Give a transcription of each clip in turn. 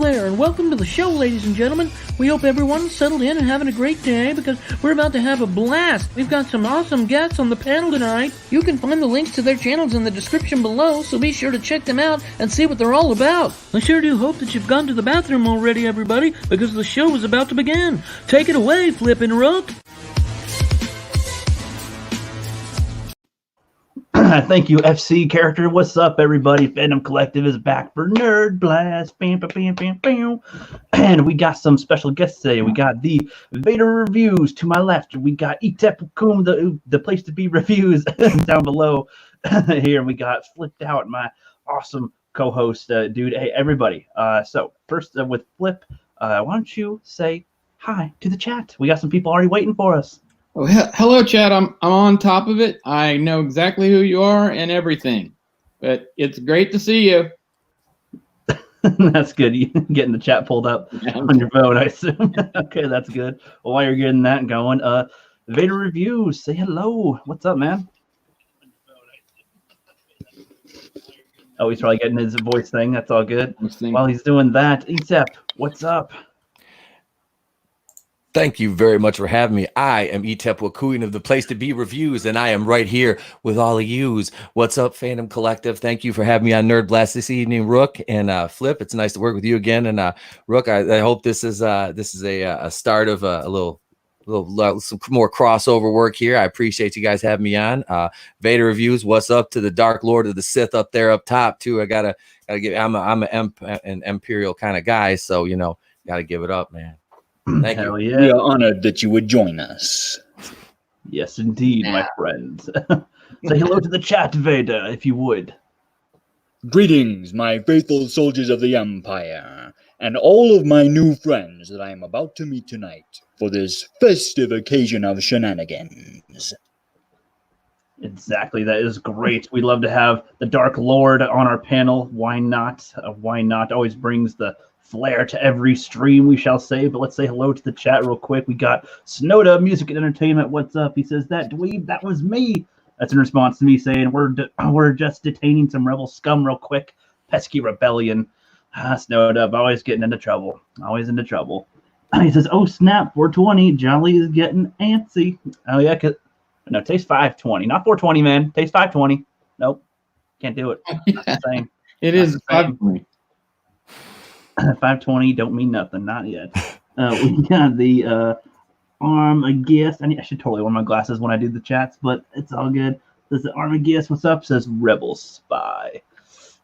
there, and welcome to the show, ladies and gentlemen. We hope everyone's settled in and having a great day because we're about to have a blast. We've got some awesome guests on the panel tonight. You can find the links to their channels in the description below, so be sure to check them out and see what they're all about. I sure do hope that you've gone to the bathroom already, everybody, because the show is about to begin. Take it away, Flippin' Rook. Thank you, FC character. What's up, everybody? Phantom Collective is back for Nerd Blast. Bam, bam, bam, bam, bam. And we got some special guests today. We got the Vader reviews to my left. We got Itep the place to be reviews down below. Here we got Flipped Out, my awesome co-host, dude. Hey, everybody. So first with Flip, why don't you say hi to the chat? We got some people already waiting for us. Oh, hello, Chad. I'm on top of it. I know exactly who you are and everything. But it's great to see you. That's good. You getting the chat pulled up on your phone, I assume. Okay, that's good. Well, while you're getting that going, Vader Reviews, say hello. What's up, man? Oh, he's probably getting his voice thing. That's all good. While he's doing that, Etep, what's up? Thank you very much for having me. I am Etep Wakuin of the Place to Be Reviews, and I am right here with all of yous. What's up, Phantom Collective? Thank you for having me on Nerd Blast this evening, Rook and Flip. It's nice to work with you again. And Rook, I hope this is a start of a little some more crossover work here. I appreciate you guys having me on. Vader Reviews. What's up to the Dark Lord of the Sith up there up top too? I gotta give. I'm an Imperial kind of guy, so gotta give it up, man. Thank Hell you. Yeah. We are honored that you would join us. Yes, indeed, my friends. Say hello to the chat, Vader, if you would. Greetings, my faithful soldiers of the Empire, and all of my new friends that I am about to meet tonight for this festive occasion of shenanigans. Exactly, that is great. We love to have the Dark Lord on our panel. Why not? Why not? Always brings the flair to every stream, we shall say. But let's say hello to the chat real quick. We got Snowda Music and Entertainment. What's up? He says, that dweeb, that was me. That's in response to me saying we're just detaining some rebel scum real quick. Pesky rebellion. Snowda, always getting into trouble. Always into trouble. He says, oh snap, 420. Jolly is getting antsy. Oh yeah, no, taste 520. Not 420, man. Taste 520. Nope. Can't do it. Not the same. It is 520. 520 don't mean nothing, not yet. We got the arm, I guess. I should totally wear my glasses when I do the chats, but it's all good. Says the arm, I guess. What's up? Says Rebel Spy.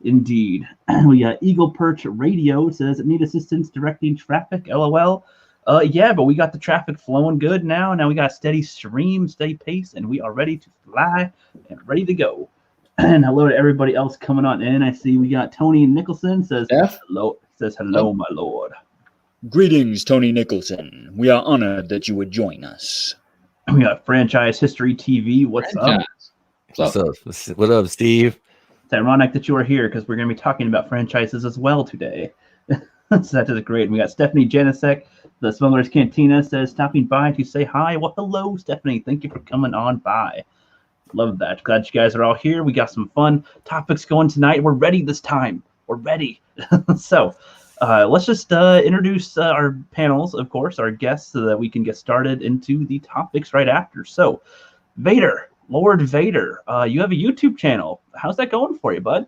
Indeed. We got Eagle Perch Radio. Says need assistance directing traffic. LOL. Yeah, but we got the traffic flowing good now. Now we got a steady stream, steady pace, and we are ready to fly and ready to go. And hello to everybody else coming on in. I see we got Tony Nicholson. Says hello. Says hello, my lord. Greetings, Tony Nicholson. We are honored that you would join us. We got Franchise History TV. What's up? What up, Steve? It's ironic that you are here because we're going to be talking about franchises as well today. So that is great. We got Stephanie Janisek, the Smuggler's Cantina, says stopping by to say hi. Well, hello, Stephanie. Thank you for coming on by. Love that. Glad you guys are all here. We got some fun topics going tonight. We're ready this time. We're ready. So let's just introduce our panels, of course, our guests, so that we can get started into the topics right after. So, Vader, Lord Vader, you have a YouTube channel. How's that going for you, bud?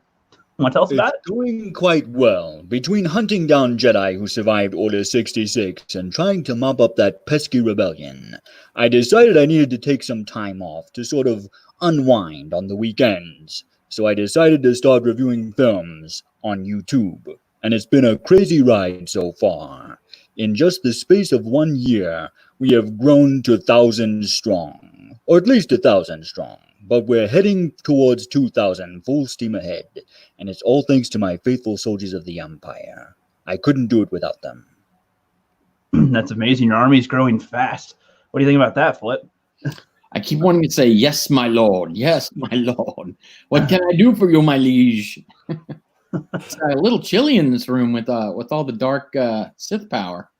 Want to tell us about it? It's doing quite well. Between hunting down Jedi who survived Order 66 and trying to mop up that pesky rebellion, I decided I needed to take some time off to sort of unwind on the weekends. So I decided to start reviewing films on YouTube, and it's been a crazy ride so far. In just the space of 1 year, we have grown to 1,000 strong, or at least 1,000 strong, but we're heading towards 2,000 full steam ahead, and it's all thanks to my faithful soldiers of the Empire. I couldn't do it without them. That's amazing. Your army's growing fast. What do you think about that, Flip? I keep wanting to say, yes, my lord. Yes, my lord. What can I do for you, my liege? It's a little chilly in this room with all the dark Sith power.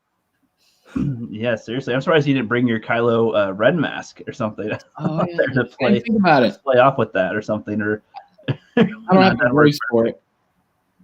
Yeah, seriously. I'm surprised you didn't bring your Kylo red mask or something. Oh, yeah. There to play, think about it. Play off with that or something. Or I don't have the voice for it.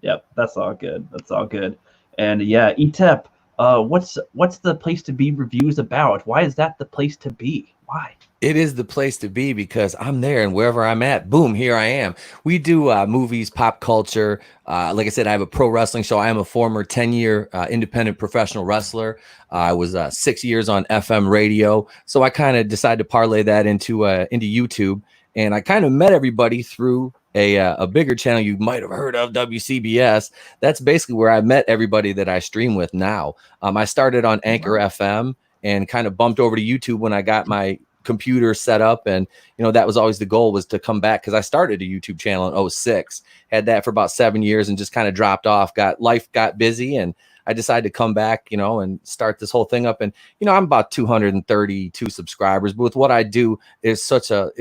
Yep, that's all good. That's all good. And yeah, ETEP, what's the place to be reviews about? Why is that the place to be? Why? It is the place to be because I'm there, and wherever I'm at, boom, here I am. We do movies, pop culture. Like I said, I have a pro wrestling show. I am a former 10-year independent professional wrestler. I was 6 years on FM radio. So I kind of decided to parlay that into YouTube. And I kind of met everybody through a bigger channel you might have heard of, WCBS. That's basically where I met everybody that I stream with now. I started on Anchor FM and kind of bumped over to YouTube when I got my computer set up, and that was always the goal, was to come back, because I started a YouTube channel in 06, had that for about 7 years and just kind of dropped off. Life got busy, and I decided to come back, and start this whole thing up. And I'm about 232 subscribers, but with what I do is such a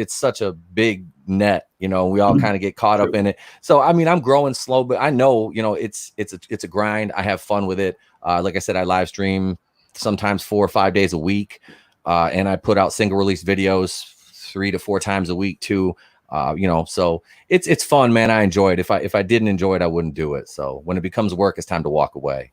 big net. We all kind of get caught up in it. So I mean, I'm growing slow, but I know it's a grind. I have fun with it. Like I said, I live stream sometimes 4 or 5 days a week. And I put out single release videos 3 to 4 times a week too. So it's fun, man. I enjoy it. If I didn't enjoy it, I wouldn't do it. So when it becomes work, it's time to walk away.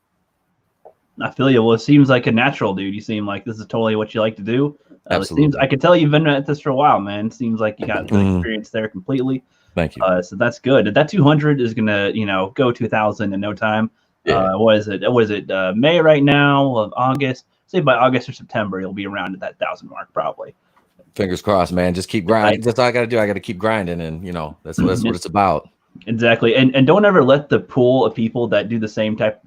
I feel you. Well, it seems like a natural, dude. You seem like this is totally what you like to do. Absolutely. I could tell you've been at this for a while, man. It seems like you got the experience there completely. Thank you. So that's good. That 200 is gonna, go to 1,000 in no time. Yeah. What is it? May right now of August? Say by August or September, you'll be around at that 1,000 mark probably. Fingers crossed, man. Just keep grinding. That's all I got to do. I got to keep grinding, and that's what it's about. Exactly. And don't ever let the pool of people that do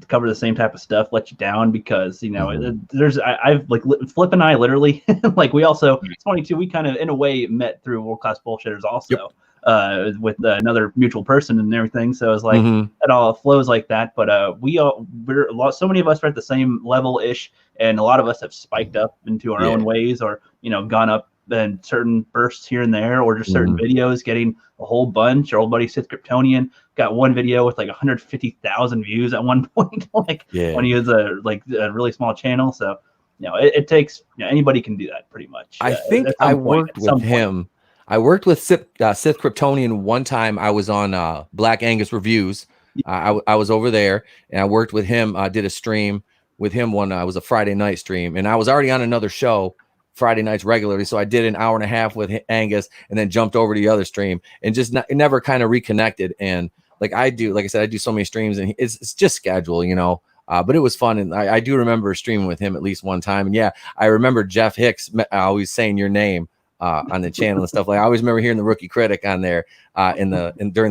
cover the same type of stuff let you down, because I've like Flip and I literally like we also 22 we kind of in a way met through World Class Bullshitters also. Yep. With another mutual person and everything, so it's like it all flows like that. But so many of us are at the same level ish, and a lot of us have spiked up into our own ways, or gone up in certain bursts here and there, or just certain videos getting a whole bunch. Our old buddy Sith Kryptonian got one video with like 150,000 views at one point, when he was a really small channel. So it takes anybody can do that pretty much. I think I worked with him. I worked with Sith Kryptonian one time. I was on Black Angus Reviews. I was over there, and I worked with him. I did a stream with him it was a Friday night stream, and I was already on another show Friday nights regularly. So I did an hour and a half with Angus, and then jumped over to the other stream, and just never kind of reconnected. And like I said, I do so many streams, and it's just schedule, but it was fun. And I do remember streaming with him at least one time. And yeah, I remember Jeff Hicks always saying your name on the channel and stuff. Like I always remember hearing the Rookie Critic on there during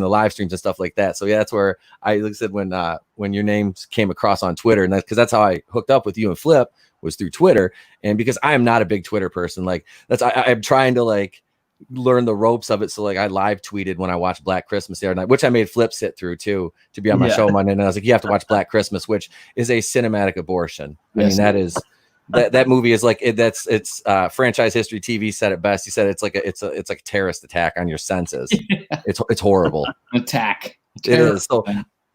the live streams and stuff like that. So yeah, that's where like I said, when your names came across on Twitter, and because that's how I hooked up with you and Flip, was through Twitter. And because I am not a big Twitter person, like I'm trying to like learn the ropes of it. So like I live tweeted when I watched Black Christmas the other night, which I made Flip sit through too, to be on my show Monday. And I was like, you have to watch Black Christmas, which is a cinematic abortion. I mean, that is that movie is like it's franchise history. TV said it best. He said it's like a terrorist attack on your senses. It's horrible. Attack. It is. So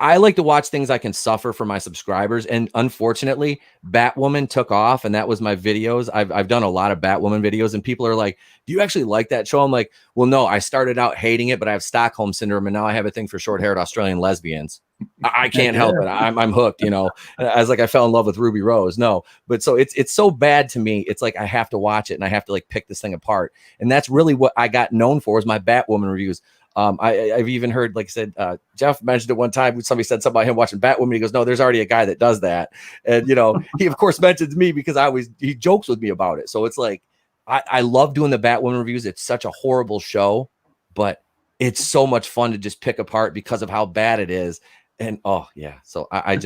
I like to watch things I can suffer for my subscribers. And unfortunately, Batwoman took off, and that was my videos. I've done a lot of Batwoman videos, and people are like, do you actually like that show? I'm like, well, no, I started out hating it, but I have Stockholm syndrome, and now I have a thing for short-haired Australian lesbians. I can't help it. I'm hooked, I was like, I fell in love with Ruby Rose. No, but so it's so bad to me. It's like, I have to watch it, and I have to like pick this thing apart. And that's really what I got known for, is my Batwoman reviews. I've even heard, like I said, Jeff mentioned it one time. Somebody said something about him watching Batwoman. He goes, no, there's already a guy that does that. And, he of course mentions me because he jokes with me about it. So it's like, I love doing the Batwoman reviews. It's such a horrible show, but it's so much fun to just pick apart because of how bad it is. And oh yeah. So I'm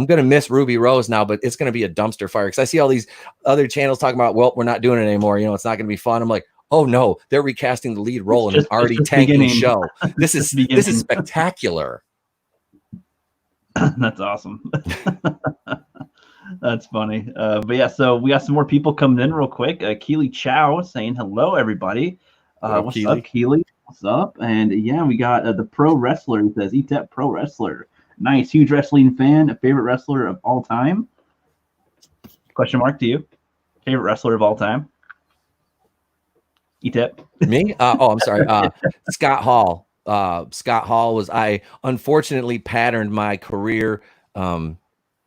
going to miss Ruby Rose now, but it's going to be a dumpster fire. Cause I see all these other channels talking about, well, we're not doing it anymore. It's not going to be fun. I'm like, oh no, they're recasting the lead role in an already tanking show. This is spectacular. That's awesome. That's funny. But yeah, so we got some more people coming in real quick. Keely Chow saying hello, everybody. What's Keely? Up, Keely? What's up? And yeah, we got the pro wrestler. He says, ETEP pro wrestler. Nice, huge wrestling fan. A favorite wrestler of all time? Question mark to you. Favorite wrestler of all time? ETEP. Me? I'm sorry. Scott Hall. Scott Hall I unfortunately patterned my career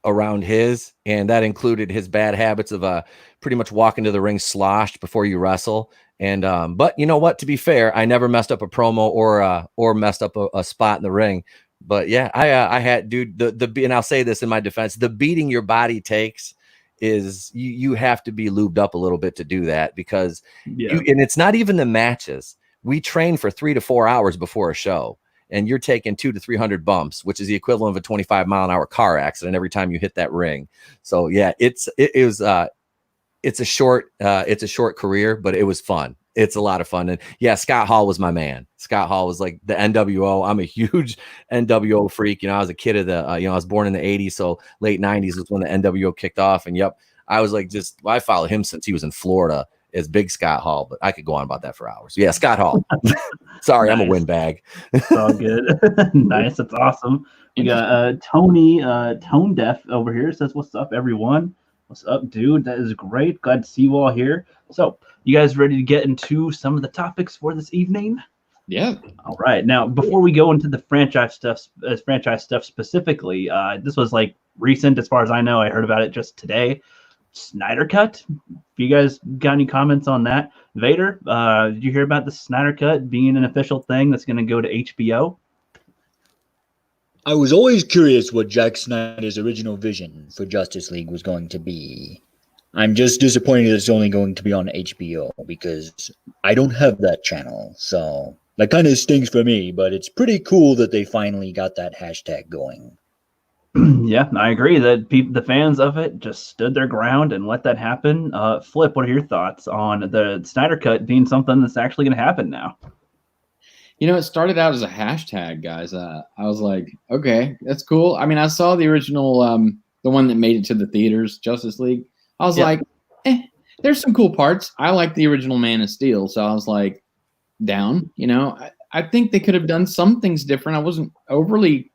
around his, and that included his bad habits of pretty much walking to the ring sloshed before you wrestle. And but you know what? To be fair, I never messed up a promo or messed up a spot in the ring. But yeah, I had, dude, the and I'll say this in my defense, the beating your body takes is you have to be lubed up a little bit to do that, because and it's not even the matches. We train for 3 to 4 hours before a show, and you're taking 200 to 300 bumps, which is the equivalent of a 25-mile-an-hour car accident every time you hit that ring. So yeah, it's a short career, but it was fun. It's a lot of fun. And yeah, Scott Hall was my man. Scott Hall was like the NWO. I'm a huge NWO freak. You know, I was a kid of the, I was born in the 80s. So late 90s was when the NWO kicked off. And yep, I was like, I followed him since he was in Florida as Big Scott Hall, but I could go on about that for hours. Yeah, Scott Hall. Sorry, nice. I'm a windbag. It's all good. Nice. That's awesome. We got Tony, Tone Deaf over here, says, "What's up, everyone? What's up, dude? That is great. Glad to see you all here." So, you guys ready to get into some of the topics for this evening? Yeah. All right. Now, before we go into the franchise stuff specifically, this was like recent as far as I know. I heard about it just today. Snyder Cut. You guys got any comments on that? Vader, did you hear about the Snyder Cut being an official thing that's going to go to HBO? I was always curious what Zack Snyder's original vision for Justice League was going to be. I'm just disappointed it's only going to be on HBO because I don't have that channel. So that kind of stings for me, but it's pretty cool that they finally got that hashtag going. Yeah, I agree that the fans of it just stood their ground and let that happen. Flip, what are your thoughts on the Snyder Cut being something that's actually going to happen now? You know, it started out as a hashtag, guys. I was like, okay, that's cool. I mean, I saw the original, the one that made it to the theaters, Justice League. I was like, there's some cool parts. I like the original Man of Steel, so I was like, down. You know, I think they could have done some things different. I wasn't overly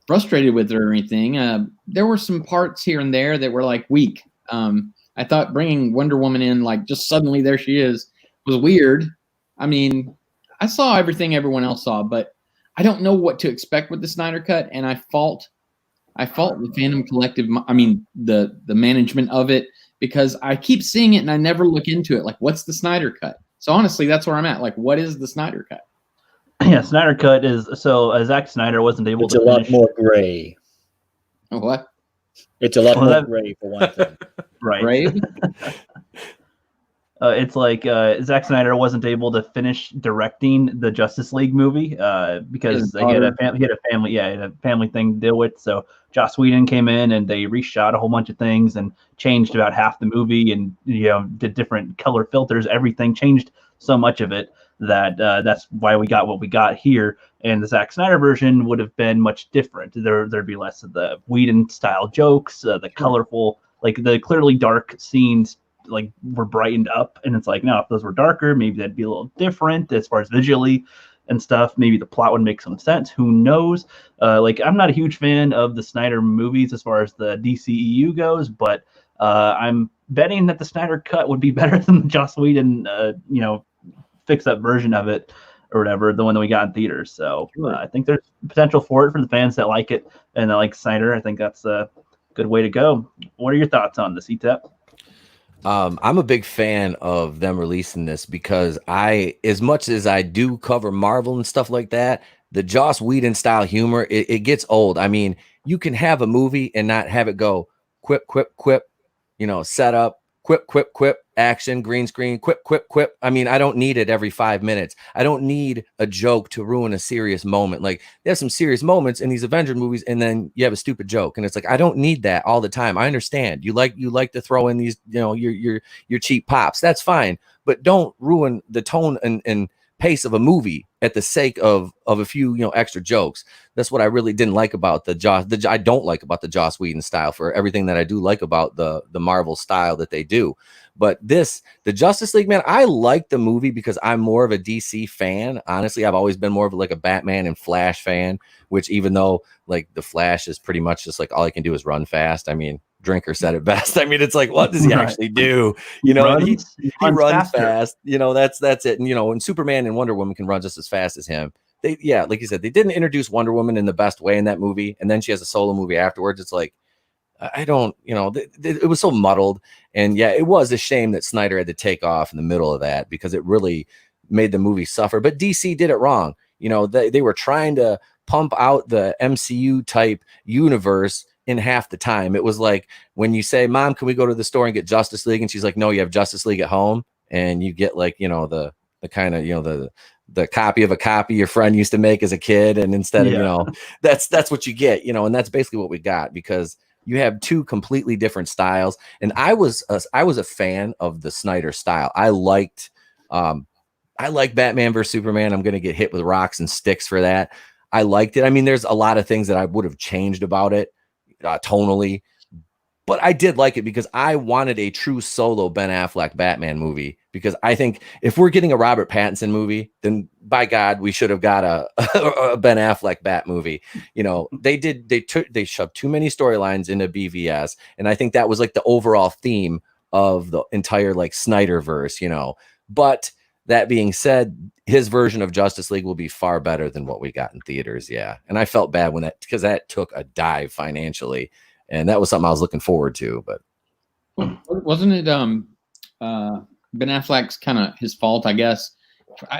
frustrated with it or anything. There were some parts here and there that were like weak. I thought bringing Wonder Woman in, like just suddenly there she is, was weird. I mean, I saw everything everyone else saw, but I don't know what to expect with the Snyder Cut, and I fault the Fandom Collective. I mean, the management of it, because I keep seeing it and I never look into it. Like, what's the Snyder Cut? So honestly, that's where I'm at. Like, what is the Snyder Cut? Yeah, Snyder Cut is so Zack Snyder wasn't able to. It's a lot more gray. What? It's a lot more gray for one thing. Right. Brave? It's like Zack Snyder wasn't able to finish directing the Justice League movie because he had a family thing to deal with. So Joss Whedon came in and they reshot a whole bunch of things and changed about half the movie and did different color filters. Everything changed so much of it that that's why we got what we got here. And the Zack Snyder version would have been much different. There'd be less of the Whedon style jokes, the colorful, like the clearly dark scenes like were brightened up, and it's like, no, if those were darker, maybe that'd be a little different as far as visually and stuff. Maybe the plot would make some sense. Who knows? Like, I'm not a huge fan of the Snyder movies as far as the DCEU goes, but I'm betting that the Snyder Cut would be better than the Joss Whedon, fix up version of it or whatever, the one that we got in theaters. So I think there's potential for it for the fans that like it and that like Snyder. I think that's a good way to go. What are your thoughts on this, ETEP? I'm a big fan of them releasing this because as much as I do cover Marvel and stuff like that, the Joss Whedon style humor, it gets old. I mean, you can have a movie and not have it go quip, quip, quip, set up, quip, quip, quip, action, green screen, quip, quip, quip. I mean, I don't need it every 5 minutes. I don't need a joke to ruin a serious moment. Like, there's some serious moments in these Avenger movies, and then you have a stupid joke, and it's like, I don't need that all the time. I understand you like to throw in these, your cheap pops. That's fine, but don't ruin the tone and pace of a movie at the sake of a few extra jokes. That's what I really didn't like about I don't like about the Joss Whedon style, for everything that I do like about the Marvel style that they do. But the Justice League, man, I like the movie because I'm more of a DC fan. Honestly, I've always been more of like a Batman and Flash fan, which, even though like the Flash is pretty much just like all he can do is run fast. I mean, Drinker said it best. I mean, it's like, what does he actually do? He runs fast. That's it. And and Superman and Wonder Woman can run just as fast as him. Like you said, they didn't introduce Wonder Woman in the best way in that movie, and then she has a solo movie afterwards. It's like, I don't, it was so muddled. And yeah, it was a shame that Snyder had to take off in the middle of that because it really made the movie suffer. But DC did it wrong. They were trying to pump out the MCU type universe in half the time. It was like when you say, Mom, can we go to the store and get Justice League? And she's like, no, you have Justice League at home. And you get like, the kind of, the copy of a copy your friend used to make as a kid. And instead of, that's what you get, and that's basically what we got because you have two completely different styles. And I was a fan of the Snyder style. I like Batman versus Superman. I'm going to get hit with rocks and sticks for that. I liked it. I mean, there's a lot of things that I would have changed about it tonally, but I did like it because I wanted a true solo Ben Affleck Batman movie. Because I think if we're getting a Robert Pattinson movie, then by God, we should have got a Ben Affleck Bat movie. They shoved too many storylines into BVS. And I think that was like the overall theme of the entire like Snyderverse, but that being said, his version of Justice League will be far better than what we got in theaters. Yeah. And I felt bad because that took a dive financially. And that was something I was looking forward to, but wasn't it, Ben Affleck's kind of his fault, I guess.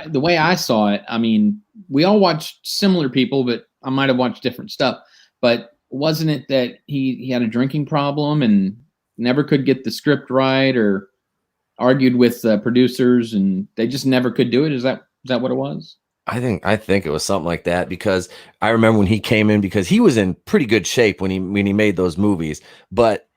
The way I saw it, I mean, we all watched similar people, but I might have watched different stuff. But wasn't it that he had a drinking problem and never could get the script right, or argued with producers, and they just never could do it? Is that what it was? I think it was something like that because I remember when he came in because he was in pretty good shape when he made those movies, but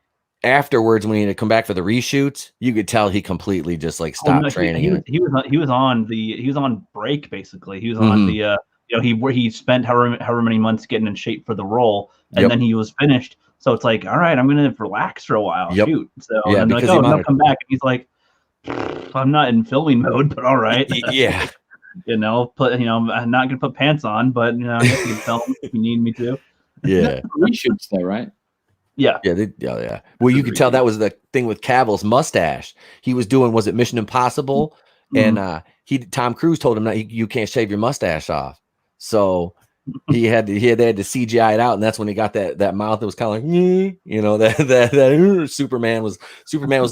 afterwards, when he had to come back for the reshoots, you could tell he completely just like stopped training. He was on break basically. He was on the he spent however many months getting in shape for the role, and then he was finished. So it's like, all right, I'm gonna relax for a while. Shoot. So and they're like, oh, no, come back. And he's like, I'm not in filming mode, but all right. Yeah. I'm not gonna put pants on, but I guess you can film if you need me to. Yeah. Reshoots though, right? Yeah. Yeah. Well, you could tell that was the thing with Cavill's mustache. He was doing, was it Mission Impossible? And Tom Cruise told him that you can't shave your mustache off. So they had to CGI it out, and that's when he got that mouth that was kind of like, that Superman was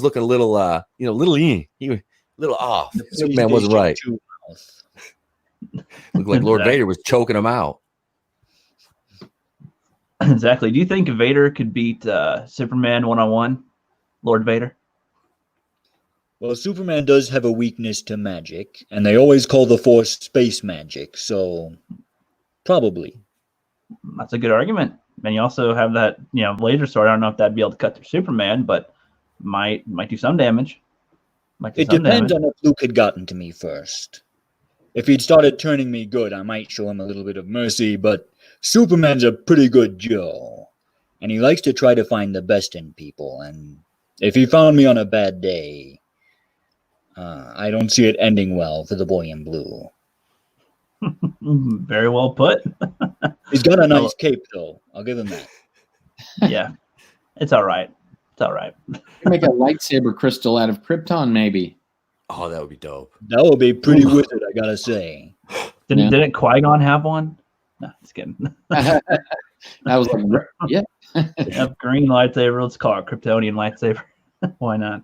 looking a little he was a little off. Superman wasn't right. Looked like Lord Vader was choking him out. Exactly. Do you think Vader could beat Superman one-on-one, Lord Vader? Well, Superman does have a weakness to magic, and they always call the Force space magic, so probably. That's a good argument. And you also have that, laser sword. I don't know if that'd be able to cut through Superman, but might do some damage. It depends on if Luke had gotten to me first. If he'd started turning me good, I might show him a little bit of mercy, but Superman's a pretty good Joe, and he likes to try to find the best in people, and if he found me on a bad day, I don't see it ending well for the boy in blue. Very well put. He's got a nice cape, though. I'll give him that. Yeah, it's all right. Make a lightsaber crystal out of Krypton, maybe. Oh, that would be dope. That would be pretty wizard, I gotta say. Didn't Qui-Gon have one? No, just kidding. That was like, yeah. Green lightsaber. Let's call it Kryptonian lightsaber. Why not?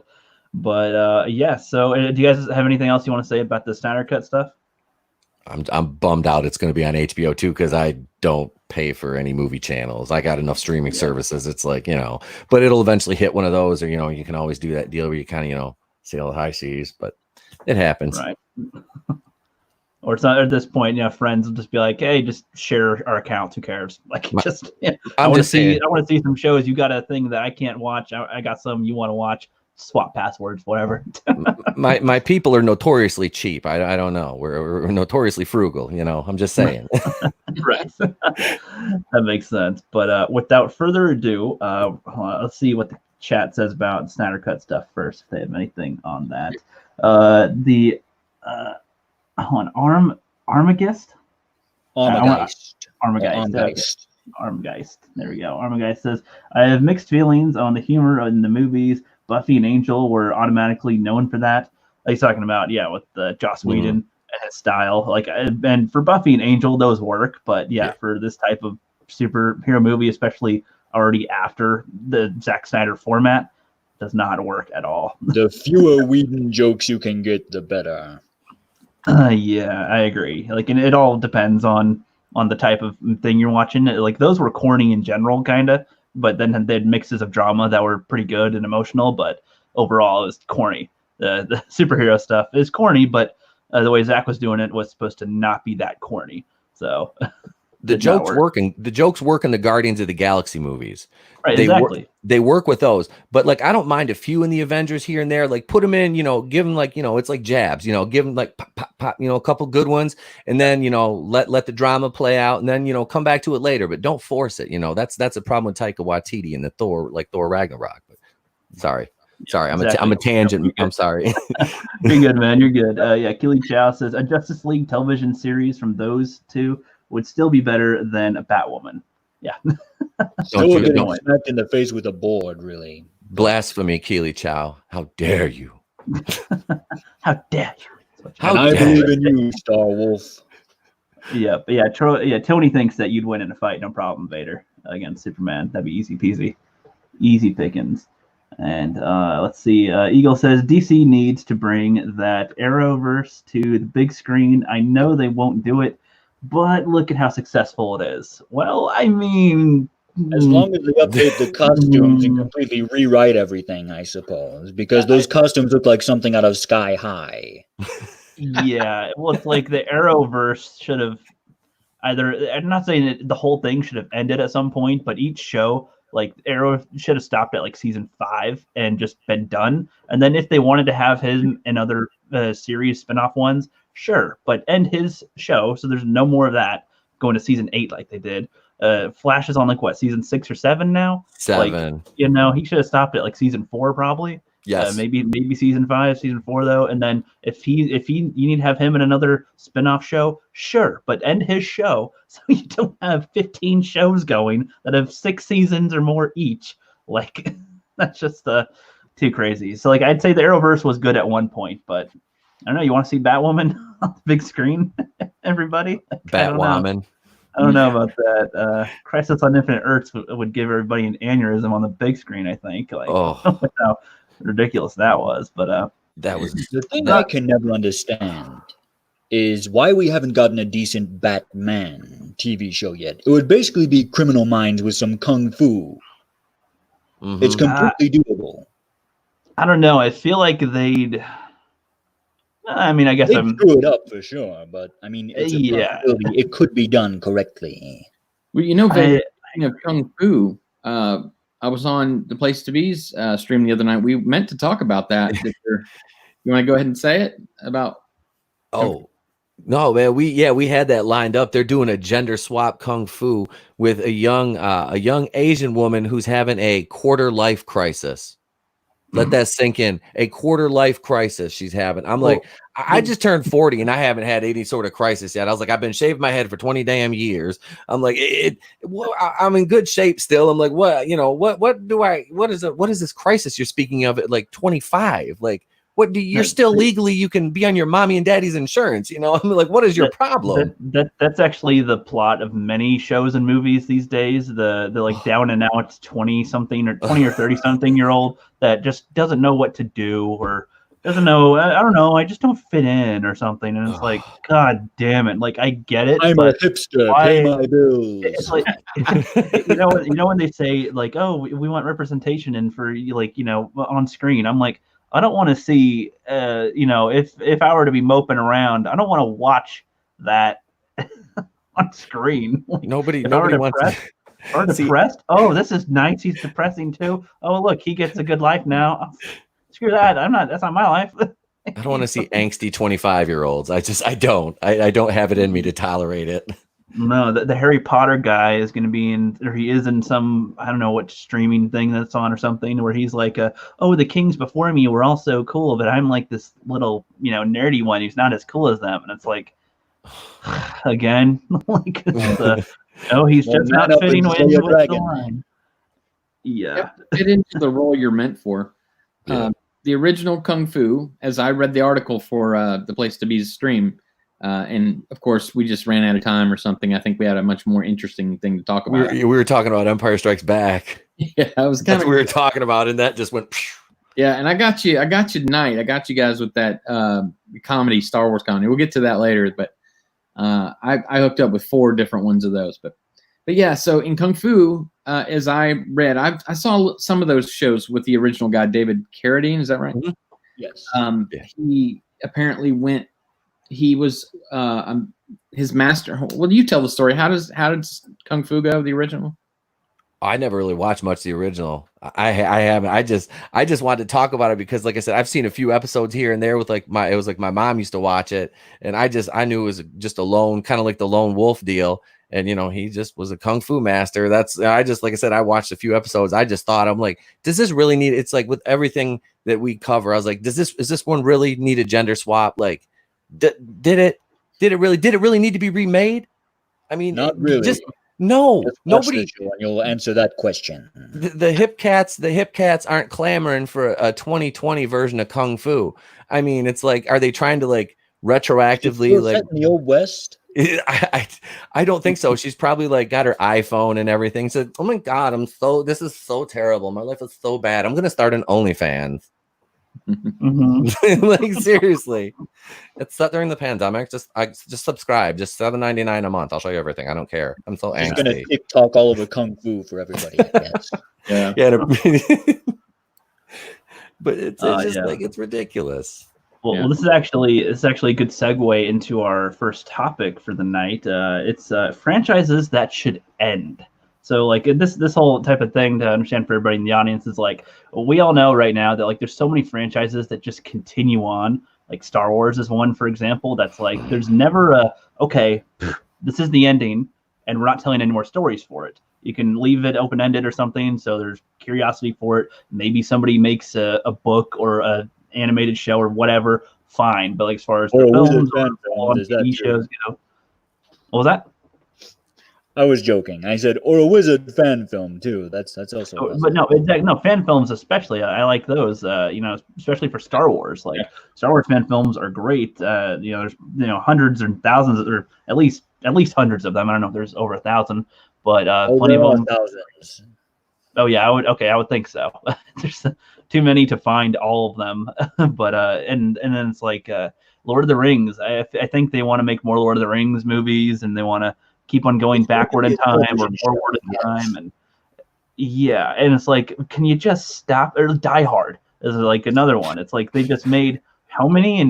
But yeah. So, do you guys have anything else you want to say about the Snyder Cut stuff? I'm bummed out. It's going to be on HBO too because I don't pay for any movie channels. I got enough streaming services. It's like but it'll eventually hit one of those, or you can always do that deal where you kind of sail the high seas. But it happens, right? Or it's not at this point, friends will just be like, hey, just share our accounts. Who cares? Like, I want to see some shows. You got a thing that I can't watch. I got some you want to watch. Swap passwords, whatever. my people are notoriously cheap. I don't know. We're notoriously frugal. I'm just saying. Right. That makes sense. But without further ado, let's see what the chat says about Snyder Cut stuff first. If they have anything on that. Armageist. Armageist. There we go. Armageist says, I have mixed feelings on the humor in the movies. Buffy and Angel were automatically known for that. He's talking about, with Joss Whedon and his style. And for Buffy and Angel, those work. But for this type of superhero movie, especially already after the Zack Snyder format does not work at all. The fewer Whedon jokes you can get, the better. Yeah, I agree. Like, and it all depends on the type of thing you're watching. Like, those were corny in general, kind of, but then they had mixes of drama that were pretty good and emotional. But overall, it was corny. The superhero stuff is corny, but the way Zach was doing it was supposed to not be that corny. So the jokes working. The jokes work in the Guardians of the Galaxy movies. Right, exactly. They work with those, but like I don't mind a few in the Avengers here and there. Like put them in, give them like it's like jabs. Give them like pop, pop, pop. A couple good ones, and then let the drama play out, and then come back to it later. But don't force it. That's a problem with Taika Waititi and the Thor Ragnarok. But sorry, I'm a tangent. I'm sorry. You're good, man. You're good. Yeah, Keely Chow says a Justice League television series from those two would still be better than a Batwoman. Yeah. Still getting smacked in the face with a board, really. Blasphemy, Keely Chow. How dare you? How dare you? I believe in you, Star Wolf. Yeah, but yeah, Tony thinks that you'd win in a fight, no problem, Vader, against Superman. That'd be easy peasy. Easy pickings. And let's see. Eagle says DC needs to bring that Arrowverse to the big screen. I know they won't do it, but look at how successful it is. Well, I mean, as long as they update the costumes and completely rewrite everything, I suppose, because those costumes look like something out of Sky High. Yeah, well, it's like the Arrowverse should have either. I'm not saying that the whole thing should have ended at some point, but each show, like Arrow, should have stopped at like season 5 and just been done. And then if they wanted to have him and other series spinoff ones, sure, but end his show so there's no more of that going to season 8 like they did. Flash is on like what, season 6 or 7 now? 7. Like, he should have stopped at like season 4 probably. Yes. Maybe season 5, season 4 though. And then if you need to have him in another spinoff show, sure, but end his show so you don't have 15 shows going that have 6 seasons or more each. Like that's just too crazy. So like I'd say the Arrowverse was good at one point, but I don't know. You want to see Batwoman on the big screen, everybody? Batwoman. I don't know about that. Crisis on Infinite Earths would give everybody an aneurysm on the big screen. I think. Like, how ridiculous that was. But that was the thing I can never understand is why we haven't gotten a decent Batman TV show yet. It would basically be Criminal Minds with some kung fu. Mm-hmm. It's completely doable. I don't know. I feel like they'd. I mean, I guess they screw it up for sure, but I mean, it's a possibility. It could be done correctly. Well, Vader, kung fu. I was on the Place to Be's stream the other night. We meant to talk about that. You want to go ahead and say it about? Oh, no, man. We had that lined up. They're doing a gender swap kung fu with a young Asian woman who's having a quarter life crisis. Let that sink in. A quarter life crisis she's having. I'm like, I just turned 40 and I haven't had any sort of crisis yet. I was like, I've been shaving my head for 20 damn years. I'm like, I'm in good shape still. I'm like, what is this crisis you're speaking of at like 25? Like, you're still legally, you can be on your mommy and daddy's insurance. I'm like, what is your problem? That's actually the plot of many shows and movies these days. The like down and out 20 something or 20 or 30 something year old that just doesn't know what to do or doesn't know. I don't know. I just don't fit in or something. And it's like, God damn it. Like, I get it. I'm a hipster. Pay my bills. It's like, when they say like, oh, we want representation and for like, on screen, I'm like, I don't want to see, if I were to be moping around, I don't want to watch that on screen. Like, nobody wants or depressed. Oh, this is nice. He's depressing too. Oh, look, he gets a good life now. Screw that. That's not my life. I don't want to see angsty 25-year-olds. I don't have it in me to tolerate it. No, the Harry Potter guy is going to be he is in some, I don't know what streaming thing that's on or something, where he's like, the kings before me were all so cool, but I'm like this little, nerdy one who's not as cool as them. And it's like, again, like, he's just not fitting with the line. Yeah. Get into the role you're meant for. Yeah. The original Kung Fu, as I read the article for the Place to Be's stream, And of course, we just ran out of time or something. I think we had a much more interesting thing to talk about. We were talking about Empire Strikes Back. Yeah, I was kind That's of what we were talking about, and that just went. Yeah, and I got you tonight. I got you guys with that comedy, Star Wars comedy. We'll get to that later, but I hooked up with 4 different ones of those. But yeah, so in Kung Fu, as I read, I saw some of those shows with the original guy, David Carradine. Is that right? Mm-hmm. Yes. He apparently went. He was his master. Well, you tell the story. How did Kung Fu go? The original. I never really watched much of the original. I haven't. I just wanted to talk about it because, like I said, I've seen a few episodes here and there with it was like my mom used to watch it, and I knew it was just a lone, kind of like the lone wolf deal. And he just was a kung fu master. Like I said, I watched a few episodes. I just thought, I'm like, does this really need? It's like with everything that we cover, I was like, is this one really need a gender swap? Like, did it really need to be remade? I mean, Not really. No, Just watch nobody. the show and you'll answer that question. The hip cats aren't clamoring for a 2020 version of Kung Fu. I mean, it's like, are they trying to like retroactively like in the old West? I don't think so. She's probably like got her iPhone and everything. Said, "Oh my God, this is so terrible. My life is so bad. I'm gonna start an OnlyFans." Mm-hmm. Like seriously, it's set during the pandemic. Just subscribe. Just $7.99 a month. I'll show you everything. I don't care. I'm so She's angsty. gonna TikTok all over Kung Fu for everybody, I guess. Yeah. Yeah, but it's just like it's ridiculous. Well, this is actually a good segue into our first topic for the night. It's franchises that should end. So like this whole type of thing, to understand for everybody in the audience, is like, we all know right now that like there's so many franchises that just continue on. Like Star Wars is one, for example, that's like there's never okay, this is the ending and we're not telling any more stories for it. You can leave it open-ended or something, so there's curiosity for it. Maybe somebody makes a book or a animated show or whatever, fine. But like as far as the films or TV shows go, what was that? I was joking. I said, or a Wizard fan film too. That's also. Oh, but no, exactly. No, fan films especially. I like those. Especially for Star Wars. Like Star Wars fan films are great. There's hundreds or thousands, or at least hundreds of them. I don't know if there's over 1,000, but plenty of them. Thousands. Oh yeah, I would think so. There's too many to find all of them. But and then it's like Lord of the Rings. I think they want to make more Lord of the Rings movies, and they want to keep on going backward in time or forward in time. And yeah, and it's like, can you just stop? Or Die Hard is like another one. It's like they just made how many?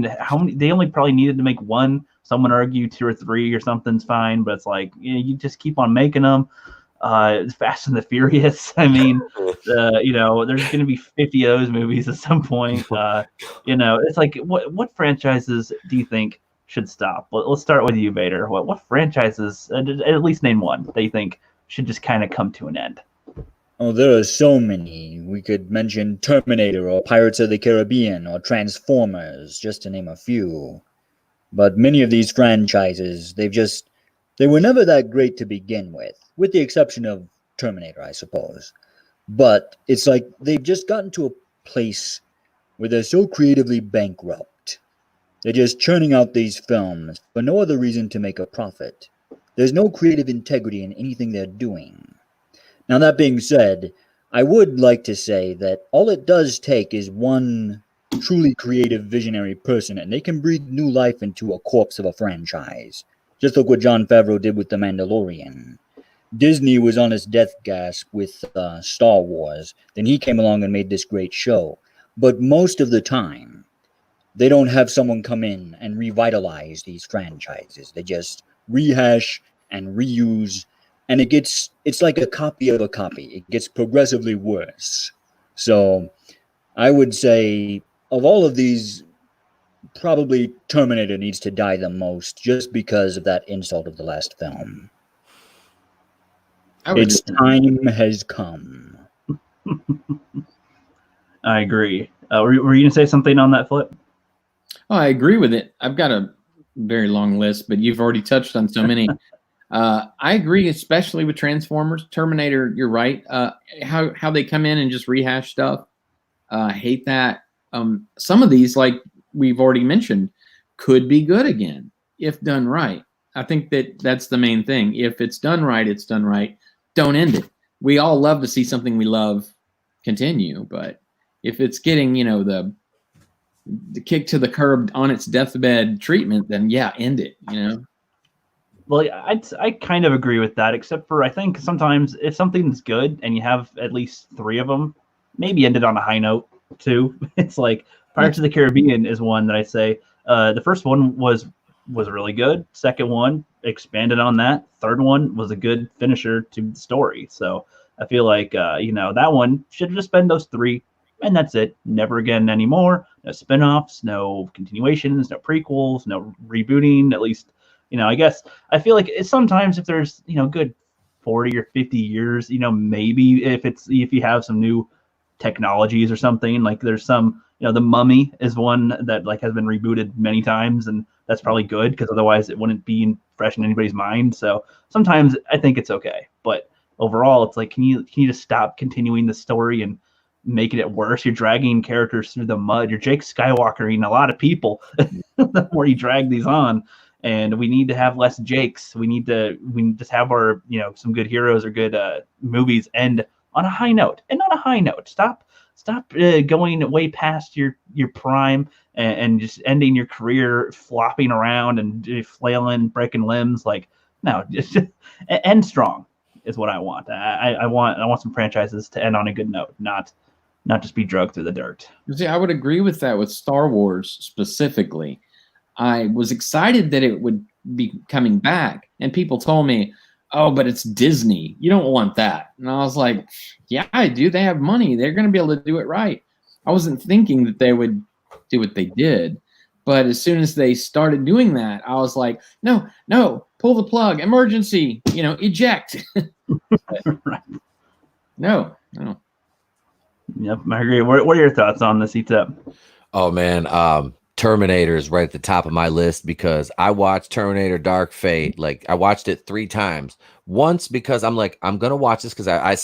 They only probably needed to make one. Some would argue 2 or 3 or something's fine, but it's like, you just keep on making them. Fast and the Furious. I mean, there's going to be 50 of those movies at some point. It's like, what franchises do you think should stop? Let's start with you, Vader. What franchises, at least name one, that you think should just kind of come to an end? Oh, there are so many. We could mention Terminator or Pirates of the Caribbean or Transformers, just to name a few. But many of these franchises, they were never that great to begin with the exception of Terminator, I suppose. But it's like they've just gotten to a place where they're so creatively bankrupt. They're just churning out these films for no other reason to make a profit. There's no creative integrity in anything they're doing. Now, that being said, I would like to say that all it does take is one truly creative, visionary person, and they can breathe new life into a corpse of a franchise. Just look what Jon Favreau did with The Mandalorian. Disney was on its death gasp with Star Wars. Then he came along and made this great show. But most of the time, they don't have someone come in and revitalize these franchises. They just rehash and reuse, and it's like a copy of a copy. It gets progressively worse. So I would say, of all of these, probably Terminator needs to die the most, just because of that insult of the last film. Its time has come. I agree. Were you going to say something on that, Flip? Oh, I agree with it. I've got a very long list, but you've already touched on so many. I agree, especially with Transformers. Terminator, you're right. How they come in and just rehash stuff. I hate that. Some of these, like we've already mentioned, could be good again. if done right. I think that's the main thing. If it's done right, it's done right. Don't end it. We all love to see something we love continue, but if it's getting, the kick to the curb on its deathbed treatment, then yeah, end it, Well, I kind of agree with that, except for I think sometimes if something's good and you have at least 3 of them, maybe end it on a high note too. It's like Pirates of the Caribbean is one that I say the first one was really good. Second one expanded on that. Third one was a good finisher to the story. So I feel like that one should have just been those 3, and that's it. Never again anymore. No spinoffs, no continuations, no prequels, no rebooting. At least I guess I feel like sometimes if there's good 40 or 50 years, maybe if you have some new technologies or something, like there's some the Mummy is one that like has been rebooted many times, and that's probably good because otherwise it wouldn't be fresh in anybody's mind. So sometimes I think it's okay, but overall it's like can you just stop continuing the story and making it worse? You're dragging characters through the mud. You're Jake Skywalkering a lot of people the more you drag these on. And we need to have less Jakes. We just have our some good heroes or good movies end on a high note, and not a high note. Stop going way past your prime and just ending your career flopping around and flailing, breaking limbs. Like no, just end strong is what I want. I want some franchises to end on a good note, not just be drugged through the dirt. See, I would agree with that with Star Wars specifically. I was excited that it would be coming back, and people told me, oh, but it's Disney. You don't want that. And I was like, yeah, I do. They have money. They're going to be able to do it right. I wasn't thinking that they would do what they did. But as soon as they started doing that, I was like, no, pull the plug, emergency, eject. Right. No. Yep, I agree. What are your thoughts on this, ETEP? Oh, man. Terminator is right at the top of my list because I watched Terminator Dark Fate. Like I watched it 3 times. Once because I'm like, I'm going to watch this because I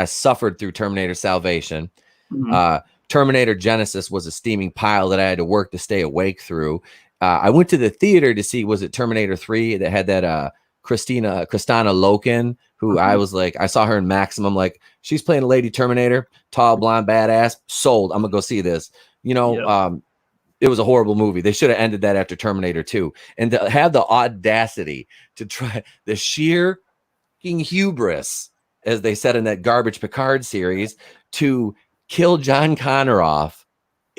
suffered through Terminator Salvation. Mm-hmm. Terminator Genesis was a steaming pile that I had to work to stay awake through. I went to the theater to see, was it Terminator 3 that had that Kristanna Loken, who I was like, I saw her in Maximum, like she's playing a lady Terminator, tall, blonde, badass, sold. I'm going to go see this. Yep. It was a horrible movie. They should have ended that after Terminator 2. And to have the audacity to try the sheer hubris, as they said in that garbage Picard series, to kill John Connor off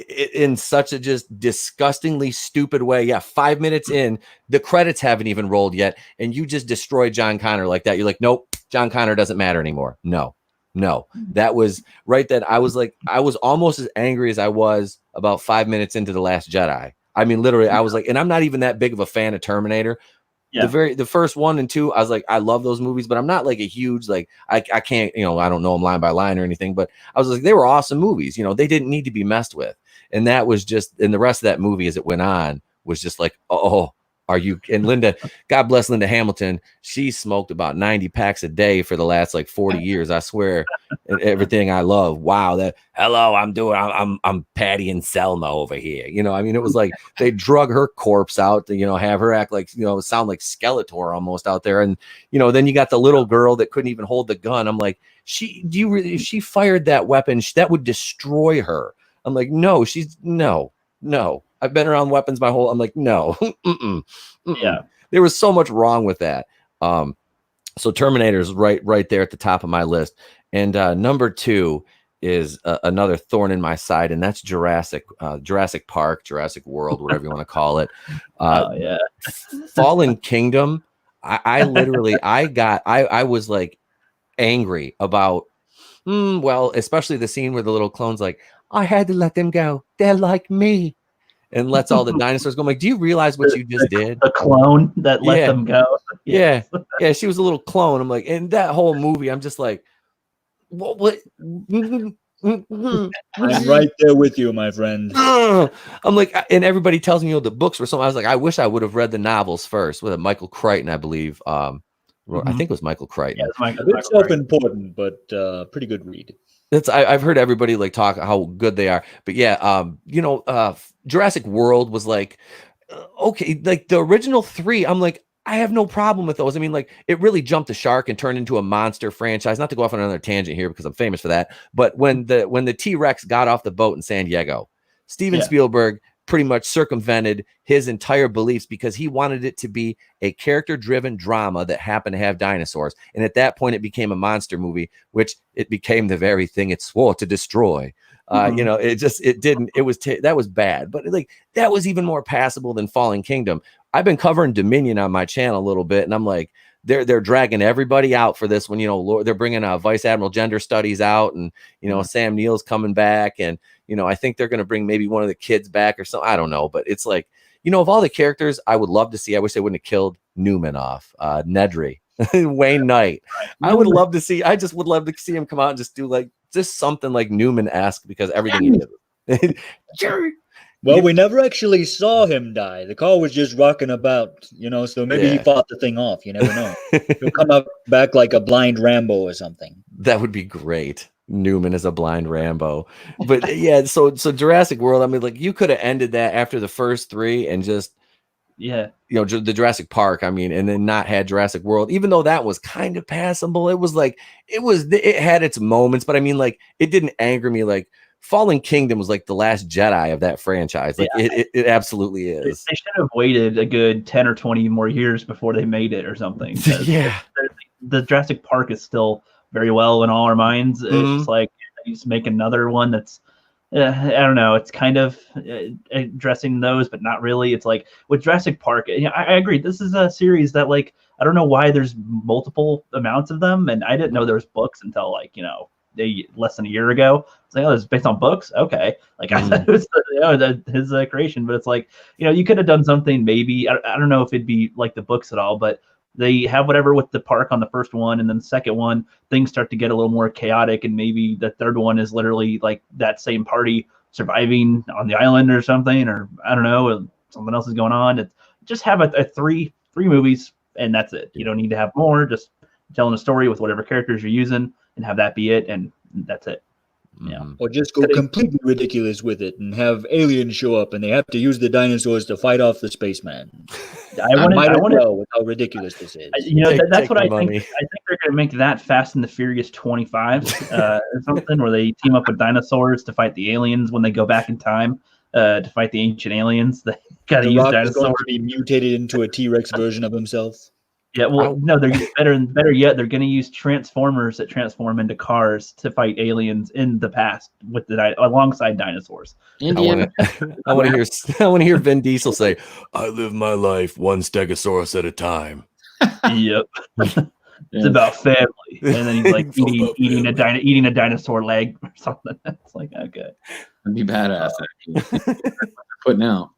in such a just disgustingly stupid way. Yeah, 5 minutes in, the credits haven't even rolled yet, and you just destroy John Connor like that. You're like, nope, John Connor doesn't matter anymore. No, that was right. That I was like, I was almost as angry as I was about 5 minutes into The Last Jedi. I mean, literally, I was like, and I'm not even that big of a fan of Terminator. Yeah. The first 1 and 2, I was like, I love those movies, but I'm not like a huge, like, I can't, I don't know them line by line or anything, but I was like, they were awesome movies. They didn't need to be messed with. And that was just, and the rest of that movie as it went on was just like, oh, are you, and Linda, God bless Linda Hamilton. She smoked about 90 packs a day for the last like 40 years. I swear, and everything I love. Wow. I'm Patty and Selma over here. I mean, it was like they drug her corpse out to, have her act like, sound like Skeletor almost out there. And, then you got the little girl that couldn't even hold the gun. I'm like, if she fired that weapon, that would destroy her. I'm like, no. I've been around weapons my whole. I'm like, no. Yeah, there was so much wrong with that. So Terminator is right there at the top of my list. And number 2 is another thorn in my side, and that's Jurassic Park, Jurassic World, whatever you want to call it. Fallen Kingdom. I literally, I was like angry about. Well, especially the scene where the little clone's like, I had to let them go. They're like me. And lets all the dinosaurs go. I'm like, do you realize what you just did? The clone that let them go. Yes. Yeah. She was a little clone. I'm like, in that whole movie, I'm just like, what? I'm right there with you, my friend. I'm like, and everybody tells me, the books were something. I was like, I wish I would have read the novels first with Michael Crichton, I believe. I think it was Michael Crichton. Yeah, a bit self-important, but pretty good read. I've heard everybody like talk how good they are, but yeah, Jurassic World was like, okay, like the original 3, I'm like, I have no problem with those. I mean, like, it really jumped the shark and turned into a monster franchise. Not to go off on another tangent here because I'm famous for that, but when the T-Rex got off the boat in San Diego, Steven Spielberg pretty much circumvented his entire beliefs because he wanted it to be a character-driven drama that happened to have dinosaurs. And at that point, it became a monster movie, which it became the very thing it swore to destroy. You know, that was bad, but like that was even more passable than Fallen Kingdom. I've been covering Dominion on my channel a little bit, and I'm like, they're dragging everybody out for this one. You know, they're bringing Vice Admiral Gender Studies out, and you know, Sam Neill's coming back, and you know, I think they're going to bring maybe one of the kids back or something. I don't know, but it's like, you know, of all the characters, I would love to see. I wish they wouldn't have killed Newman off, Nedry, Wayne Knight. I would love to see. I just would love to see him come out and just do like just something like Newman-esque because everything he did. Jerry. Well, we never actually saw him die. The car was just rocking about, you know, so maybe he fought the thing off. You never know. He'll come up back like a blind Rambo or something. That would be great. Newman is a blind Rambo. But yeah, so Jurassic World, I mean, like you could have ended that after the first 3 and just, you know, the Jurassic Park, I mean, and then not had Jurassic World, even though that was kind of passable. It was like, it had its moments, but I mean, like, it didn't anger me. Like, Fallen Kingdom was like the last Jedi of that franchise. Like it absolutely is. They should have waited a good 10 or 20 more years before they made it or something. The Jurassic Park is still very well in all our minds. It's just like, you just make another one that's, I don't know. It's kind of addressing those, but not really. It's like with Jurassic Park, you know, I agree. This is a series that, like, I don't know why there's multiple amounts of them. And I didn't know there was books until, like, you know, less than a year ago. It's like, oh, it's based on books. Okay. Like I thought it was his creation, but it's like, you know, you could have done something maybe, I don't know if it'd be like the books at all, but they have whatever with the park on the first one. And then the second one, things start to get a little more chaotic. And maybe the third one is literally like that same party surviving on the island or something, or I don't know, something else is going on. It's just have a three movies and that's it. You don't need to have more, just telling a story with whatever characters you're using and have that be it. And that's it. Yeah. Or just go completely ridiculous with it and have aliens show up and they have to use the dinosaurs to fight off the spaceman. I want to know with how ridiculous this is. You know, that's what I think. I think they're going to make that Fast and the Furious 25 or something, where they team up with dinosaurs to fight the aliens when they go back in time to fight the ancient aliens. They got to use dinosaurs. Going to be mutated into a T-Rex version of himself. Yeah, well, no, they're better yet. They're going to use transformers that transform into cars to fight aliens in the past with alongside dinosaurs. I want to hear Vin Diesel say, "I live my life one Stegosaurus at a time." Yep, it's about family, and then he's like eating a dinosaur leg or something. It's like, okay, that'd be badass. Putting out.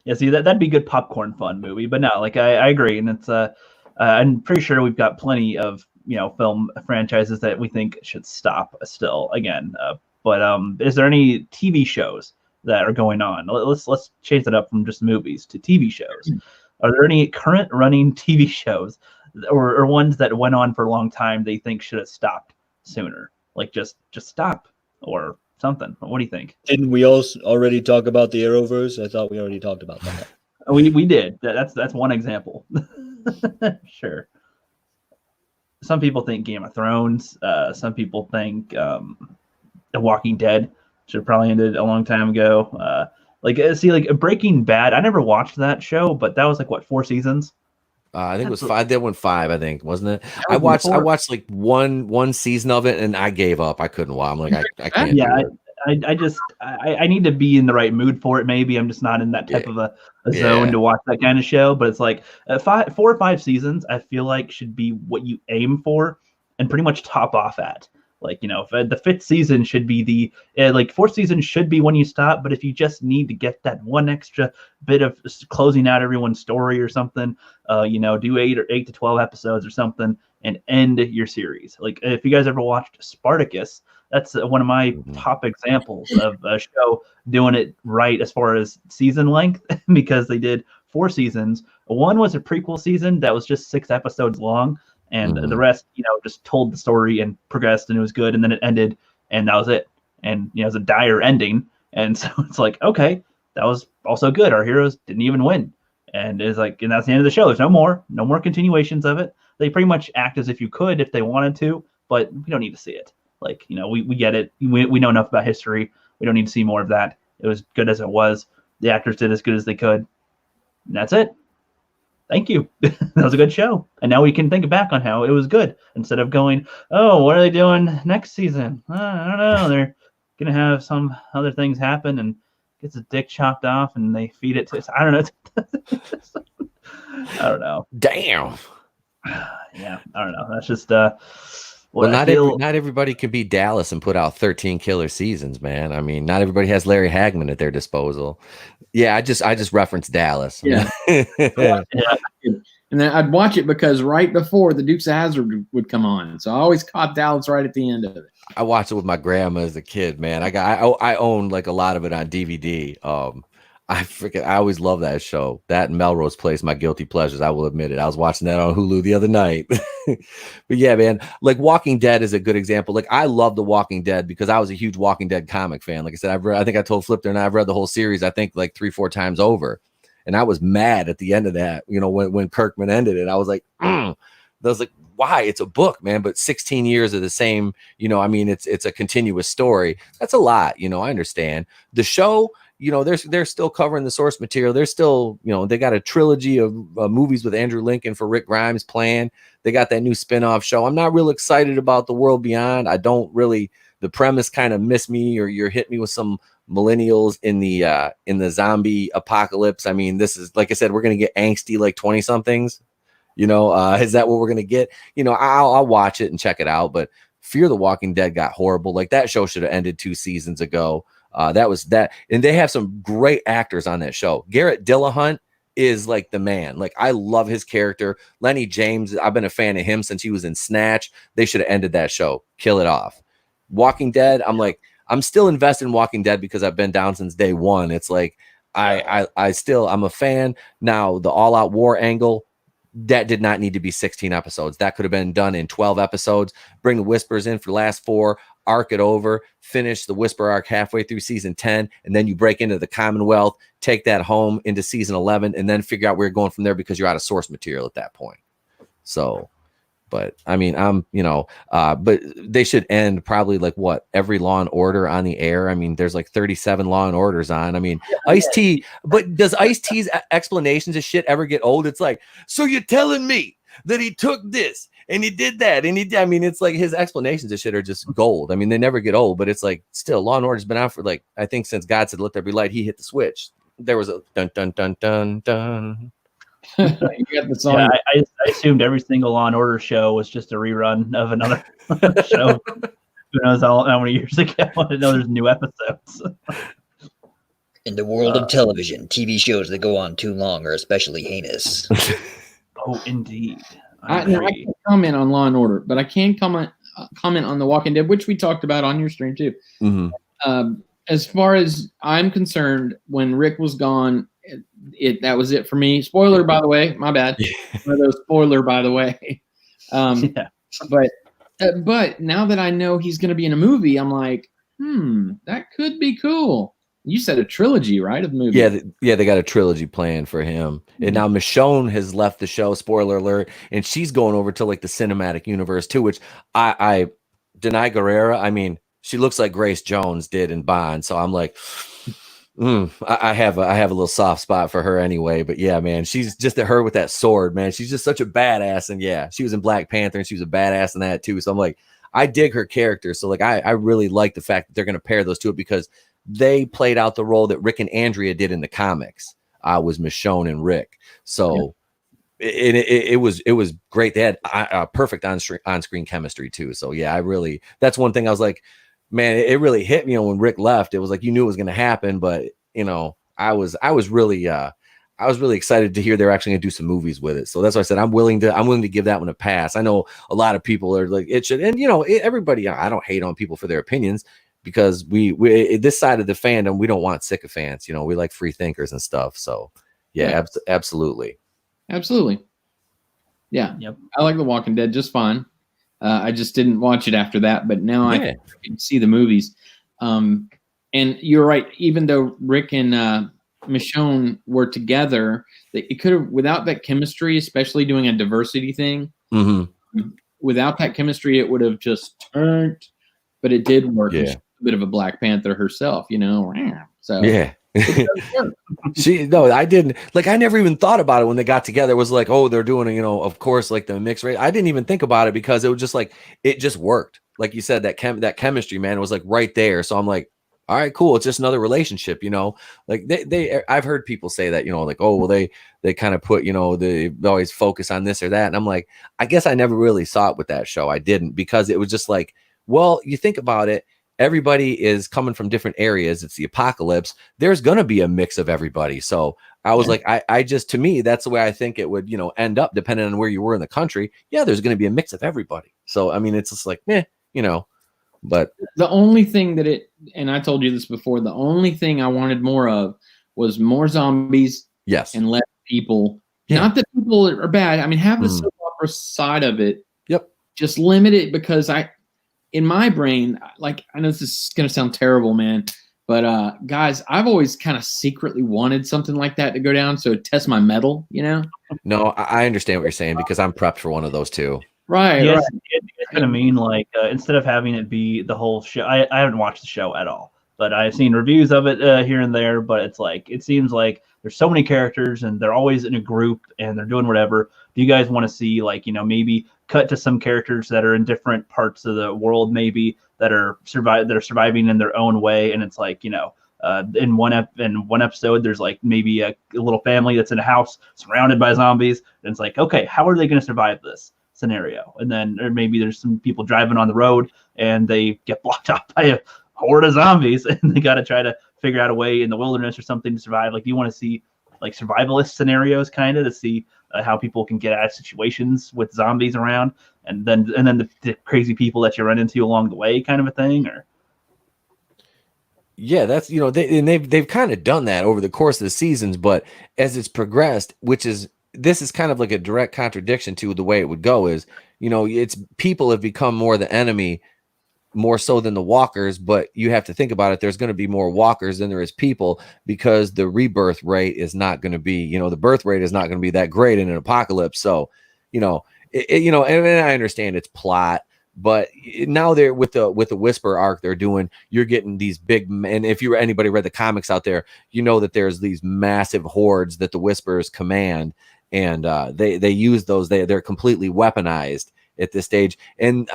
Yeah, see, that'd be good popcorn fun movie, but no, like I agree, and it's I'm pretty sure we've got plenty of, you know, film franchises that we think should stop still again. But is there any TV shows that are going on? Let's change it up from just movies to TV shows. Are there any current running TV shows or ones that went on for a long time they think should have stopped sooner? Like just stop or something. What do you think? Didn't we also already talk about the Arrowverse? I thought we already talked about that. We did. That's one example. Sure. Some people think Game of Thrones. Some people think The Walking Dead should have probably ended a long time ago. Like Breaking Bad. I never watched that show, but that was like what, 4 seasons? I think it was 5. That one 5, I think, wasn't it? I watched like one season of it and I gave up. I couldn't watch. I'm like, I can't. Yeah, I need to be in the right mood for it. Maybe I'm just not in that type of a zone to watch that kind of show. But it's like 4 or 5 seasons, I feel like should be what you aim for and pretty much top off at. Like, you know, if the 5th season should be the 4th season should be when you stop. But if you just need to get that one extra bit of closing out everyone's story or something, you know, do 8 to 12 episodes or something and end your series. Like, if you guys ever watched Spartacus, that's one of my top examples of a show doing it right as far as season length, because they did 4 seasons. One was a prequel season that was just 6 episodes long. And the rest, you know, just told the story and progressed, and it was good. And then it ended, and that was it. And, you know, it was a dire ending. And so it's like, okay, that was also good. Our heroes didn't even win. And it's like, and that's the end of the show. There's no more continuations of it. They pretty much act as if you could if they wanted to, but we don't need to see it. Like, we get it. We know enough about history. We don't need to see more of that. It was good as it was. The actors did as good as they could. And that's it. Thank you. That was a good show. And now we can think back on how it was good instead of going, oh, what are they doing next season? I don't know. They're going to have some other things happen and gets his dick chopped off and they feed it to, I don't know. I don't know. Damn. Yeah, I don't know. That's just well, not everybody could be Dallas and put out 13 killer seasons, man. I mean, not everybody has Larry Hagman at their disposal. Yeah, I just referenced Dallas. Yeah. yeah. And then I'd watch it because right before the Dukes of Hazzard would come on, so I always caught Dallas right at the end of it. I watched it with my grandma as a kid, man. I owned like a lot of it on DVD. I always love that show. That and Melrose Place, my guilty pleasures. I will admit it. I was watching that on Hulu the other night. But yeah, man, like Walking Dead is a good example. Like I love The Walking Dead because I was a huge Walking Dead comic fan. Like I said, I think I told Flipter and I've read the whole series, I think like 3-4 times over. And I was mad at the end of that, when Kirkman ended it. I was like, I was like, why? It's a book, man. But 16 years of the same, it's a continuous story. That's a lot. I understand. The show, they're still covering the source material. They're still, they got a trilogy of movies with Andrew Lincoln for Rick Grimes planned. They got that new spinoff show. I'm not real excited about The World Beyond. I don't really, the premise kind of missed me, or you're hitting me with some millennials in the zombie apocalypse. I mean, this is, like I said, we're going to get angsty like 20 somethings, is that what we're going to get? I'll watch it and check it out, but Fear the Walking Dead got horrible. Like that show should have ended 2 seasons ago. That was that. And they have some great actors on that show. Garrett Dillahunt is like the man. Like I love his character. Lenny James, I've been a fan of him since he was in Snatch. They should have ended that show. Kill it off. Walking Dead, I'm still invested in Walking Dead because I've been down since day one. It's like I'm a fan. Now the All Out War angle, that did not need to be 16 episodes. That could have been done in 12 episodes. Bring the Whispers in for the last 4, arc it over, finish the Whisper arc halfway through season 10, and then you break into the Commonwealth, take that home into season 11, and then figure out where you're going from there because you're out of source material at that point. So, but I mean, but they should end probably like every Law and Order on the air. I mean, there's like 37 Law and Orders on. I mean, Ice-T, but does Ice-T's explanations of shit ever get old? It's like, so you're telling me that he took this and he did that and it's like his explanations of shit are just gold. I mean, they never get old, but it's like still Law and Order's been out for like, I think since God said let there be light, he hit the switch. There was a dun dun dun dun dun. You got the song. Yeah, I assumed every single Law and Order show was just a rerun of another show. Who knows how many years ago? I didn't know there's new episodes. In the world of television, TV shows that go on too long are especially heinous. Oh, indeed. I can't comment on Law and Order, but I can comment on The Walking Dead, which we talked about on your stream too. Mm-hmm. As far as I'm concerned, when Rick was gone, that was it for me. Spoiler, by the way, my bad. One of those spoiler, by the way. Yeah. But now that I know he's going to be in a movie, I'm like, that could be cool. You said a trilogy, right, of movies? Yeah, they got a trilogy planned for him. And now Michonne has left the show, spoiler alert, and she's going over to like the cinematic universe too, which I Denai Guerrera, I mean, she looks like Grace Jones did in Bond. So I'm like, I have a little soft spot for her anyway. But yeah, man, she's just her with that sword, man. She's just such a badass. And yeah, she was in Black Panther and she was a badass in that too. So I'm like, I dig her character. So like, I really like the fact that they're going to pair those two because they played out the role that Rick and Andrea did in the comics. Was Michonne and Rick. So it was great. They had perfect on-screen chemistry too. So yeah, that's one thing I was like, man, it really hit me when Rick left. It was like you knew it was going to happen, but I was really excited to hear they're actually going to do some movies with it. So that's why I said I'm willing to give that one a pass. I know a lot of people are like it should, and everybody. I don't hate on people for their opinions because we this side of the fandom we don't want sycophants. We like free thinkers and stuff. So yeah. Absolutely. Yeah. Yep. I like The Walking Dead just fine. I just didn't watch it after that, but now I can see the movies. And you're right. Even though Rick and Michonne were together, it could have, without that chemistry, especially doing a diversity thing, without that chemistry, it would have just turned. But it did work. Yeah. She's a bit of a Black Panther herself, you know. So Yeah. it does work. I didn't I never even thought about it when they got together. It was like, oh, they're doing, you know, of course, like the mixed race. I didn't even think about it because it was just like, it just worked. Like you said, that chemistry, man, was like right there. So I'm like, all right, cool. It's just another relationship, you know, like I've heard people say that, you know, like, oh, well, they kind of put, you know, they always focus on this or that. And I'm like, I guess I never really saw it with that show. I didn't, because it was just like, well, you think about it. Everybody is coming from different areas. It's the apocalypse. There's going to be a mix of everybody. So I was like, I just, to me, that's the way I think it would, you know, end up, depending on where you were in the country. Yeah, there's going to be a mix of everybody. So, I mean, it's just like, you know, but the only thing that and I told you this before, the only thing I wanted more of was more zombies. Yes. And less people. Yeah. Not that people are bad. I mean, have the soap opera side of it. Yep. Just limit it, because in my brain, like, I know this is going to sound terrible, man, but guys, I've always kind of secretly wanted something like that to go down, so test my metal, you know? No, I understand what you're saying, because I'm prepped for one of those too. Right. Yes, Right. it's going to mean like instead of having it be the whole show. I haven't watched the show at all, but I've seen reviews of it here and there. But it's like, it seems like there's so many characters and they're always in a group and they're doing whatever. Do you guys want to see, like, you know, maybe cut to some characters that are in different parts of the world, maybe that are surviving in their own way, and it's like, you know, in one episode, there's like maybe a little family that's in a house surrounded by zombies, and it's like, okay, how are they going to survive this scenario? And then, or maybe there's some people driving on the road and they get blocked out by a horde of zombies, and they got to try to figure out a way in the wilderness or something to survive. Like, do you want to see like survivalist scenarios, kind of, to see how people can get out of situations with zombies around, and then the crazy people that you run into along the way, kind of a thing? Or yeah, that's, you know, they've kind of done that over the course of the seasons, but as it's progressed, this is kind of like a direct contradiction to the way it would go, is, you know, it's people have become more the enemy, more so than the walkers. But you have to think about it, there's going to be more walkers than there is people, because the rebirth rate is not going to be, you know, the birth rate is not going to be that great in an apocalypse. So, you know, you know, and I understand it's plot, but now they're with the Whisper arc they're doing, you're getting these big, and if anybody read the comics out there, you know that there's these massive hordes that the Whispers command, and they use those, they're completely weaponized at this stage. And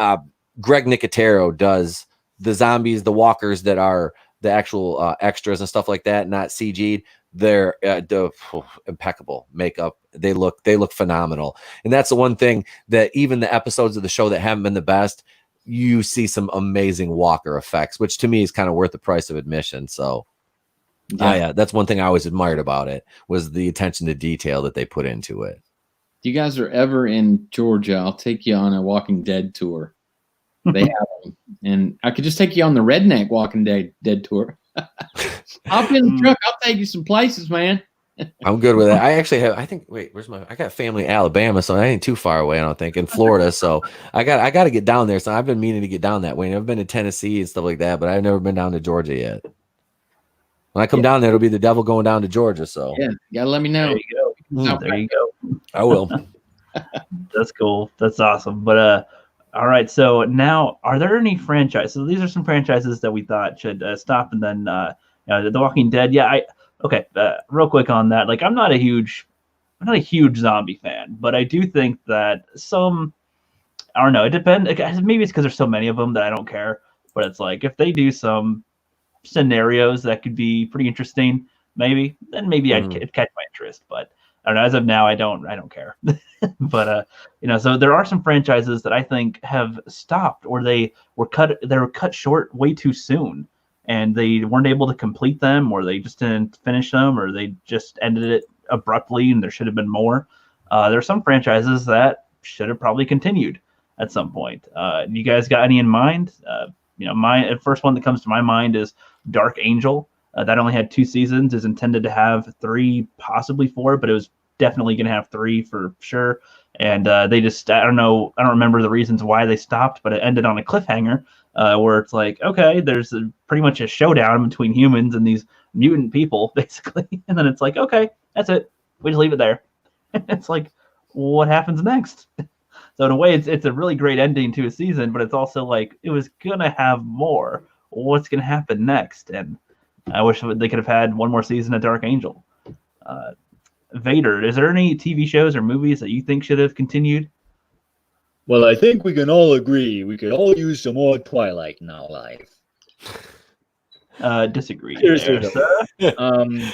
Greg Nicotero does the zombies, the walkers that are the actual extras and stuff like that, not CG'd. They're impeccable makeup. They look phenomenal. And that's the one thing, that even the episodes of the show that haven't been the best, you see some amazing walker effects, which to me is kind of worth the price of admission. So yeah, that's one thing I always admired about it, was the attention to detail that they put into it. If you guys are ever in Georgia, I'll take you on a Walking Dead tour. They have them, and I could just take you on the Redneck Walking Dead tour. Hop in the truck. I'll take you some places, man. I'm good with that. I actually have, I got family in Alabama, so I ain't too far away, I don't think, in Florida. So I got to get down there. So I've been meaning to get down that way. I've been to Tennessee and stuff like that, but I've never been down to Georgia yet. When I come down there, it'll be the devil going down to Georgia. So yeah, you gotta let me know. there you go. There you go. I will. That's cool. That's awesome. But all right. So now, are there any franchises? So these are some franchises that we thought should stop, and then The Walking Dead. Yeah. Okay. Real quick on that. Like, I'm not a huge zombie fan, but I do think that some, I don't know. It depends. Maybe it's because there's so many of them that I don't care. But it's like, if they do some scenarios that could be pretty interesting, maybe I'd catch my interest. But I don't know. As of now, I don't care. But so there are some franchises that I think have stopped, or they were cut short way too soon, and they weren't able to complete them, or they just didn't finish them, or they just ended it abruptly, and there should have been more. There are some franchises that should have probably continued at some point. You guys got any in mind? My first one that comes to my mind is Dark Angel. That only had 2 seasons, is intended to have 3, possibly 4, but it was definitely going to have 3 for sure. And they just, I don't remember the reasons why they stopped, but it ended on a cliffhanger where it's like, okay, there's pretty much a showdown between humans and these mutant people, basically. And then it's like, okay, that's it. We just leave it there. It's like, what happens next? So in a way, it's a really great ending to a season, but it's also like it was gonna have more. What's gonna happen next? And I wish they could have had one more season of Dark Angel. Vader, is there any TV shows or movies that you think should have continued? Well, I think we can all agree we could all use some more Twilight in our life. Disagree Seriously, there, though. sir.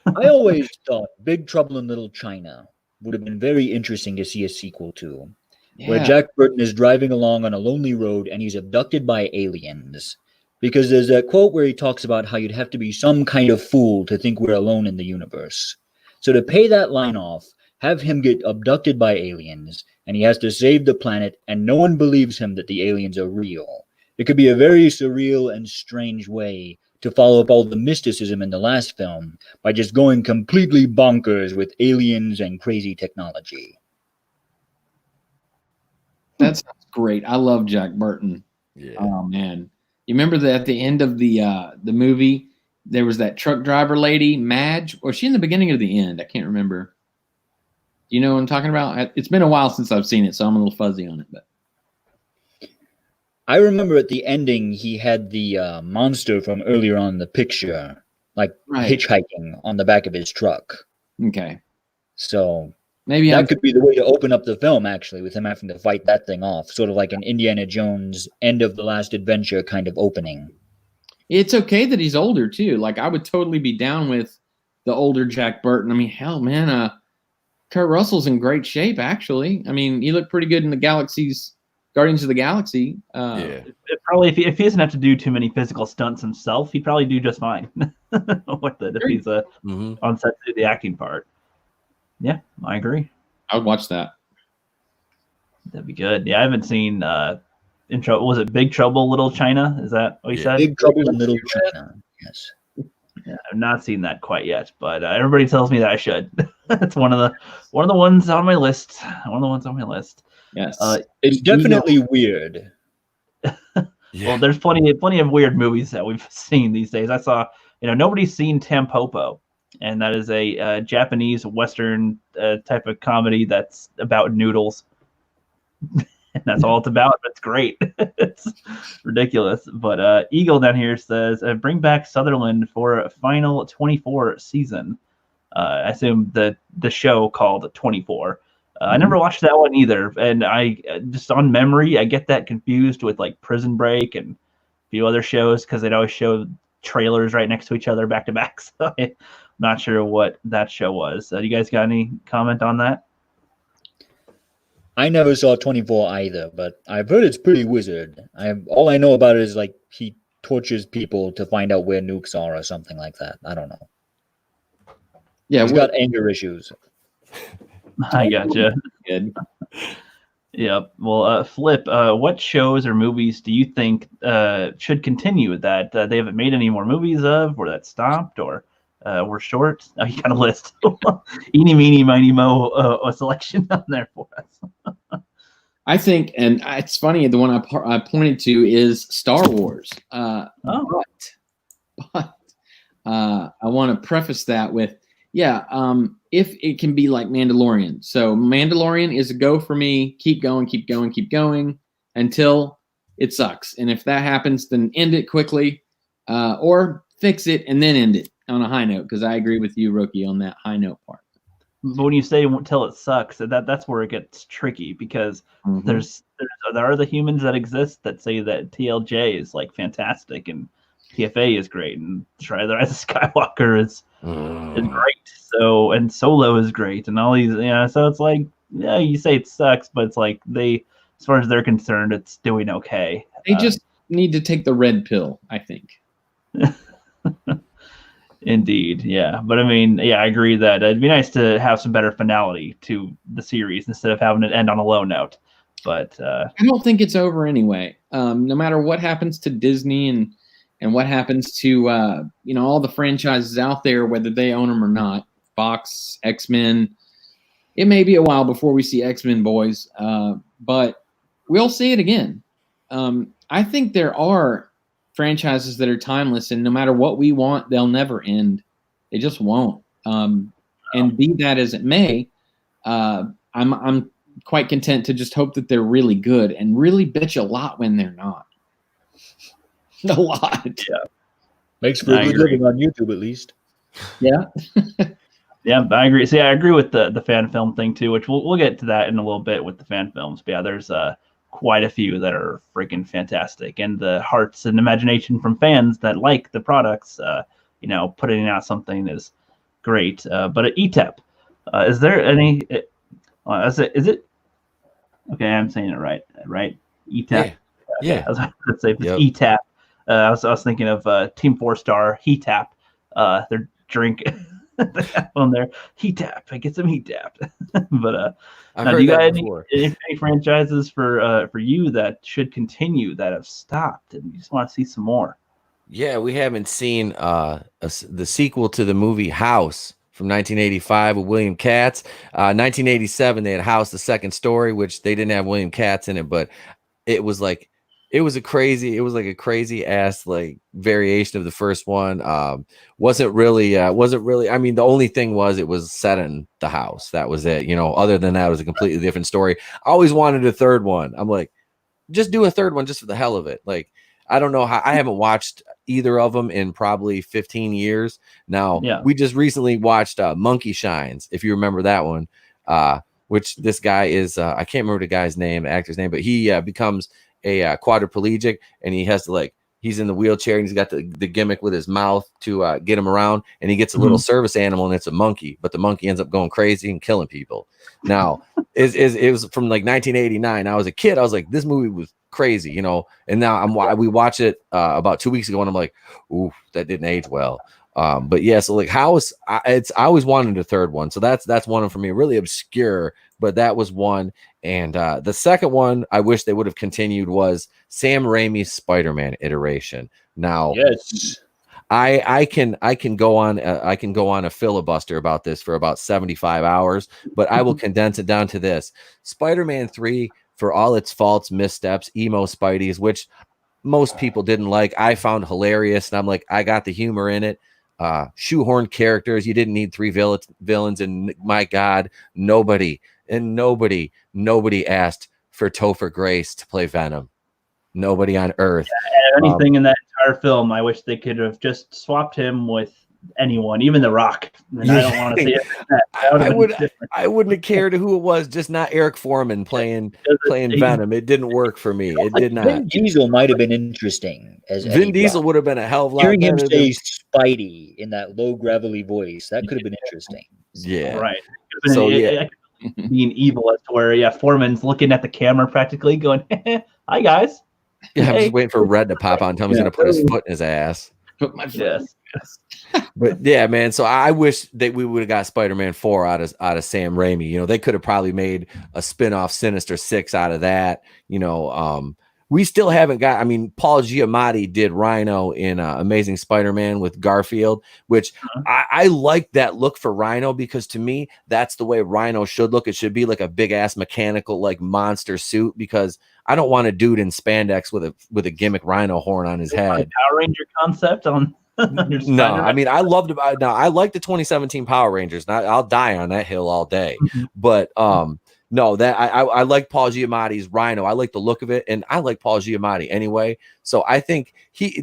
I always thought Big Trouble in Little China would have been very interesting to see a sequel to, where Yeah. Jack Burton is driving along on a lonely road and he's abducted by aliens. Because there's a quote where he talks about how you'd have to be some kind of fool to think we're alone in the universe. So to pay that line off, have him get abducted by aliens, and he has to save the planet, and no one believes him that the aliens are real. It could be a very surreal and strange way to follow up all the mysticism in the last film by just going completely bonkers with aliens and crazy technology. That sounds great. I love Jack Burton. Yeah. Oh man, you remember that at the end of the movie, there was that truck driver lady, Madge. Was she in the beginning or the end? I can't remember. Do you know what I'm talking about? It's been a while since I've seen it, so I'm a little fuzzy on it. But I remember at the ending, he had the monster from earlier on in the picture, like Right. hitchhiking on the back of his truck. okay, So maybe that I'm. could be the way to open up the film, actually, with him having to fight that thing off. Sort of like an Indiana Jones end of the last adventure kind of opening. It's okay that he's older too. Like I would totally be down with the older Jack Burton. I mean, hell, man, Kurt Russell's in great shape. Actually, I mean, he looked pretty good in the Guardians of the Galaxy. Yeah. It probably, if he doesn't have to do too many physical stunts himself, he'd probably do just fine with it if he's Mhm. on set to do the acting part. Yeah, I agree. I would watch that. That'd be good. Yeah, I haven't seen was it Big Trouble Little China? Is that what you Yeah. said? Big Trouble in Little China. Yes. Yeah, I've not seen that quite yet, but everybody tells me that I should. It's one of the ones on my list. One of the ones on my list. Yes. It's definitely weird. Yeah. Well, there's plenty of weird movies that we've seen these days. I saw, nobody's seen Tampopo, and that is a Japanese Western type of comedy that's about noodles. And that's all it's about. It's great. It's ridiculous. But Eagle down here says, bring back Sutherland for a final 24 season. I assume the show called 24. I never watched that one either. And I just on memory, I get that confused with like Prison Break and a few other shows because they'd always show trailers right next to each other back to back. So I'm not sure what that show was. You guys got any comment on that? I never saw 24 either, but I've heard it's pretty wizard. All I know about it is like he tortures people to find out where nukes are or something like that. I don't know. yeah, He's got anger issues. I gotcha. good. Yep. Well, Flip, what shows or movies do you think should continue that they haven't made any more movies of, or that stopped, or were short? Oh, you got a list. Eeny, meeny, miny, mo, a selection on there for us. I think, and it's funny, the one I pointed to is Star Wars. But I want to preface that with, if it can be like Mandalorian. So Mandalorian is a go for me. Keep going until it sucks. And if that happens, then end it quickly, or fix it and then end it on a high note. Because I agree with you, Rookie, on that high note part. But when you say until it sucks, that's where it gets tricky because there are the humans that exist that say that TLJ is like fantastic and TFA is great and Rise of Skywalker is great. So and Solo is great and all these, so it's like, you say it sucks, but it's like as far as they're concerned, it's doing okay. They just need to take the red pill, I think. Indeed, yeah. But I mean, I agree that it'd be nice to have some better finality to the series instead of having it end on a low note. But I don't think it's over anyway. No matter what happens to Disney and what happens to all the franchises out there, whether they own them or not, Fox, X-Men, it may be a while before we see X-Men boys, but we'll see it again. I think there are franchises that are timeless, and no matter what we want, they'll never end. They just won't. And be that as it may, I'm quite content to just hope that they're really good and really bitch a lot when they're not. A lot. Yeah. Makes for a good living on YouTube, at least. Yeah. Yeah, I agree. See, I agree with the fan film thing too, which we'll get to that in a little bit with the fan films. But yeah, there's quite a few that are freaking fantastic, and the hearts and imagination from fans that like the products, putting out something is great. But at ETEP, is there any? Is it? Okay, I'm saying it right. Right? ETEP. Yeah. I was going to say Yep. ETAP. I was thinking of Team 4-Star HETAP. Their drink on there. HETAP. I get some HETAP. But I've now, heard do you got that before. any franchises for you that should continue that have stopped and you just want to see some more? Yeah, we haven't seen the sequel to the movie House from 1985 with William Katz. 1987, they had House, the second story, which they didn't have William Katz in it, but it was like a crazy ass like variation of the first one. Wasn't really. I mean, the only thing was it was set in the house. That was it. Other than that, it was a completely different story. I always wanted a third one. I'm like, just do a third one just for the hell of it. Like, I don't know how. I haven't watched either of them in probably 15 years now. Yeah. We just recently watched Monkey Shines, if you remember that one. Which this guy is. I can't remember the guy's name, actor's name, but he becomes a quadriplegic, and he has to he's in the wheelchair, and he's got the gimmick with his mouth to get him around, and he gets a little service animal, and it's a monkey, but the monkey ends up going crazy and killing people. Now, it was from like 1989. I was a kid. I was like, this movie was crazy, and now we watch it about 2 weeks ago, and I'm like, ooh, that didn't age well. But yeah, so like House, I always wanted a third one, so that's one for me, really obscure, but that was one. And the second one I wish they would have continued was Sam Raimi's Spider-Man iteration. Now, yes, I can go on a filibuster about this for about 75 hours, but I will condense it down to this: Spider-Man 3, for all its faults, missteps, emo Spideys, which most people didn't like, I found hilarious, and I'm like, I got the humor in it. Shoehorned characters. You didn't need 3 villains, and my God, nobody asked for Topher Grace to play Venom. Nobody on earth. Yeah, anything in that entire film, I wish they could have just swapped him with anyone, even The Rock. And I don't want to see it. I wouldn't have cared who it was, just not Eric Foreman playing Venom. It didn't work for me. It did not. Vin Diesel might have been interesting as Vin Diesel would have been a hell of a lot hearing him better say Spidey in that low gravelly voice. That could have been interesting. Yeah. Right. So yeah. Being evil as to where Foreman's looking at the camera practically going, hi guys. Yeah, I'm just waiting for Red to pop on and tell me he's gonna put his foot in his ass. Put my foot. Yes. But yeah, man. So I wish that we would have got Spider-Man 4 out of Sam Raimi. They could have probably made a spin-off Sinister Six out of that. We still haven't got. I mean, Paul Giamatti did Rhino in Amazing Spider-Man with Garfield, which I like that look for Rhino, because to me that's the way Rhino should look. It should be like a big ass mechanical like monster suit, because I don't want a dude in spandex with a gimmick rhino horn on his head. Power Ranger concept on. No, I mean, I like the 2017 Power Rangers. And I'll die on that hill all day. But no, that I like Paul Giamatti's Rhino. I like the look of it, and I like Paul Giamatti anyway. So I think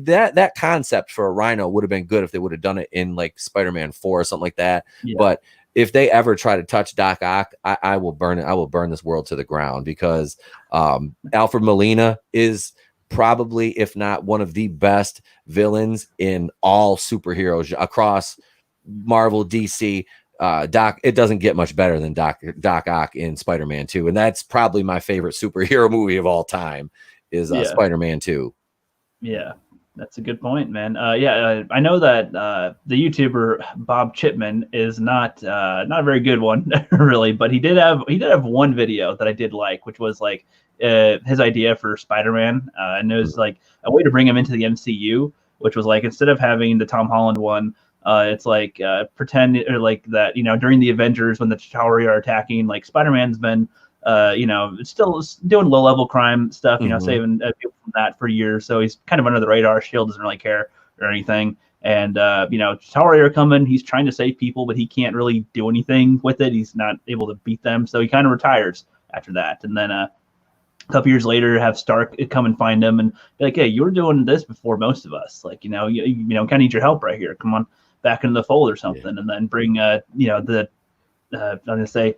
that concept for a Rhino would have been good if they would have done it in like Spider-Man 4 or something like that. Yeah. But if they ever try to touch Doc Ock, I will burn it. I will burn this world to the ground, because Alfred Molina is probably, if not one of the best villains in all superheroes across Marvel, DC. It doesn't get much better than Doc Ock in Spider-Man 2, and that's probably my favorite superhero movie of all time is Spider-Man 2. Yeah, that's a good point, man. I know that the YouTuber Bob Chipman is not a very good one, really, but he did have one video that I did like, which was like his idea for Spider-Man, and it was like a way to bring him into the MCU, which was like, instead of having the Tom Holland one, it's like pretend or like that, during the Avengers when the Chitauri are attacking, like Spider-Man's been you know, still doing low level crime stuff, you know, Mhm. saving people from that for years. So he's kind of under the radar. Shield doesn't really care or anything. And you know, Chitauri are coming. He's trying to save people, but he can't really do anything with it. He's not able to beat them, so he kind of retires after that. And then a couple years later, have Stark come and find him and be like, "Hey, you were doing this before most of us. Like, you know, kind of need your help right here. Come on, back into the fold or something." And then bring, you know, I'm gonna say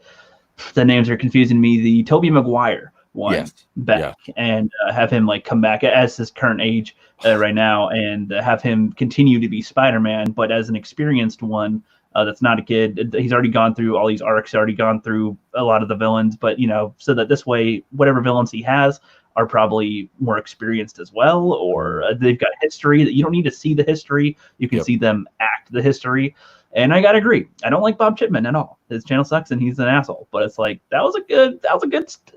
the names are confusing me. The Tobey Maguire one back and have him like come back as his current age right now and have him continue to be Spider-Man, but as an experienced one that's not a kid. He's already gone through all these arcs, already gone through a lot of the villains, but you know, so that this way, whatever villains he has are probably more experienced as well, or they've got history that you don't need to see the history. You can see them act the history. And I gotta agree, I don't like Bob Chipman at all. His channel sucks, and he's an asshole. But it's like that was a good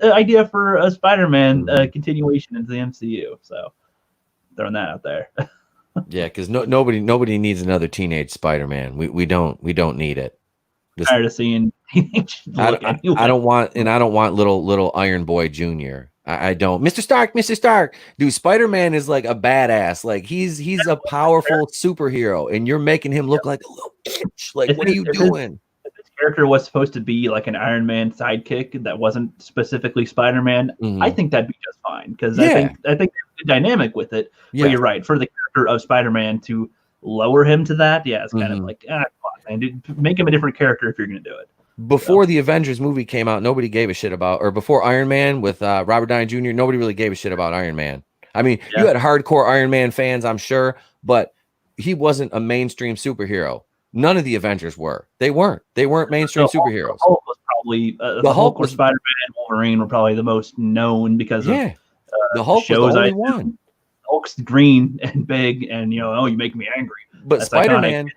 idea for a Spider-Man continuation into the MCU. So throwing that out there. Yeah, because nobody needs another teenage Spider-Man. We don't need it. Tired of seeing teenage. I don't want little Iron Boy Jr. I don't. Mr. Stark, dude. Spider-Man is like a badass. Like he's a powerful superhero, and you're making him look like a little bitch. Like, what are you doing? If this character was supposed to be like an Iron Man sidekick that wasn't specifically Spider-Man, I think that'd be just fine because I think there's a good dynamic with it. But you're right, for the character of Spider-Man to lower him to that, it's kind of like make him a different character if you're going to do it. Before the Avengers movie came out, nobody gave a shit about, or before Iron Man with Robert Downey Jr., nobody really gave a shit about Iron Man. I mean, you had hardcore Iron Man fans, I'm sure, but he wasn't a mainstream superhero. None of the Avengers were. They weren't mainstream superheroes. Hulk was probably the Hulk or Spider-Man, Wolverine were probably the most known because of the Hulk shows was the only one. Hulk's green and big, and you know, you make me angry. But Spider-Man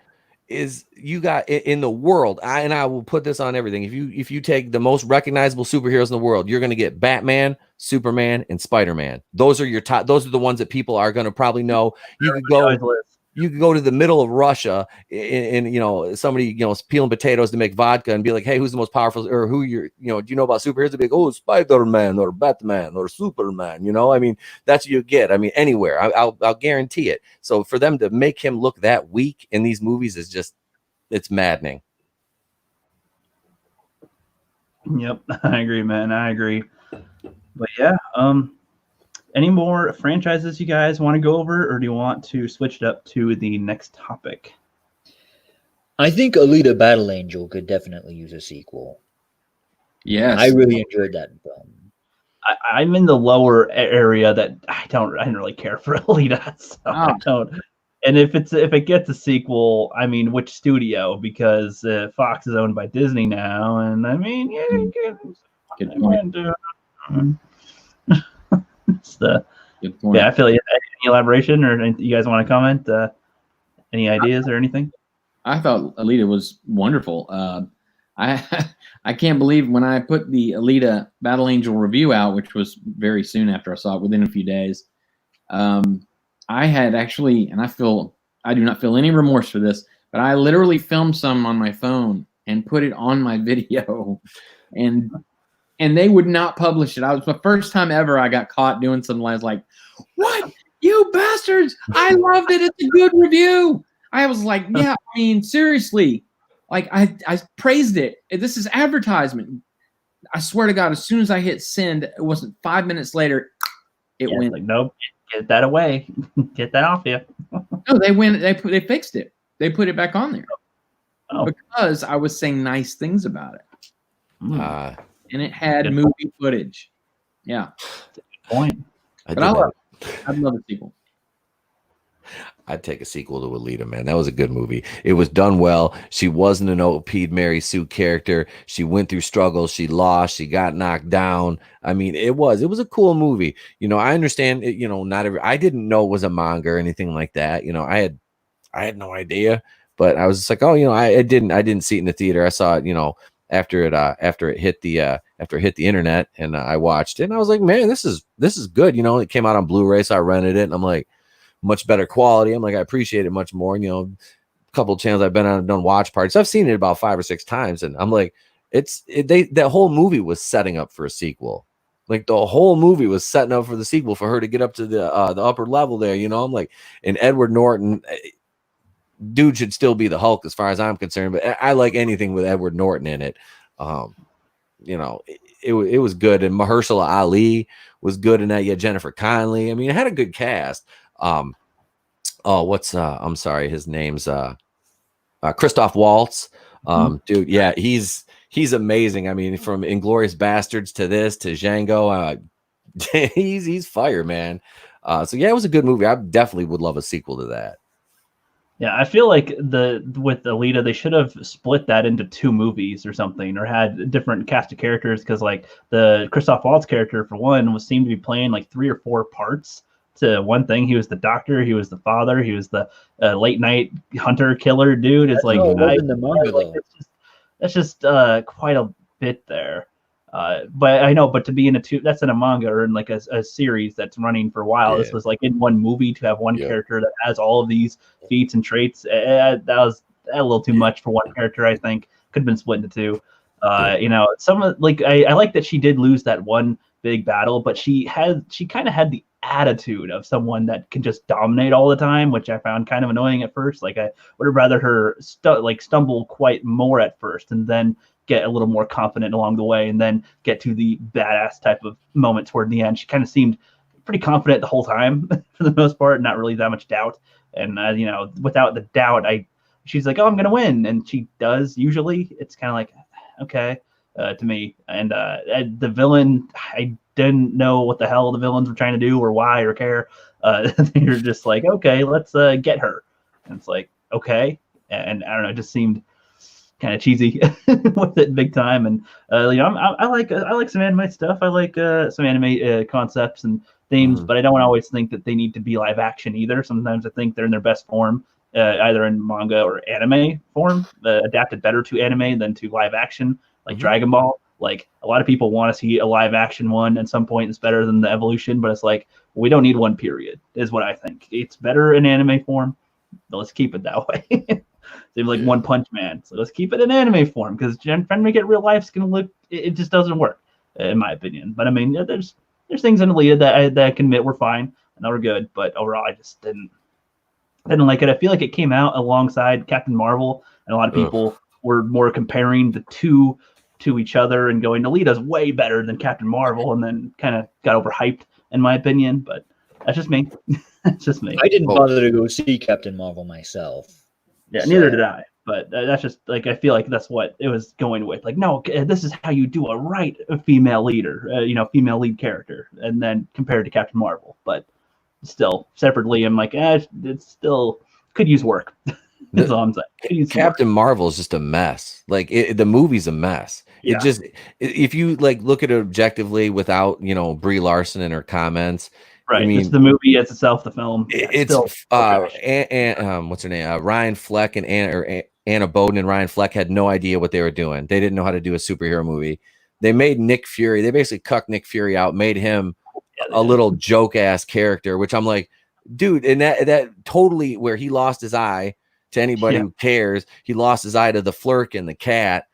is, you got in the world, and I will put this on everything. If you take the most recognizable superheroes in the world, you're going to get Batman, Superman, and Spider-Man. Those are your top. Those are the ones that people are going to probably know. You could go to the middle of Russia and you know, somebody, you know, peeling potatoes to make vodka and be like, hey, who's the most powerful, or who you're, you know, do you know about superheroes? They'd be like, oh, Spider-Man or Batman or Superman. You know, I mean, that's what you get. I mean, anywhere. I'll guarantee it. So for them to make him look that weak in these movies is just, it's maddening. Yep, I agree, man. I agree. But yeah, any more franchises you guys want to go over, or do you want to switch it up to the next topic? I think Alita Battle Angel could definitely use a sequel. Yes, I really enjoyed that film. I'm in the lower area that I didn't really care for Alita, so I don't. And if it gets a sequel, I mean, which studio? Because Fox is owned by Disney now, and I mean, Good point. I feel like any elaboration or you guys want to comment? Any ideas or anything? I thought Alita was wonderful. I can't believe when I put the Alita Battle Angel review out, which was very soon after I saw it, within a few days. I had actually, and I do not feel any remorse for this, but I literally filmed some on my phone and put it on my video, and they would not publish it. It was the first time ever I got caught doing something. I was like, what? You bastards. I loved it. It's a good review. I was like, yeah, I mean, seriously. Like, I praised it. This is advertisement. I swear to God, as soon as I hit send, it wasn't 5 minutes later, it went. Like, nope, get that away. Get that off you. No, they fixed it. They put it back on there. Because I was saying nice things about it. And it had movie footage. Yeah. Good point. I'd love a sequel. I'd take a sequel to Alita, man. That was a good movie. It was done well. She wasn't an OP'd Mary Sue character. She went through struggles. She lost. She got knocked down. I mean, it was a cool movie. You know, I understand it, you know, I didn't know it was a manga or anything like that. You know, I had no idea, but I was just like, oh, you know, I didn't see it in the theater. I saw it, you know, after it hit the internet, and I watched it, and I was like, man, this is good. You know, it came out on Blu-ray, so I rented it, and I'm like, much better quality. I'm like, I appreciate it much more. And, you know, a couple of channels I've been on, I've done watch parties. I've seen it about 5 or 6 times, and I'm like, That whole movie was setting up for a sequel. Like the whole movie was setting up for the sequel for her to get up to the upper level there. You know, I'm like, and Edward Norton, dude should still be the Hulk as far as I'm concerned. But I like anything with Edward Norton in it. You know, it was good, and Mahershala Ali was good in that. Yeah, Jennifer Connelly. I mean, it had a good cast. I'm sorry, his name's Christoph Waltz. Dude, yeah, he's amazing. I mean, from Inglourious Bastards to this to Django, he's fire, man. So yeah, it was a good movie. I definitely would love a sequel to that. Yeah, I feel like with Alita, they should have split that into 2 movies or something, or had different cast of characters, because like the Christoph Waltz character for one seemed to be playing like 3 or 4 parts to one thing. He was the doctor, he was the father, he was the late night hunter killer dude. It's like in the manga though. That's just quite a bit there. But I know, but to be in that's in a manga or in like a series that's running for a while. Yeah. This was like in one movie to have one character that has all of these feats and traits. That was a little too much for one character. I think could have been split into 2. You know, some of like I like that she did lose that one big battle, but she kind of had the attitude of someone that can just dominate all the time, which I found kind of annoying at first. Like I would have rather her stumble quite more at first and then get a little more confident along the way, and then get to the badass type of moment toward the end. She kind of seemed pretty confident the whole time for the most part, not really that much doubt. And you know, without the doubt, she's like, oh, I'm gonna win, and she does usually. It's kind of like, okay, to me. And the villain, I didn't know what the hell the villains were trying to do or why or care. They're just like, okay, let's get her. And it's like, okay. And I don't know, it just seemed kind of cheesy with it big time. And you know, I like some anime stuff. I like some anime concepts and themes, but I don't always think that they need to be live action either. Sometimes I think they're in their best form, either in manga or anime form, adapted better to anime than to live action, like Dragon Ball. Like a lot of people want to see a live action one at some point. It's better than the evolution, but it's like, we don't need one, period, is what I think. It's better in anime form, but let's keep it that way. Seems like One Punch Man. So let's keep it in anime form, because trying to make it real life is going to look, it just doesn't work, in my opinion. But I mean, there's things in Alita that I can admit were fine and that were good, but overall I just didn't like it. I feel like it came out alongside Captain Marvel, and a lot of people were more comparing the two to each other and going, Alita's way better than Captain Marvel, and then kind of got overhyped, in my opinion. But that's just me. That's just me. I didn't bother to go see Captain Marvel myself. Yeah, neither did I. But that's just like, I feel like that's what it was going with. Like, no, this is how you do a female leader, female lead character, and then compared to Captain Marvel. But still, separately, I'm like, it's still could use work. That's all I'm saying. Captain Marvel is just a mess. Like the movie's a mess. Yeah. It just, if you like look at it objectively without Brie Larson and her comments. Right. I mean, it's the movie as itself, the film. It's what's her name? Ryan Fleck and Anna Boden and Ryan Fleck had no idea what they were doing. They didn't know how to do a superhero movie. They made Nick Fury. They basically cucked Nick Fury out, made him a little joke ass character, which I'm like, dude, and that totally, where he lost his eye, to anybody who cares, he lost his eye to the Flirk and the cat.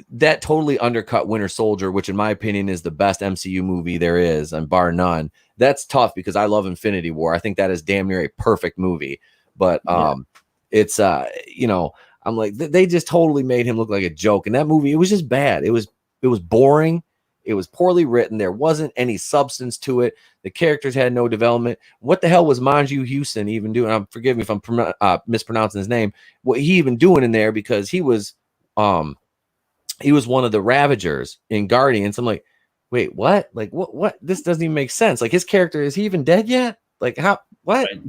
That totally undercut Winter Soldier, which in my opinion is the best MCU movie there is, and bar none. That's tough because I love Infinity War. I think that is damn near a perfect movie. But it's I'm like, they just totally made him look like a joke. And that movie, it was just bad. It was boring. It was poorly written. There wasn't any substance to it. The characters had no development. What the hell was Manju Houston even doing? Forgive me if I'm mispronouncing his name. What he even doing in there? Because he was one of the Ravagers in Guardians. I'm like, wait, what? Like, what? This doesn't even make sense. Like, his character, is he even dead yet? Like, how? What? Right.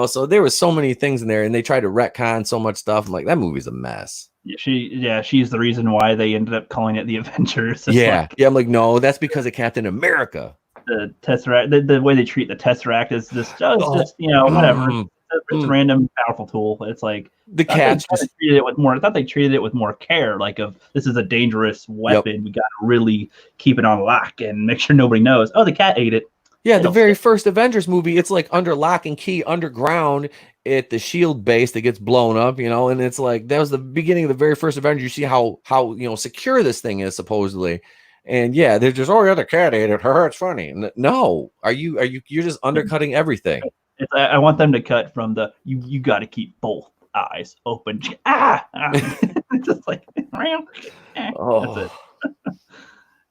So there was so many things in there, and they tried to retcon so much stuff. I'm like, that movie's a mess. She's the reason why they ended up calling it the Avengers. I'm like, no, that's because of Captain America. The Tesseract, the way they treat the Tesseract is just whatever. It's a random powerful tool. It's like the cat treated it with more. I thought they treated it with more care. Like, this is a dangerous weapon. We got to really keep it on lock and make sure nobody knows. Oh, the cat ate it. Yeah, They the don't very stay. first Avengers movie, it's like under lock and key underground at the Shield base that gets blown up, and it's like that was the beginning of the very first Avengers. You see how secure this thing is supposedly, and yeah, they're just the cat ate it. It's funny. No, you're just undercutting everything. I want them to cut from the you got to keep both eyes open. Just like that's Oh, it.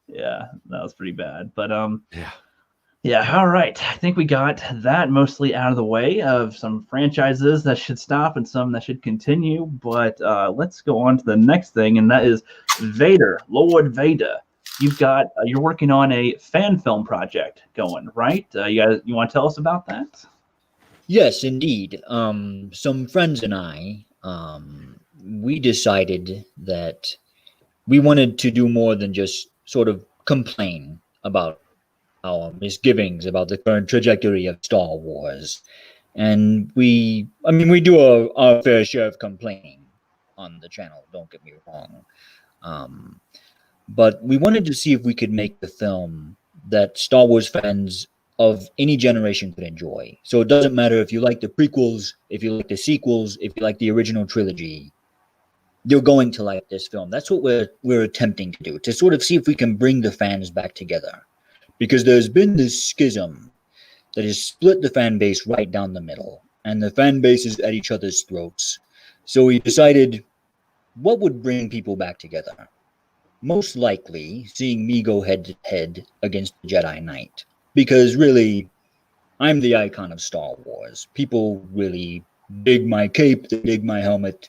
Yeah, that was pretty bad. But yeah. yeah, all right. I think we got that mostly out of the way of some franchises that should stop and some that should continue. But let's go on to the next thing, and that is Vader, Lord Vader. You're working on a fan film project going, right? You want to tell us about that? Yes, indeed. Some friends and I, we decided that we wanted to do more than just sort of complain about our misgivings about the current trajectory of Star Wars. And we do our fair share of complaining on the channel, don't get me wrong. Um, but we wanted to see if we could make the film that Star Wars fans of any generation could enjoy. So it doesn't matter if you like the prequels, if you like the sequels, if you like the original trilogy, you're going to like this film. That's what we're attempting to do, to sort of see if we can bring the fans back together. Because there's been this schism that has split the fan base right down the middle, and the fan base is at each other's throats. So we decided, what would bring people back together? Most likely, seeing me go head to head against the Jedi Knight. Because really, I'm the icon of Star Wars. People really dig my cape, they dig my helmet.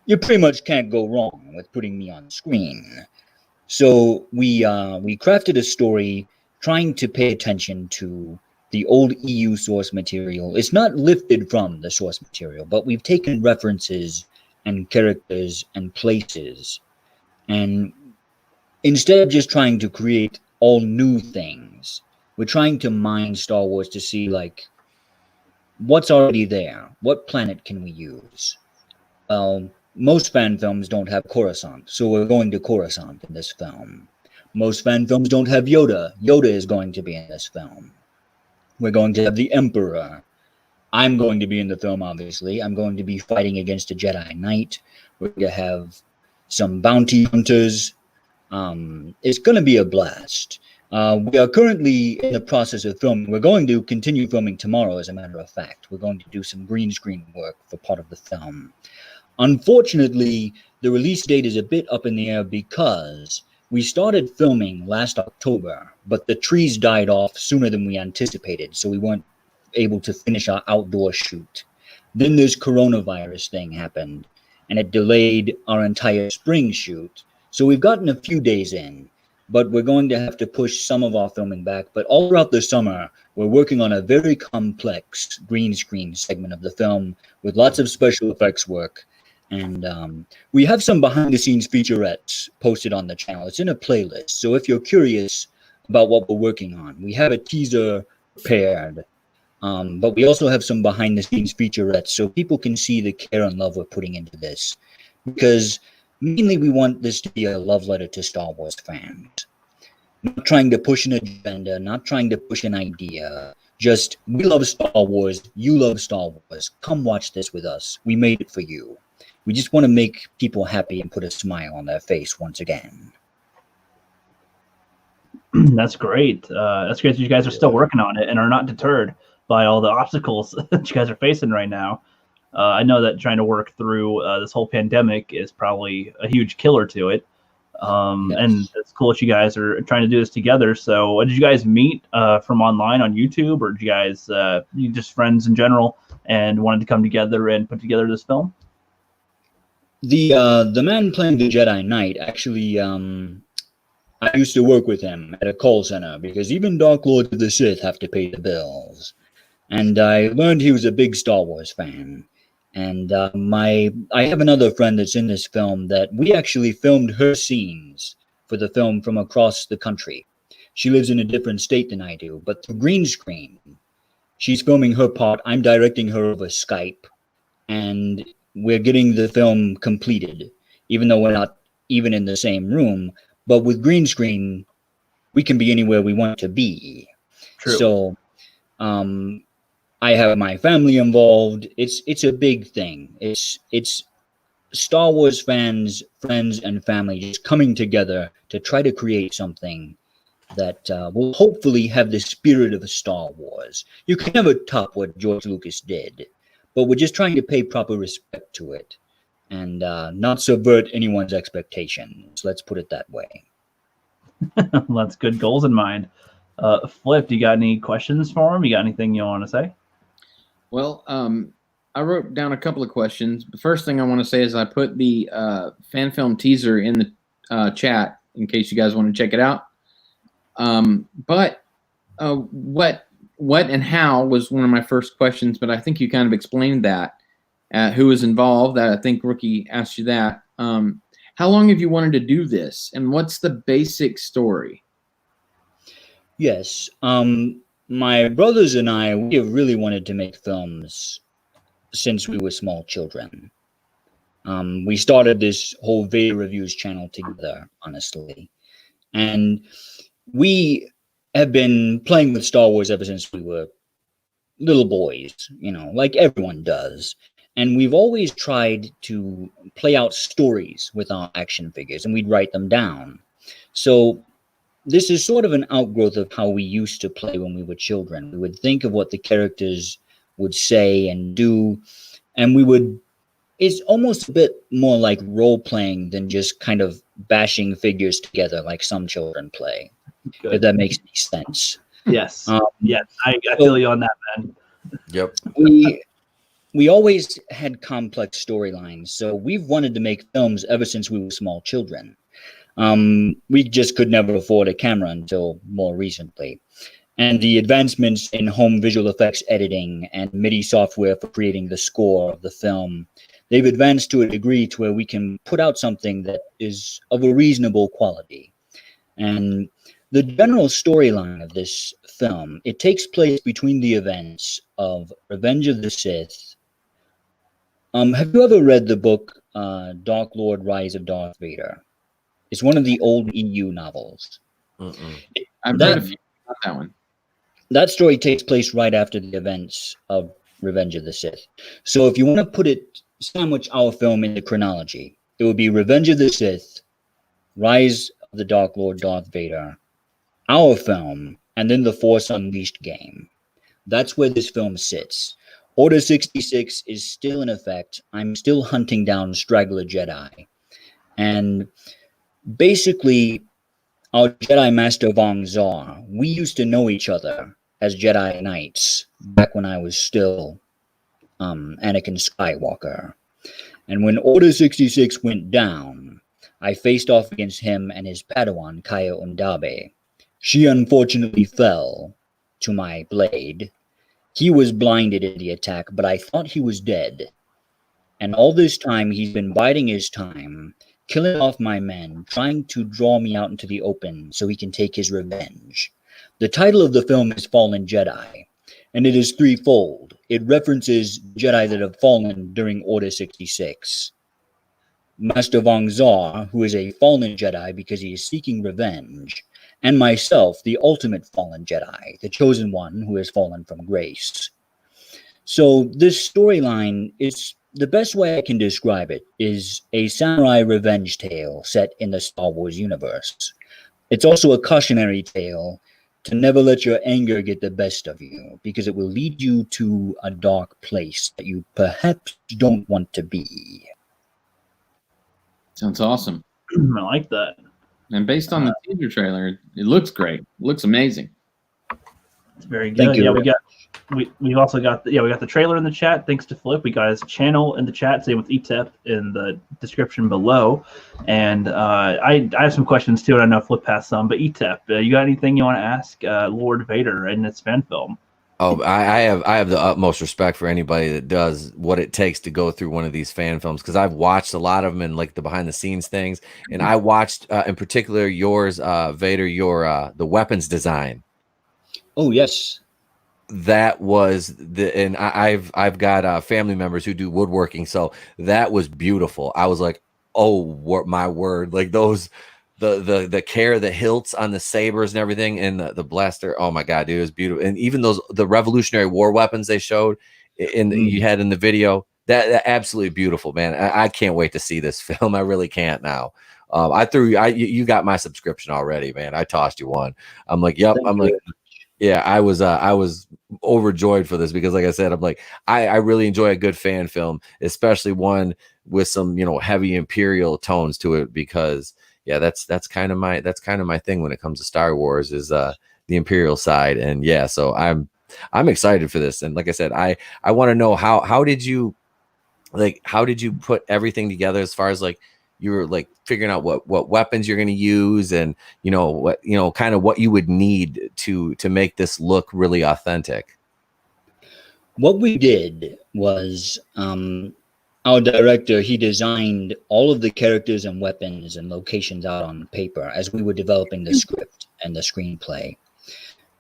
You pretty much can't go wrong with putting me on screen. So we crafted a story trying to pay attention to the old EU source material. It's not lifted from the source material, but we've taken references and characters and places, and instead of just trying to create all new things, we're trying to mine Star Wars to see like what's already there. What planet can we use? Well, most fan films don't have Coruscant, so we're going to Coruscant in this film. Most fan films don't have Yoda. Yoda is going to be in this film. We're going to have the Emperor. I'm going to be in the film, obviously. I'm going to be fighting against a Jedi Knight. We're going to have some bounty hunters. It's going to be a blast. We are currently in the process of filming. We're going to continue filming tomorrow, as a matter of fact. We're going to do some green screen work for part of the film. Unfortunately, the release date is a bit up in the air because we started filming last October, but the trees died off sooner than we anticipated, so we weren't able to finish our outdoor shoot. Then this coronavirus thing happened, and it delayed our entire spring shoot. So we've gotten a few days in, but we're going to have to push some of our filming back. But all throughout the summer, we're working on a very complex green screen segment of the film with lots of special effects work. And we have some behind-the-scenes featurettes posted on the channel. It's in a playlist, so if you're curious about what we're working on, we have a teaser prepared, but we also have some behind-the-scenes featurettes so people can see the care and love we're putting into this. Because mainly we want this to be a love letter to Star Wars fans. Not trying to push an agenda, not trying to push an idea. Just, we love Star Wars, you love Star Wars. Come watch this with us. We made it for you. We just want to make people happy and put a smile on their face once again. That's great. That's great that you guys are still working on it and are not deterred by all the obstacles that you guys are facing right now. I know that trying to work through this whole pandemic is probably a huge killer to it. Yes. And it's cool that you guys are trying to do this together. So did you guys meet from online on YouTube, or did you guys you just friends in general and wanted to come together and put together this film? The man playing the Jedi Knight actually, I used to work with him at a call center because even Dark Lords of the Sith have to pay the bills. And I learned he was a big Star Wars fan. And I have another friend that's in this film that we actually filmed her scenes for the film from across the country. She lives in a different state than I do, but through green screen, she's filming her part. I'm directing her over Skype, and we're getting the film completed, even though we're not even in the same room. But with green screen, we can be anywhere we want to be. True. So, I have my family involved. It's a big thing. It's Star Wars fans, friends, and family just coming together to try to create something that will hopefully have the spirit of Star Wars. You can never top what George Lucas did, but we're just trying to pay proper respect to it and not subvert anyone's expectations. Let's put it that way. That's good goals in mind. Flip, do you got any questions for him? You got anything you want to say? Well, I wrote down a couple of questions. The first thing I want to say is I put the fan film teaser in the chat in case you guys want to check it out. But what and how was one of my first questions, but I think you kind of explained that. Who was involved? I think Rookie asked you that. How long have you wanted to do this, and what's the basic story? Yes. My brothers and I, we have really wanted to make films since we were small children. We started this whole Vader Reviews channel together, honestly. And we have been playing with Star Wars ever since we were little boys, like everyone does. And we've always tried to play out stories with our action figures, and we'd write them down. So this is sort of an outgrowth of how we used to play when we were children. We would think of what the characters would say and do, and it's almost a bit more like role-playing than just kind of bashing figures together like some children play. Good. If that makes any sense. Yes. Yes, I feel you on that, man. Yep. We always had complex storylines, so we've wanted to make films ever since we were small children. We just could never afford a camera until more recently. And the advancements in home visual effects editing and MIDI software for creating the score of the film, they've advanced to a degree to where we can put out something that is of a reasonable quality. And the general storyline of this film, it takes place between the events of Revenge of the Sith. Have you ever read the book Dark Lord: Rise of Darth Vader? It's one of the old EU novels. I've read a few about that one. That story takes place right after the events of Revenge of the Sith. So if you want to sandwich our film into chronology, it would be Revenge of the Sith, Rise of the Dark Lord Darth Vader, our film, and then the Force Unleashed game. That's where this film sits. Order 66 is still in effect. I'm still hunting down straggler Jedi. And basically, our Jedi Master Vong Zar, we used to know each other as Jedi Knights back when I was still Anakin Skywalker. And when Order 66 went down, I faced off against him and his Padawan, Kaya Undabe. She unfortunately fell to my blade. He was blinded in the attack, but I thought he was dead. And all this time, he's been biding his time, killing off my men, trying to draw me out into the open so he can take his revenge. The title of the film is Fallen Jedi, and it is threefold. It references Jedi that have fallen during Order 66. Master Vong Zar, who is a fallen Jedi because he is seeking revenge, and myself, the ultimate fallen Jedi, the chosen one who has fallen from grace. So this storyline is, the best way I can describe it, is a samurai revenge tale set in the Star Wars universe. It's also a cautionary tale to never let your anger get the best of you, because it will lead you to a dark place that you perhaps don't want to be. Sounds awesome. I like that. And based on the teaser trailer, it looks great. It looks amazing. It's very good. Thank you. Yeah, we've also got we got the trailer in the chat. Thanks to Flip. We got his channel in the chat. Same with ETEP in the description below. And I have some questions too, and I know Flip has some. But ETEP, you got anything you want to ask Lord Vader in this fan film? Oh, I have the utmost respect for anybody that does what it takes to go through one of these fan films, because I've watched a lot of them and like the behind the scenes things, and I watched in particular yours, Vader, your the weapons design. Oh yes, that was and I've got family members who do woodworking, so that was beautiful. I was like, oh, my word, like those the care, the hilts on the sabers and everything, and the blaster. Oh my god, dude, it was beautiful. And even the Revolutionary War weapons they showed you had in the video, that absolutely beautiful, man. I can't wait to see this film. I really can't now. You got my subscription already, man. I tossed you one. I'm like, yep. I'm like, yeah, I was overjoyed for this because, like I said, I'm like, I really enjoy a good fan film, especially one with some, heavy Imperial tones to it, because yeah, that's kind of my thing when it comes to Star Wars is the Imperial side. And yeah, so I'm excited for this. And like I said, I want to know how did you put everything together, as far as like you were like figuring out what weapons you're going to use, and what kind of what you would need to make this look really authentic. What we did was our director, he designed all of the characters and weapons and locations out on paper as we were developing the script and the screenplay.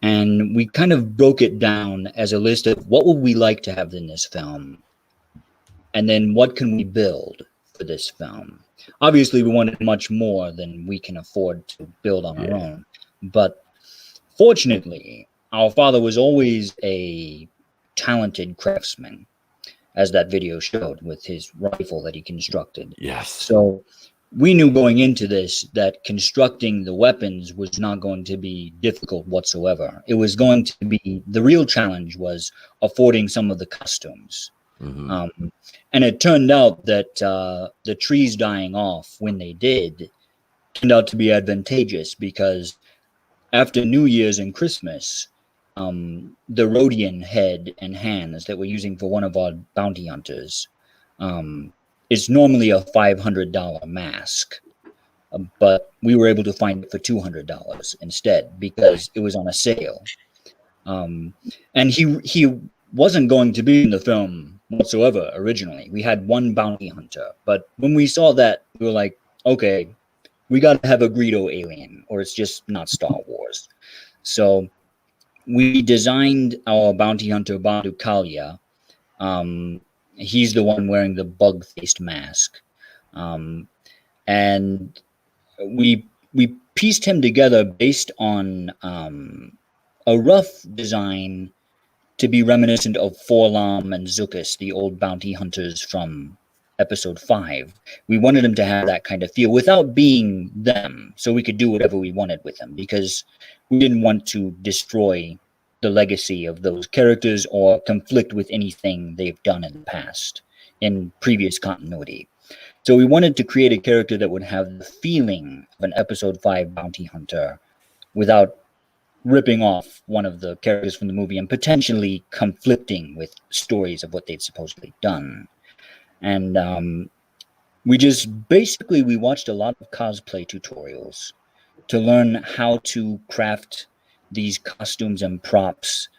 And we kind of broke it down as a list of what would we like to have in this film, and then what can we build for this film. Obviously, we wanted much more than we can afford to build on our own. But fortunately, our father was always a talented craftsman, as that video showed with his rifle that he constructed. Yes. So we knew going into this that constructing the weapons was not going to be difficult whatsoever. It was going to be, the real challenge was affording some of the costumes. Mm-hmm. And it turned out that the trees dying off when they did turned out to be advantageous, because after New Year's and Christmas, the Rhodian head and hands that we're using for one of our bounty hunters is normally a $500 mask, but we were able to find it for $200 instead because it was on a sale. And he wasn't going to be in the film whatsoever originally. We had one bounty hunter, but when we saw that, we were like, okay, we got to have a Greedo alien, or it's just not Star Wars. So we designed our bounty hunter, Bandu Kalia. He's the one wearing the bug-faced mask. And we pieced him together based on a rough design to be reminiscent of Forlam and Zuckus, the old bounty hunters from episode 5. We wanted them to have that kind of feel without being them, so we could do whatever we wanted with them, because we didn't want to destroy the legacy of those characters or conflict with anything they've done in the past, in previous continuity. So we wanted to create a character that would have the feeling of an episode 5 bounty hunter without ripping off one of the characters from the movie and potentially conflicting with stories of what they'd supposedly done. And we watched a lot of cosplay tutorials to learn how to craft these costumes and props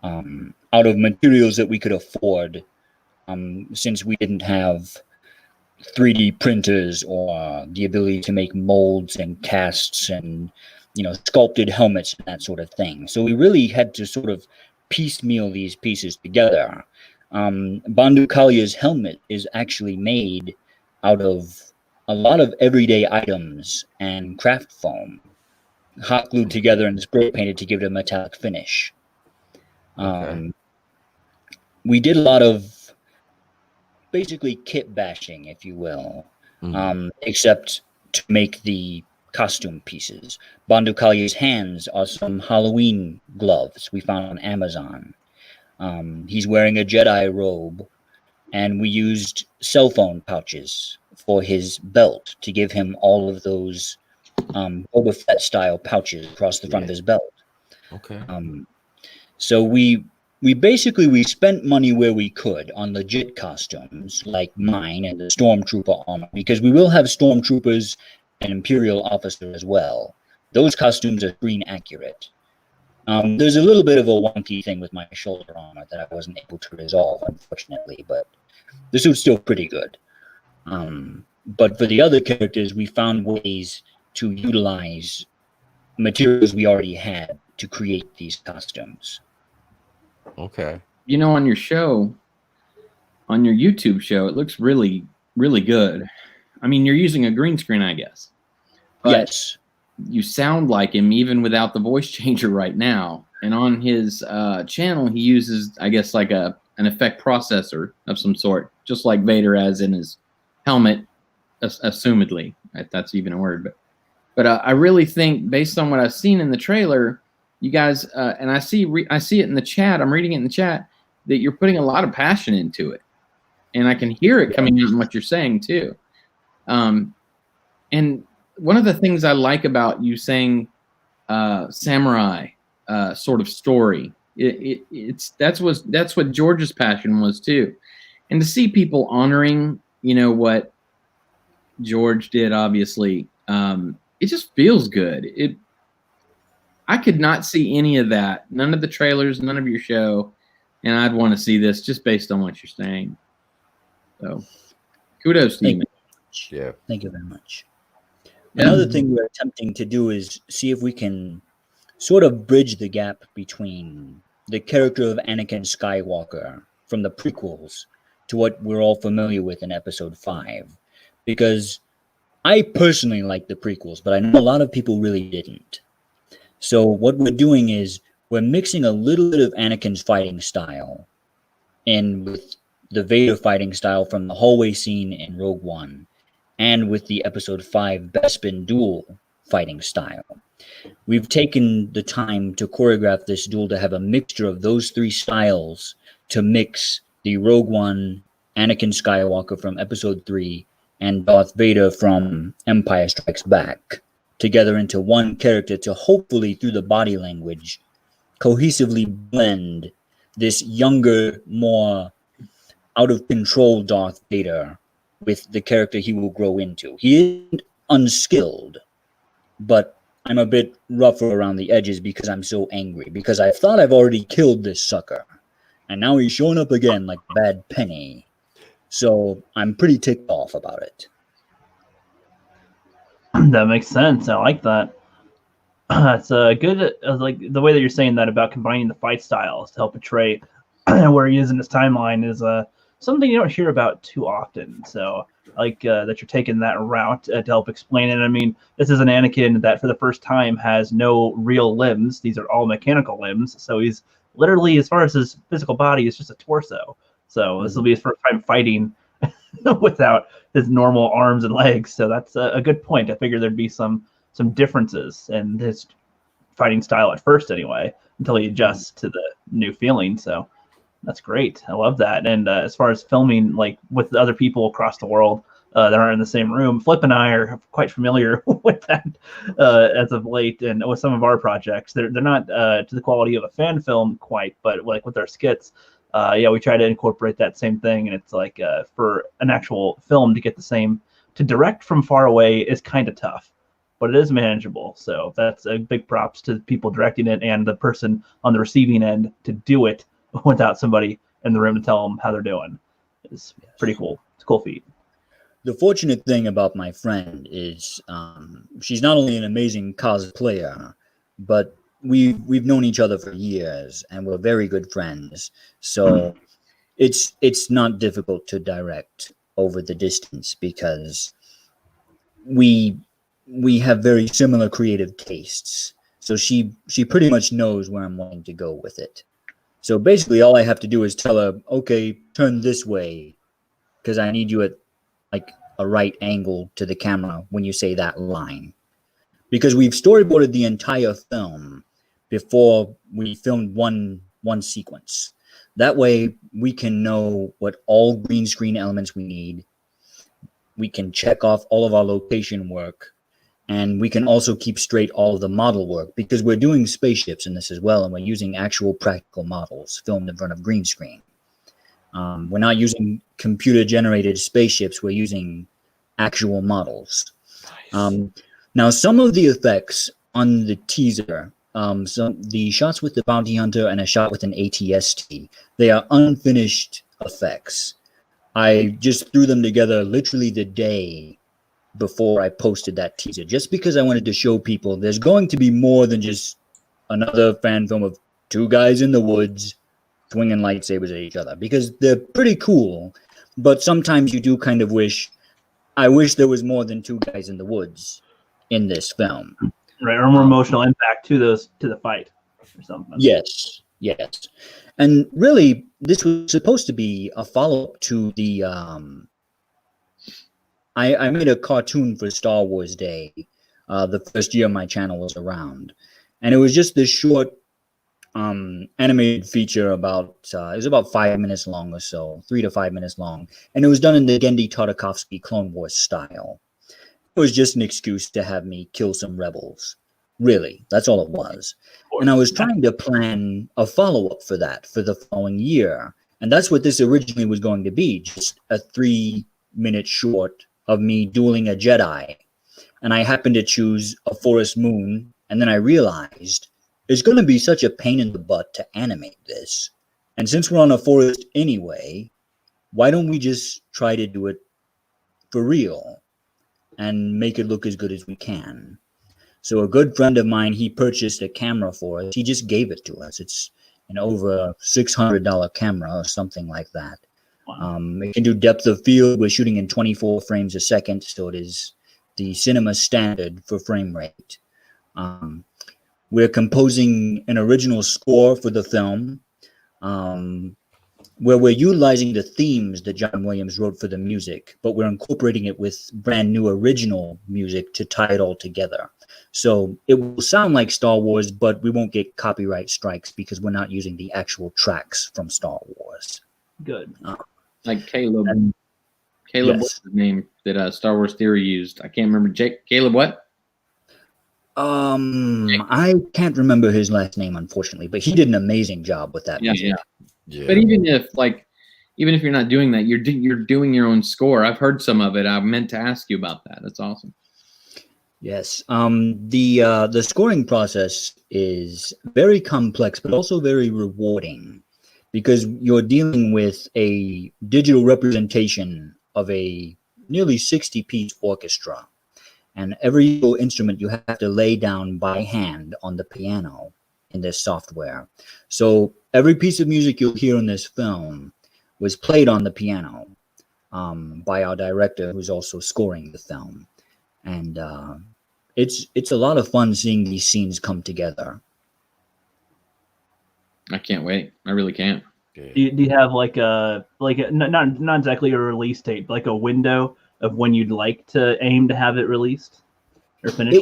out of materials that we could afford, since we didn't have 3D printers or the ability to make molds and casts and sculpted helmets and that sort of thing. So we really had to sort of piecemeal these pieces together. Bandu Kalia's helmet is actually made out of a lot of everyday items and craft foam, hot glued together and spray painted to give it a metallic finish. Okay. We did a lot of basically kit bashing, if you will, except to make the costume pieces. Bandu Kalia's hands are some Halloween gloves we found on Amazon. He's wearing a Jedi robe, and we used cell phone pouches for his belt to give him all of those Boba Fett style pouches across the front of his belt. Okay. So we spent money where we could on legit costumes like mine and the Stormtrooper armor, because we will have Stormtroopers and Imperial officer as well. Those costumes are screen accurate. There's a little bit of a wonky thing with my shoulder armor that I wasn't able to resolve, unfortunately, but the suit's still pretty good. But for the other characters, we found ways to utilize materials we already had to create these costumes. Okay. On your show, on your YouTube show, it looks really, really good. I mean, you're using a green screen, I guess. but Yes. you sound like him even without the voice changer right now. And on his channel, he uses, I guess, like an effect processor of some sort, just like Vader has in his helmet, assumedly, if that's even a word. But I really think, based on what I've seen in the trailer, you guys, and I see it in the chat. I'm reading it in the chat that you're putting a lot of passion into it, and I can hear it coming out in what you're saying too. And one of the things I like about you saying samurai sort of story, that's what George's passion was too, and to see people honoring, what George did, obviously, it just feels good. I could not see any of that, none of the trailers, none of your show, and I'd want to see this just based on what you're saying. So, kudos to you. Yeah. Thank you very much. Yeah. Another thing we're attempting to do is see if we can sort of bridge the gap between the character of Anakin Skywalker from the prequels to what we're all familiar with in Episode 5. Because I personally like the prequels, but I know a lot of people really didn't. So what we're doing is we're mixing a little bit of Anakin's fighting style in with the Vader fighting style from the hallway scene in Rogue One, and with the Episode 5 Bespin duel fighting style. We've taken the time to choreograph this duel to have a mixture of those three styles to mix the Rogue One Anakin Skywalker from Episode 3 and Darth Vader from Empire Strikes Back together into one character to hopefully, through the body language, cohesively blend this younger, more out-of-control Darth Vader with the character he will grow into. He isn't unskilled, but I'm a bit rougher around the edges because I'm so angry, because I thought I've already killed this sucker, and now he's showing up again like Bad Penny. So I'm pretty ticked off about it. That makes sense. I like that. It's good. Like the way that you're saying that about combining the fight styles to help portray where he is in his timeline is something you don't hear about too often. So like that you're taking that route to help explain it. I mean, this is an Anakin that for the first time has no real limbs. These are all mechanical limbs. So he's literally, as far as his physical body, is just a torso. So this will be his first time fighting without his normal arms and legs. So that's a good point. I figured there'd be some differences in his fighting style at first anyway, until he adjusts to the new feeling. So that's great. I love that. And as far as filming, like with other people across the world that aren't in the same room, Flip and I are quite familiar with that as of late, and with some of our projects. They're not to the quality of a fan film quite, but like with our skits, we try to incorporate that same thing. And it's like for an actual film to get the same, to direct from far away is kind of tough, but it is manageable. So that's a big props to the people directing it and the person on the receiving end to do it without somebody in the room to tell them how they're doing. It's pretty cool. It's a cool feat. The fortunate thing about my friend is she's not only an amazing cosplayer, but we've known each other for years and we're very good friends. So it's not difficult to direct over the distance because we have very similar creative tastes. So she pretty much knows where I'm wanting to go with it. So basically all I have to do is tell her, okay, turn this way because I need you at like a right angle to the camera when you say that line. Because we've storyboarded the entire film before we filmed one sequence. That way we can know what all green screen elements we need. We can check off all of our location work, and we can also keep straight all of the model work because we're doing spaceships in this as well, and we're using actual practical models filmed in front of green screen. We're not using computer-generated spaceships. We're using actual models. Nice. Now, some of the effects on the teaser, the shots with the bounty hunter and a shot with an ATST, they are unfinished effects. I just threw them together literally the day before I posted that teaser, just because I wanted to show people there's going to be more than just another fan film of two guys in the woods swinging lightsabers at each other, because they're pretty cool, but sometimes you do kind of wish, I wish there was more than two guys in the woods. in this film. Right, or more emotional impact to the fight or something. Yes. And really, this was supposed to be a follow-up to the I made a cartoon for Star Wars Day, the first year my channel was around, and it was just this short animated feature about it was about 5 minutes long or so, 3 to 5 minutes long, and it was done in the Genndy Tartakovsky Clone Wars style. It was just an excuse to have me kill some rebels. Really, that's all it was. And I was trying to plan a follow-up for that for the following year, and that's what this originally was going to be, just a 3-minute short of me dueling a Jedi. And I happened to choose a forest moon, and then I realized it's going to be such a pain in the butt to animate this. And since we're on a forest anyway, why don't we just try to do it for real and make it look as good as we can? So a good friend of mine, he purchased a camera for us. He just gave it to us. It's an over $600 camera or something like that. Wow. It can do depth of field. We're shooting in 24 frames a second, so it is the cinema standard for frame rate. We're composing an original score for the film, where we're utilizing the themes that John Williams wrote for the music, but we're incorporating it with brand new original music to tie it all together. So it will sound like Star Wars, but we won't get copyright strikes because we're not using the actual tracks from Star Wars. Good. Like Caleb. Yes. What's his name that Star Wars Theory used? I can't remember. Caleb what? I can't remember his last name, unfortunately, but he did an amazing job with that music. Yeah. But even if you're not doing that, you're doing your own score. I've heard some of it. I meant to ask you about that. That's awesome. Yes. The scoring process is very complex, but also very rewarding because you're dealing with a digital representation of a nearly 60-piece orchestra. And every little instrument you have to lay down by hand on the piano in this software. So every piece of music you'll hear in this film was played on the piano by our director, who's also scoring the film. And it's a lot of fun seeing these scenes come together. I can't wait. I really can't. Do you have like a not exactly a release date, but like a window of when you'd like to aim to have it released or finished?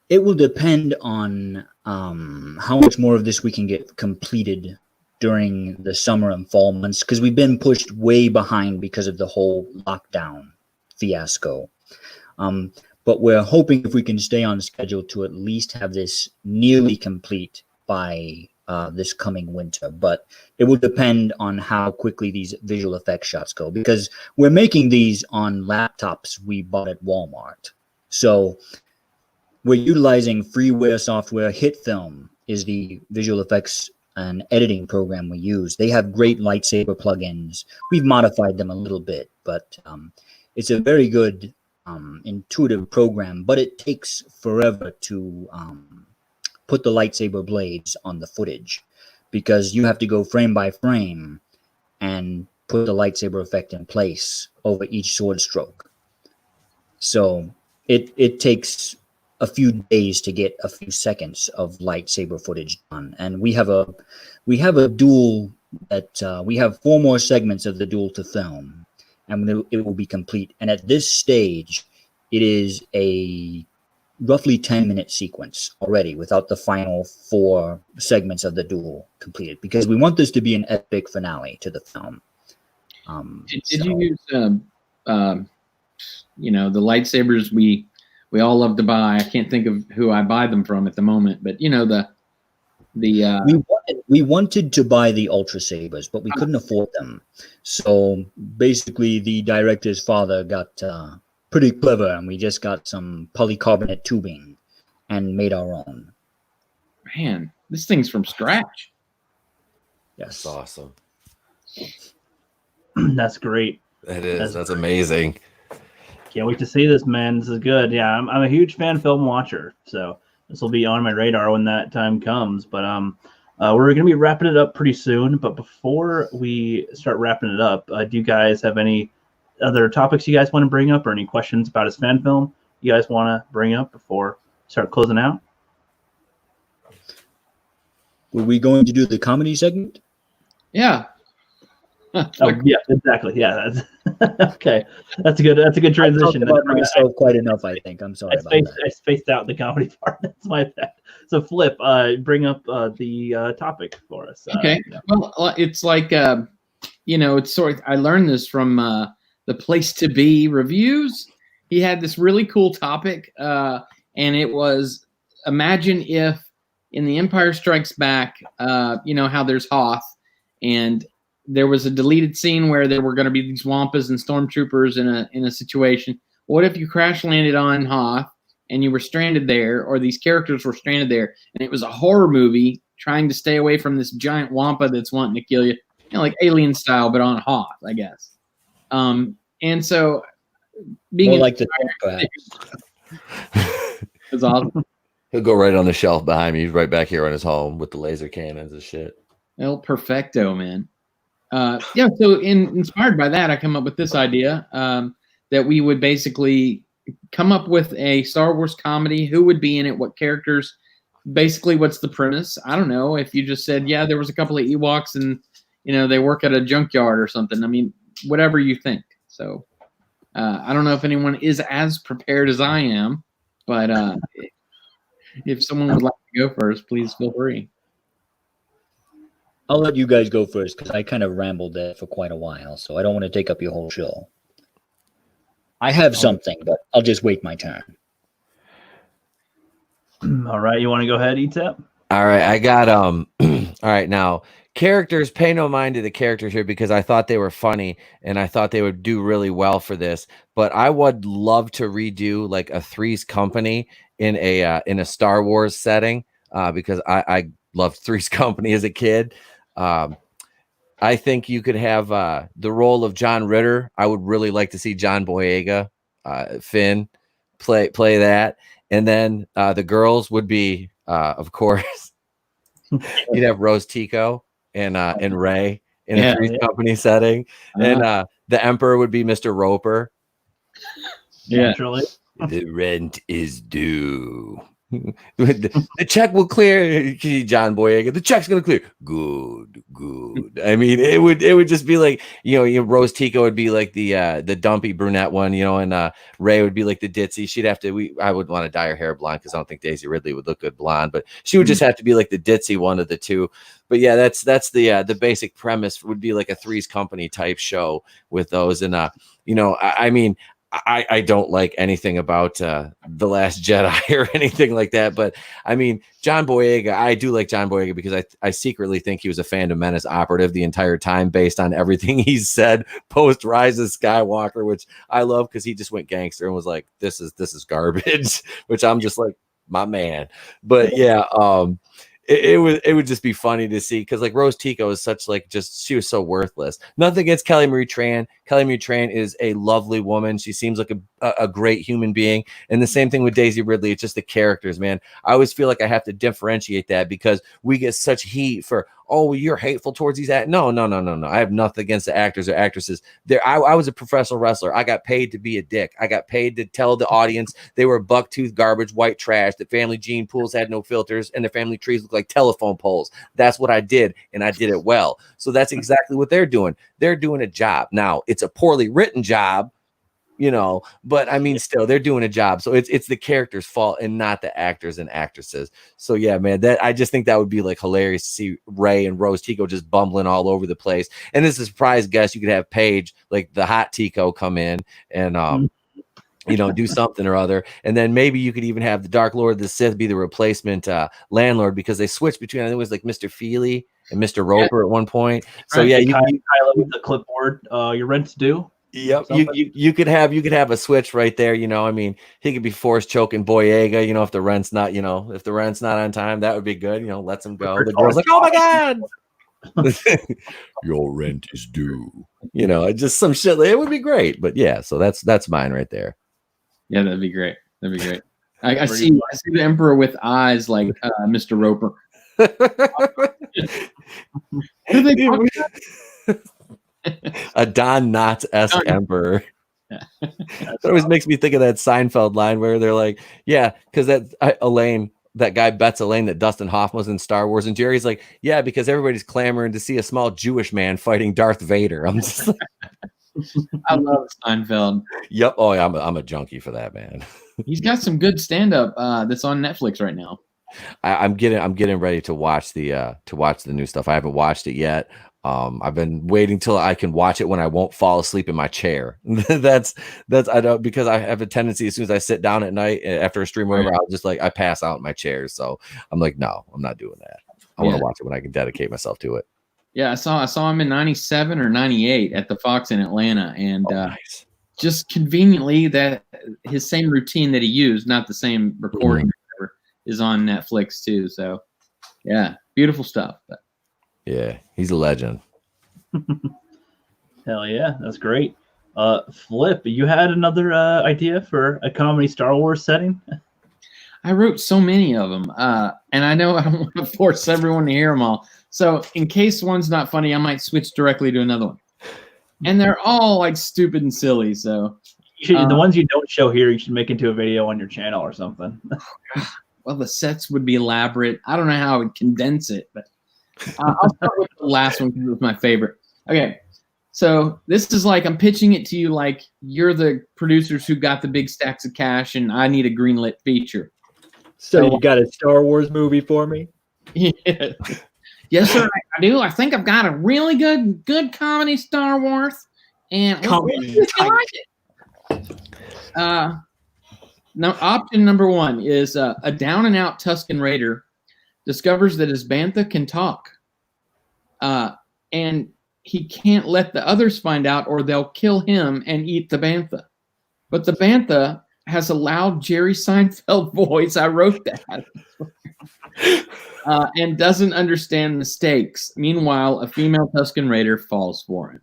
It will depend on how much more of this we can get completed during the summer and fall months, because we've been pushed way behind because of the whole lockdown fiasco. But we're hoping if we can stay on schedule to at least have this nearly complete by this coming winter. But it will depend on how quickly these visual effects shots go, because we're making these on laptops we bought at Walmart. So we're utilizing freeware software. HitFilm is the visual effects and editing program we use. They have great lightsaber plugins. We've modified them a little bit, but it's a very good intuitive program, but it takes forever to put the lightsaber blades on the footage because you have to go frame by frame and put the lightsaber effect in place over each sword stroke. So it takes a few days to get a few seconds of lightsaber footage done. And we have a duel that we have 4 more segments of the duel to film, and it will be complete. And at this stage, it is a roughly 10-minute sequence already without the final 4 segments of the duel completed, because we want this to be an epic finale to the film. Did you use the lightsabers we all love to buy? I can't think of who I buy them from at the moment, but we wanted to buy the Ultra Sabers, but we couldn't afford them. So basically, the director's father got pretty clever, and we just got some polycarbonate tubing and made our own. Man, this thing's from scratch. Yes, That's awesome. That's great. That is. That's amazing. Can't wait to see this, man. This is good. Yeah, I'm a huge fan film watcher, so this will be on my radar when that time comes. But we're going to be wrapping it up pretty soon. But before we start wrapping it up, do you guys have any other topics you guys want to bring up or any questions about his fan film you guys want to bring up before we start closing out? Were we going to do the comedy segment? Yeah. Oh, yeah, exactly. Yeah, that's okay. That's a good transition. I talked about myself quite enough, I think. I'm sorry about that. I spaced out the comedy part. That's my bad. So, Flip, bring up the topic for us. Okay. Well, it's like it's sort of, I learned this from the Place to Be reviews. He had this really cool topic, and it was, imagine if in The Empire Strikes Back, how there's Hoth, and there was a deleted scene where there were going to be these Wampas and stormtroopers in a situation. What if you crash landed on Hoth and you were stranded there, or these characters were stranded there, and it was a horror movie trying to stay away from this giant Wampa that's wanting to kill you, like Alien style, but on Hoth, I guess. And so being more like the is awesome. He'll go right on the shelf behind me. He's right back here on his home with the laser cannons and shit. El perfecto, man. So inspired by that, I come up with this idea that we would basically come up with a Star Wars comedy. Who would be in it? What characters? Basically, what's the premise? I don't know. If you just said, yeah, there was a couple of Ewoks and, they work at a junkyard or something. I mean, whatever you think. So I don't know if anyone is as prepared as I am, but if someone would like to go first, please feel free. I'll let you guys go first because I kind of rambled there for quite a while, so I don't want to take up your whole show. I have something, but I'll just wait my turn. All right, you want to go ahead, Etep? All right, I got all right, now characters, pay no mind to the characters here because I thought they were funny and I thought they would do really well for this. But I would love to redo like a Three's Company in a Star Wars setting because I loved Three's Company as a kid. I think you could have the role of John Ritter. I would really like to see John Boyega, Finn, play that. And then the girls would be, of course, you'd have Rose Tico and Ray in a Three's Company setting. And the Emperor would be Mr. Roper. Naturally. The rent is due. The check will clear. John Boyega, the check's gonna clear. Good. I mean, it would just be like Rose Tico would be like the dumpy brunette one, and Ray would be like the ditzy. She'd have to. I would want to dye her hair blonde because I don't think Daisy Ridley would look good blonde, but she would just have to be like the ditzy one of the two. But yeah, that's the basic premise. Would be like a Three's Company type show with those, and I mean. I don't like anything about The Last Jedi or anything like that. But I mean, John Boyega, I do like John Boyega because I secretly think he was a Phantom Menace operative the entire time based on everything he's said post Rise of Skywalker, which I love because he just went gangster and was like, this is garbage, which I'm just like, my man. But yeah, it would just be funny to see because like Rose Tico is such she was so worthless. Nothing against Kelly Marie Tran. Kelly Marie Tran is a lovely woman. She seems like a great human being. And the same thing with Daisy Ridley. It's just the characters, man. I always feel like I have to differentiate that because we get such heat for, oh, you're hateful towards these actors. No. I have nothing against the actors or actresses. I was a professional wrestler. I got paid to be a dick. I got paid to tell the audience they were bucktooth garbage, white trash, that family gene pools had no filters, and the family trees looked like telephone poles. That's what I did, and I did it well. So that's exactly what they're doing. They're doing a job. Now, it's a poorly written job, but I mean, still, they're doing a job. So it's the character's fault and not the actors and actresses. So yeah, man, I just think that would be like hilarious to see Ray and Rose Tico just bumbling all over the place. And as a surprise guest, you could have Paige, like the hot Tico, come in and do something or other. And then maybe you could even have the Dark Lord of the Sith be the replacement landlord because they switched between, I think it was like Mr. Feely and Mr. Roper at one point. So yeah, you Kylo with the clipboard. Your rent's due. Yep, you could have a switch right there. I mean, he could be force choking Boyega. If the rent's not, if the rent's not on time, that would be good. Lets him go. The girl's like, oh my god, your rent is due. Just some shit. It would be great. But yeah, so that's mine right there. Yeah, that'd be great. I see the Emperor with eyes like Mr. Roper. A Don Knotts-esque Emperor. It always makes me think of that Seinfeld line where they're like, yeah, because Elaine, that guy bets Elaine that Dustin Hoffman was in Star Wars, and Jerry's like, yeah, because everybody's clamoring to see a small Jewish man fighting Darth Vader. I'm just like, I love Seinfeld. yep. Oh, yeah, I'm a junkie for that, man. He's got some good stand-up that's on Netflix right now. I'm getting ready to watch the new stuff. I haven't watched it yet. I've been waiting till I can watch it when I won't fall asleep in my chair. that's I don't, because I have a tendency as soon as I sit down at night after a stream or whatever, I'll just like I pass out in my chair. So I'm like, no, I'm not doing that. I want to watch it when I can dedicate myself to it. Yeah, I saw him in 97 or 98 at the Fox in Atlanta, and nice. Just conveniently that his same routine that he used, not the same recording, is on Netflix too. So yeah, beautiful stuff. But. Yeah, he's a legend. Hell yeah, that's great. Flip, you had another idea for a comedy Star Wars setting? I wrote so many of them, and I know I don't want to force everyone to hear them all. So in case one's not funny, I might switch directly to another one. And they're all like stupid and silly. So the ones you don't show here, you should make into a video on your channel or something. Well, the sets would be elaborate. I don't know how I would condense it, but I'll start with the last one because it was my favorite. Okay. So this is like I'm pitching it to you like you're the producers who got the big stacks of cash and I need a greenlit feature. So you got a Star Wars movie for me? Yeah. Yes, sir, I do. I think I've got a really good comedy Star Wars. And Comedy. Now, option number one is a down-and-out Tusken Raider discovers that his bantha can talk. And he can't let the others find out or they'll kill him and eat the bantha. But the bantha has a loud Jerry Seinfeld voice. I wrote that. And doesn't understand the stakes. Meanwhile, a female Tusken Raider falls for him.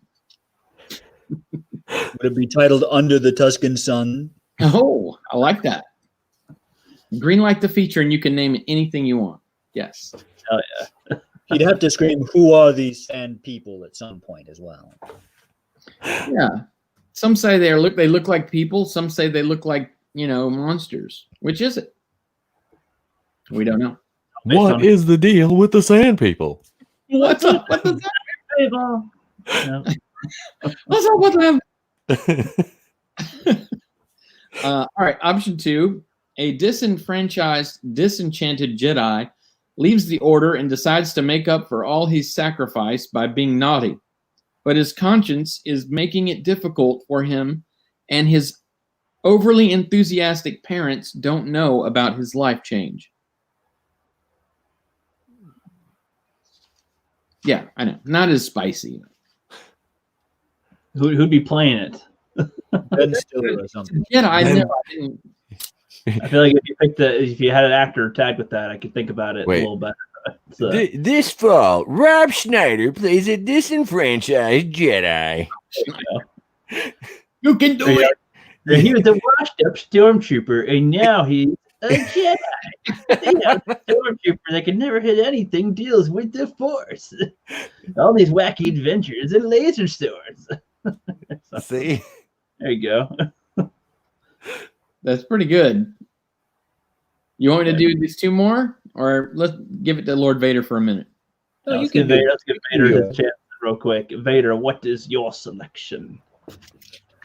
Would it be titled Under the Tuscan Sun? Oh, I like that. Green light the feature, and you can name it anything you want. Yes. Hell yeah. You'd have to scream, "Who are these sand people?" at some point as well. Yeah. Some say they look like people. Some say they look like monsters. Which is it? We don't know. What is the deal with the sand people? What's up with the sand people? What's up with them? All right, option 2. A disenfranchised, disenchanted Jedi leaves the Order and decides to make up for all he's sacrificed by being naughty. But his conscience is making it difficult for him, and his overly enthusiastic parents don't know about his life change. Yeah, I know. Not as spicy. Who'd be playing it? Ben Stiller or something. Yeah, I know. I didn't. I feel like if you had an actor tagged with that, I could think about it a little better. This fall, Rob Schneider plays a disenfranchised Jedi. You can do it. He was a washed-up stormtrooper, and now he's a Jedi. Stormtrooper that can never hit anything deals with the Force. All these wacky adventures and laser swords. See? There you go. That's pretty good. You want me to do these 2 more? Or let's give it to Lord Vader for a minute. No, let's give Vader his chance real quick. Vader, what is your selection?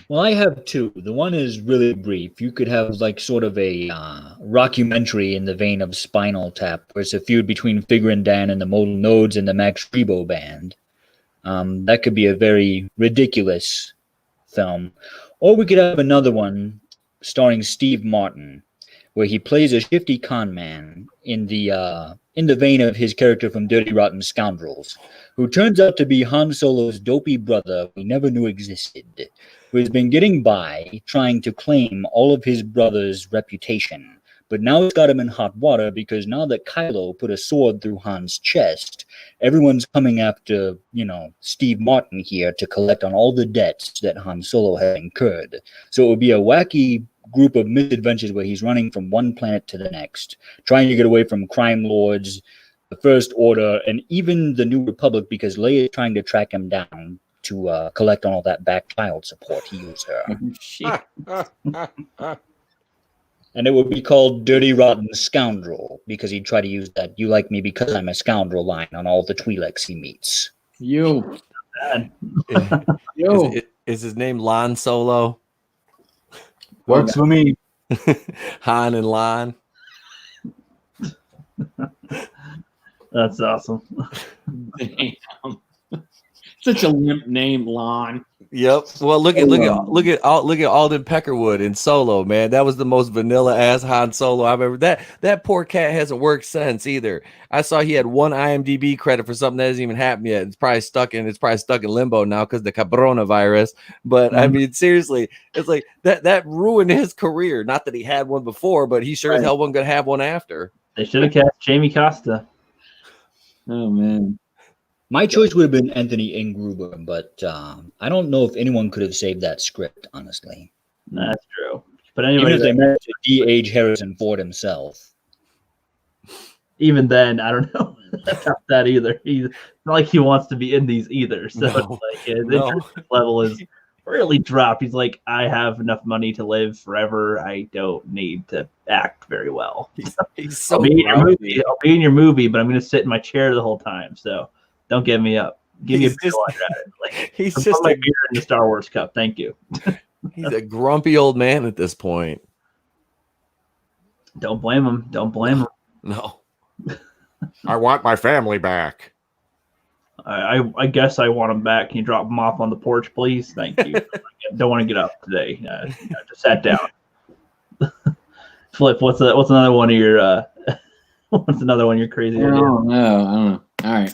Well, I have 2. The one is really brief. You could have like sort of a rockumentary in the vein of Spinal Tap, where it's a feud between Figure and Dan and the Modal Nodes and the Max Rebo Band. That could be a very ridiculous film. Or we could have another one starring Steve Martin, where he plays a shifty con man in the vein of his character from Dirty Rotten Scoundrels, who turns out to be Han Solo's dopey brother we never knew existed, who has been getting by trying to claim all of his brother's reputation. But now it's got him in hot water because now that Kylo put a sword through Han's chest, everyone's coming after, Steve Martin here to collect on all the debts that Han Solo had incurred. So it would be a wacky group of misadventures where he's running from one planet to the next, trying to get away from crime lords, the First Order, and even the New Republic, because Leia is trying to track him down to collect on all that back child support he owes her. Shit. And it would be called Dirty Rotten Scoundrel, because he'd try to use that "you like me because I'm a scoundrel" line on all the Twi'leks he meets. You. Is his name Lon Solo? Works for me. Han and Lon. That's awesome. Damn. Such a limp name, Lon. Yep. Well, look at Alden Peckerwood in Solo, man. That was the most vanilla ass Han Solo I've ever. That poor cat hasn't worked since either. I saw he had one IMDb credit for something that hasn't even happened yet. It's probably stuck in limbo now because the coronavirus. But I mean, seriously, it's like that ruined his career. Not that he had one before, but he sure as hell wasn't gonna have one after. They should have cast Jamie Costa. Oh man. My choice would have been Anthony Ingruber, but I don't know if anyone could have saved that script, honestly. That's true. But Even anyway, if they managed to de-age Harrison Ford himself. even then, I don't know about that either. He's not like he wants to be in these either. So it's like his interest level is really dropped. He's like, I have enough money to live forever. I don't need to act very well. He's so I'll be in your movie, but I'm going to sit in my chair the whole time. So don't get me up. Give me a beer while you're at it. Like, he's put just my beer in the Star Wars cup. Thank you. he's a grumpy old man at this point. Don't blame him. Don't blame him. No. I want my family back. I guess I want him back. Can you drop him off on the porch, please? Thank you. Don't want to get up today. Just sat down. Flip, what's another one of your what's another one of your crazy ideas? I don't know. All right.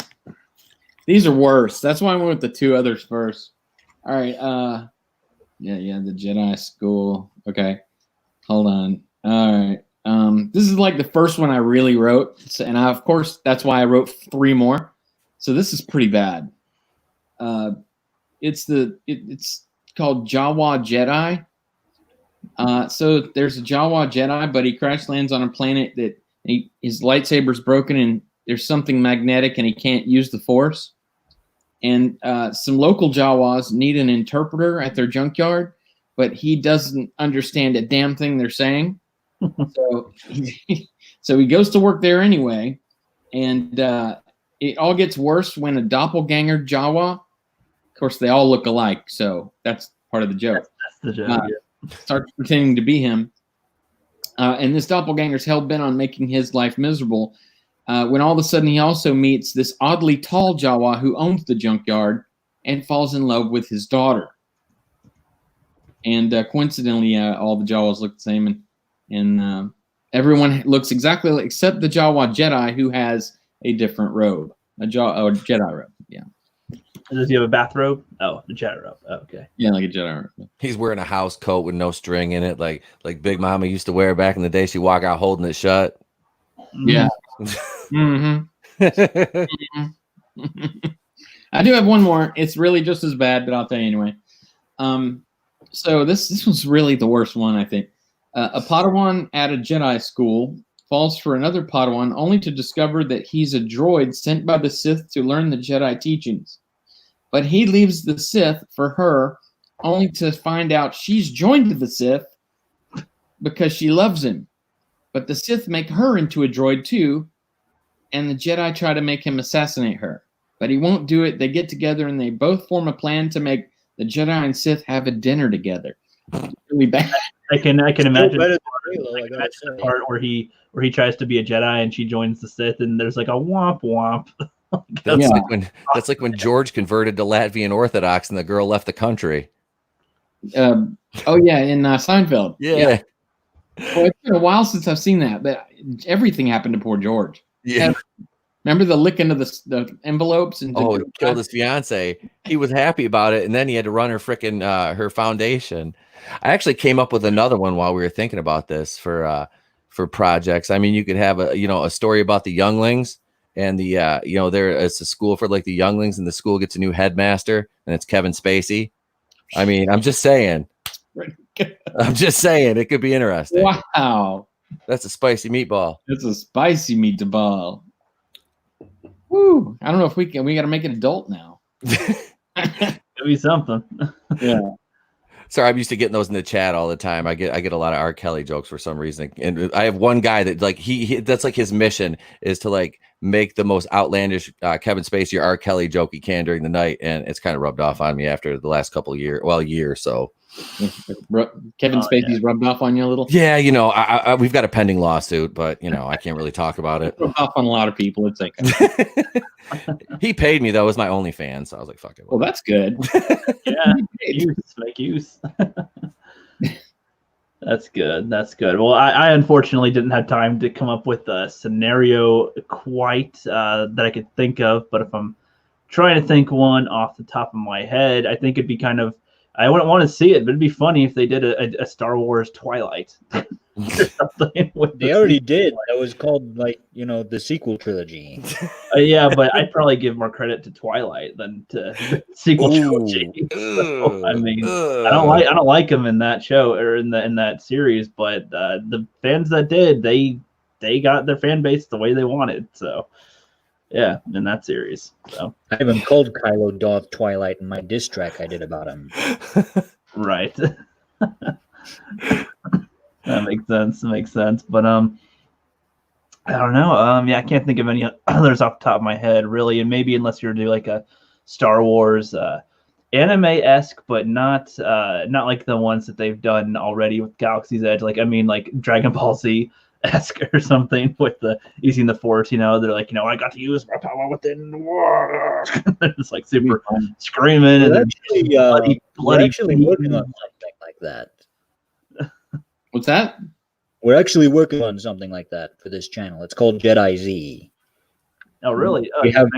These are worse. That's why I went with the two others first. All right. Yeah, the Jedi School. Okay. Hold on. All right. This is like the first one I really wrote. And of course, that's why I wrote 3 more. So this is pretty bad. It's called Jawa Jedi. So there's a Jawa Jedi, but he crash lands on a planet that his lightsaber's broken and there's something magnetic and he can't use the Force. And some local Jawas need an interpreter at their junkyard, but he doesn't understand a damn thing they're saying. So he goes to work there anyway, and it all gets worse when a doppelganger Jawa, of course they all look alike, so that's part of the joke. That's the joke. Starts pretending to be him, and this doppelganger's hell-bent on making his life miserable. When all of a sudden he also meets this oddly tall Jawa who owns the junkyard and falls in love with his daughter. And coincidentally, all the Jawas look the same, and everyone looks exactly like, except the Jawa Jedi, who has a different robe, a Jedi robe. Yeah. Does he have a bathrobe? Oh, the Jedi robe. Oh, okay. Yeah, like a Jedi robe. He's wearing a house coat with no string in it, like Big Mama used to wear back in the day. She walk out holding it shut. Yeah. I do have one more. It's really just as bad, but I'll tell you anyway. So this was really the worst one, I think. A Padawan at a Jedi school falls for another Padawan only to discover that he's a droid sent by the Sith to learn the Jedi teachings. But he leaves the Sith for her only to find out she's joined the Sith because she loves him. But the Sith make her into a droid too, and the Jedi try to make him assassinate her. But he won't do it. They get together and they both form a plan to make the Jedi and Sith have a dinner together. It's really bad. I can imagine better than Halo, I gotta the say. part where he tries to be a Jedi and she joins the Sith, and there's like a womp womp. That's like when George converted to Latvian Orthodox and the girl left the country. In Seinfeld. Yeah. Well, it's been a while since I've seen that, but everything happened to poor George. Yeah. Remember the licking of the envelopes? And Oh, he killed his fiance. He was happy about it, and then he had to run her freaking her foundation. I actually came up with another one while we were thinking about this for projects. I mean, you could have a story about the younglings and the it's a school for like the younglings, and the school gets a new headmaster, and it's Kevin Spacey. I mean, I'm just saying. It could be interesting. Wow. That's a spicy meatball. It's a spicy meatball. Woo. I don't know if we got to make it adult now. Could be something. Yeah. Sorry, I'm used to getting those in the chat all the time. I get a lot of R. Kelly jokes for some reason, and I have one guy that like he that's like his mission is to like make the most outlandish Kevin Spacey or R. Kelly joke he can during the night, and it's kind of rubbed off on me after the last couple of years, year or so. Kevin Spacey's rubbed off on you a little. Yeah, you know, we've got a pending lawsuit, but you know, I can't really talk about it. Rubbed off on a lot of people. It's like he paid me though. It was my OnlyFans, so I was like, "Fuck it." well, that's good. Yeah, make use. That's good. That's good. Well, I unfortunately didn't have time to come up with a scenario quite that I could think of. But if I'm trying to think one off the top of my head, I think it'd be kind of, I wouldn't want to see it, but it'd be funny if they did a Star Wars Twilight. They already did. That was called like the sequel trilogy. Yeah, but I'd probably give more credit to Twilight than to the sequel trilogy. So, I mean, I don't like them in that show or in that series, but the fans that did, they got their fan base the way they wanted. So yeah, in that series. So I even called Kylo Darth Twilight in my diss track I did about him. right. That makes sense. But I don't know. Yeah, I can't think of any others off the top of my head, really. And maybe unless you're to do like a Star Wars anime-esque, but not like the ones that they've done already with Galaxy's Edge. Like, I mean, like Dragon Ball Z-esque or something with the using the Force. They're like, I got to use my power within the world. It's like super screaming and actually, bloody actually working on something like that. What's that? We're actually working on something like that for this channel. It's called Jedi Z. Oh, really? We have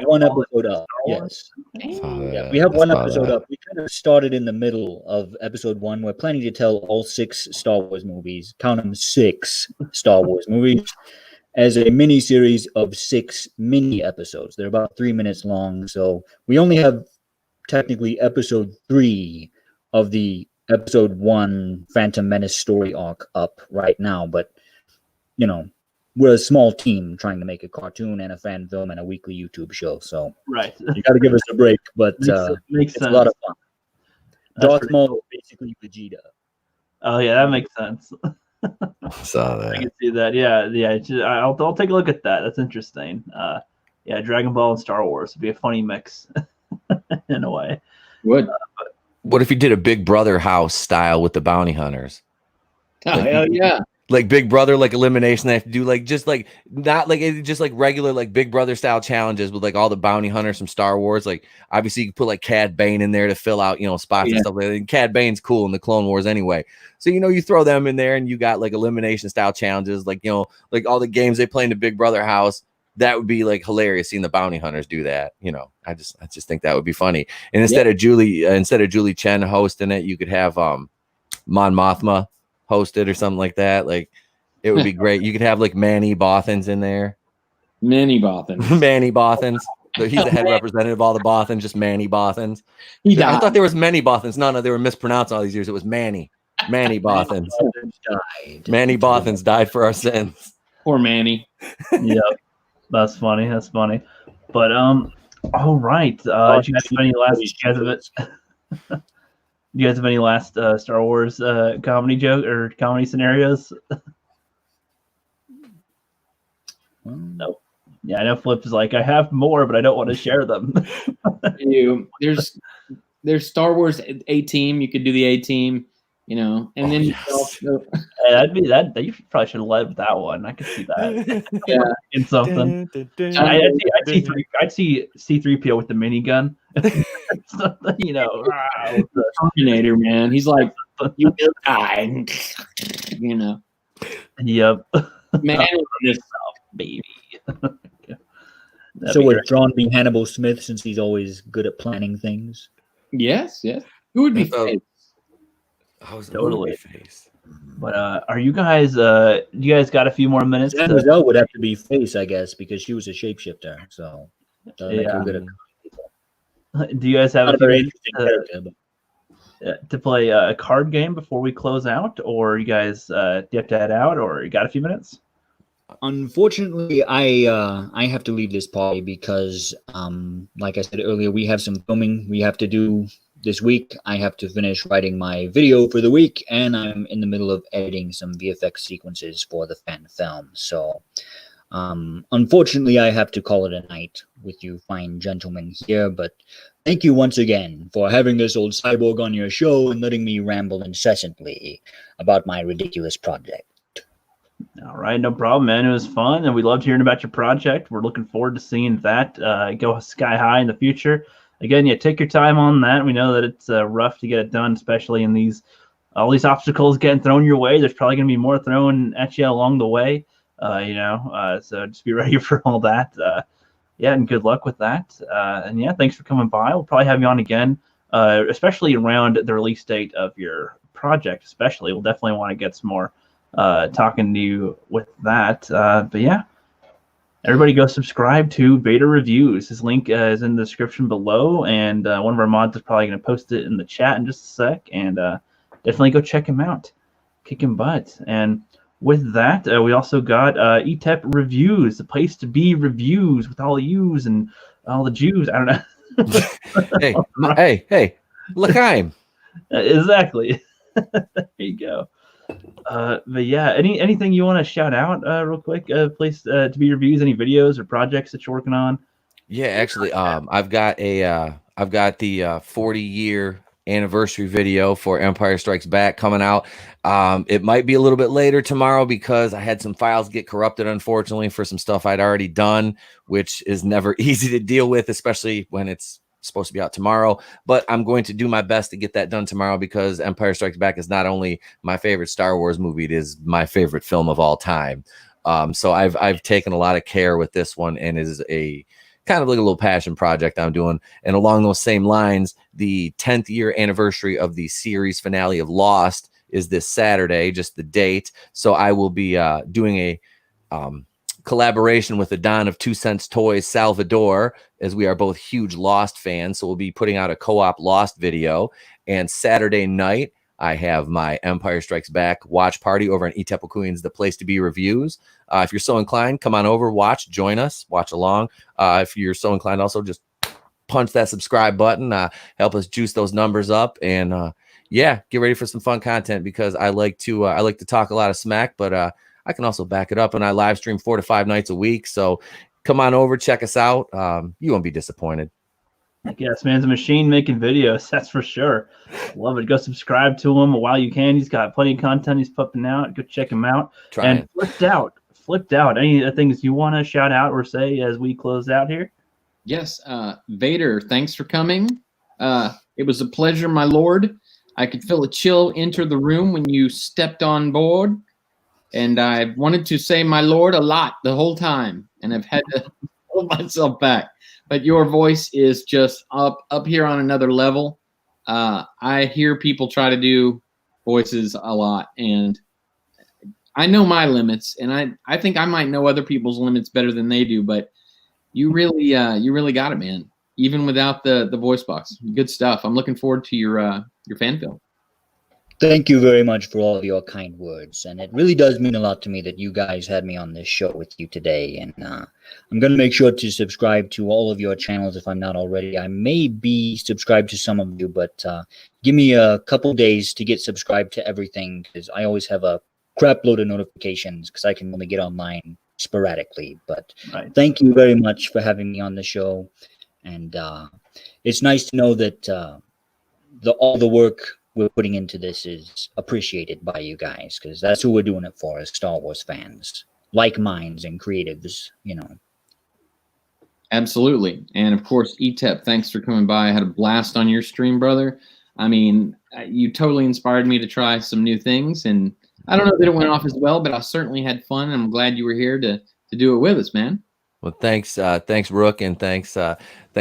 one episode up. Yes. Yeah, we have one episode up. We kind of started in the middle of episode 1. We're planning to tell all 6 Star Wars movies, count them 6 Star Wars movies, as a mini series of 6 mini episodes. They're about 3 minutes long. So we only have technically episode 3 of the episode 1 Phantom Menace story arc up right now, but we're a small team trying to make a cartoon and a fan film and a weekly YouTube show, so right, you got to give us a break. But makes it's sense. a lot of fun. Darth Maul is basically Vegeta. Oh yeah, that makes sense. Saw that. I can see that. Yeah. I'll take a look at that. That's interesting. Yeah, Dragon Ball and Star Wars would be a funny mix in a way. Would. What if you did a Big Brother house style with the bounty hunters? Oh, hell yeah. Like Big Brother, like elimination. They have to do not like regular like Big Brother style challenges with like all the bounty hunters from Star Wars. Like obviously you could put like Cad Bane in there to fill out spots and stuff like that. And Cad Bane's cool in the Clone Wars anyway. So you throw them in there and you got like elimination style challenges, like like all the games they play in the Big Brother house. That would be like hilarious seeing the bounty hunters do that. I just think that would be funny. And instead of Julie Chen hosting it, you could have Mon Mothma host it or something like that. Like it would be great. You could have like Manny Bothans in there. Manny Bothans. Manny Bothans. He's the head representative of all the Bothans, just Manny Bothans. I thought there was many Bothans. No, they were mispronounced all these years. It was Manny Bothans. Manny Bothans died for our sins. Poor Manny. Yep. That's funny. But all right. Do you guys have any last? Do you guys have any last Star Wars comedy joke or comedy scenarios? No. Yeah, I know Flip is like, I have more, but I don't want to share them. There's Star Wars A-Team. You could do the A-Team, and then that'd be that. You probably should have led with that one. I could see that. Yeah, in something. I'd see C-3PO with the minigun. Terminator, man. He's like, you will die. Yep. Man, this baby. So would John be Hannibal Smith since he's always good at planning things? Yes. Who would be face? I was totally face. But are you guys? You guys got a few more minutes? Mademoiselle would have to be face, I guess, because she was a shapeshifter. So yeah. Do you guys have a few minutes to play a card game before we close out, or you guys do you have to head out, or you got a few minutes? Unfortunately, I have to leave this party because, like I said earlier, we have some filming we have to do this week. I have to finish writing my video for the week, and I'm in the middle of editing some VFX sequences for the fan film. So, unfortunately, I have to call it a night with you fine gentlemen here. But thank you once again for having this old cyborg on your show and letting me ramble incessantly about my ridiculous project. All right, no problem, man. It was fun, and we loved hearing about your project. We're looking forward to seeing that go sky high in the future. Again, yeah, take your time on that. We know that it's rough to get it done, especially in all these obstacles getting thrown your way. There's probably going to be more thrown at you along the way, so just be ready for all that. Yeah, and good luck with that. And yeah, thanks for coming by. We'll probably have you on again, especially around the release date of your project. Especially, we'll definitely want to get some more talking to you with that. But yeah, everybody go subscribe to Vader Reviews. His link is in the description below, and one of our mods is probably going to post it in the chat in just a sec. And definitely go check him out, kicking butt. And with that, we also got ETEP Reviews, the place to be reviews with all the yous and all the Jews. I don't know. hey, L'chaim. Exactly. There you go. But yeah, anything you want to shout out real quick? Place to be reviews, any videos or projects that you're working on? Yeah, actually, I've got the 40-year anniversary video for Empire Strikes Back coming out. It might be a little bit later tomorrow because I had some files get corrupted, unfortunately, for some stuff I'd already done, which is never easy to deal with, especially when it's supposed to be out tomorrow. But I'm going to do my best to get that done tomorrow because Empire Strikes Back is not only my favorite Star Wars movie, it is my favorite film of all time. So I've taken a lot of care with this one, and it is a kind of like a little passion project I'm doing. And along those same lines, the 10th year anniversary of the series finale of Lost is this Saturday, just the date. So I will be doing a collaboration with the Don of 2 Cents Toys, Salvador, as we are both huge Lost fans. So we'll be putting out a co-op Lost video. And Saturday night, I have my Empire Strikes Back watch party over on eTepokuin's The Place to Be Reviews. If you're so inclined, come on over, watch, join us, watch along. If you're so inclined, also just punch that subscribe button, help us juice those numbers up, and yeah, get ready for some fun content because I like to talk a lot of smack, but I can also back it up, and I live stream 4 to 5 nights a week. So come on over, check us out. You won't be disappointed. Yes, man's a machine making videos, that's for sure. Love it. Go subscribe to him while you can. He's got plenty of content he's pumping out. Go check him out. And flipped out. Any things you want to shout out or say as we close out here? Yes, Vader, thanks for coming. It was a pleasure, my lord. I could feel a chill enter the room when you stepped on board. And I wanted to say my lord a lot the whole time, and I've had to hold myself back. But your voice is just up here on another level. I hear people try to do voices a lot, and I know my limits, and I think I might know other people's limits better than they do. But you really got it, man. Even without the voice box, good stuff. I'm looking forward to your fan film. Thank you very much for all of your kind words, and it really does mean a lot to me that you guys had me on this show with you today, and I'm going to make sure to subscribe to all of your channels if I'm not already. I may be subscribed to some of you, but give me a couple days to get subscribed to everything because I always have a crap load of notifications because I can only get online sporadically, but Thank you very much for having me on the show, and it's nice to know that all the work we're putting into this is appreciated by you guys because that's who we're doing it for as Star Wars fans, like minds and creatives, you know. Absolutely. And of course, ETEP, thanks for coming by. I had a blast on your stream, brother. I mean, you totally inspired me to try some new things, and I don't know that it went off as well, but I certainly had fun, and I'm glad you were here to do it with us, man. Well, thanks, Rook, and thanks,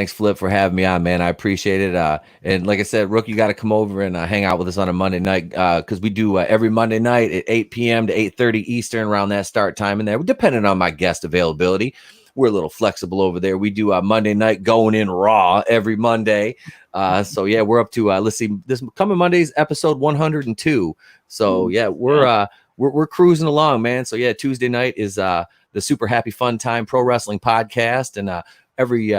Flip, for having me on, man. I appreciate it. And like I said, Rook, you got to come over and hang out with us on a Monday night because we do every Monday night at 8 p.m. to 8:30 Eastern, around that start time in there, depending on my guest availability. We're a little flexible over there. We do Monday night going in raw every Monday. So yeah, we're up to let's see, this coming Monday's episode 102. So yeah, we're we're cruising along, man. So yeah, Tuesday night is the Super Happy Fun Time Pro Wrestling Podcast, and every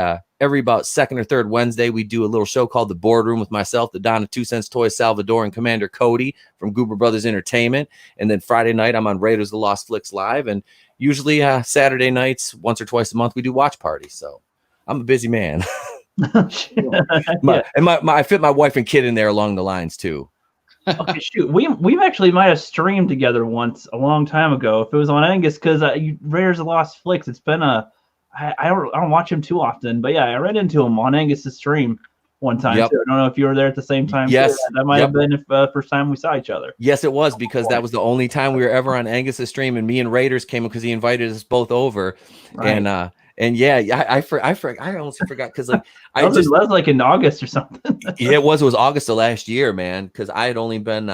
about second or third Wednesday we do a little show called The Boardroom with myself, the Don of 2 Cents Toys, Salvador, and Commander Cody from Goober Brothers Entertainment. And then Friday night I'm on Raiders of the Lost Flicks Live, and usually Saturday nights once or twice a month we do watch parties. So I'm a busy man. I fit my wife and kid in there along the lines too. Okay, shoot. We've actually might have streamed together once a long time ago. If it was on Angus, because Raiders of the Lost Flicks. It's been I don't watch him too often, but yeah, I ran into him on Angus's stream one time. Yep. Too. I don't know if you were there at the same time. Yes, too. That might have been the first time we saw each other. Yes, it was, because that was the only time we were ever on Angus's stream, and me and Raiders came because he invited us both over, Right. and yeah, I almost forgot because like that was like in August or something. Yeah, it was August of last year, man, because I had only been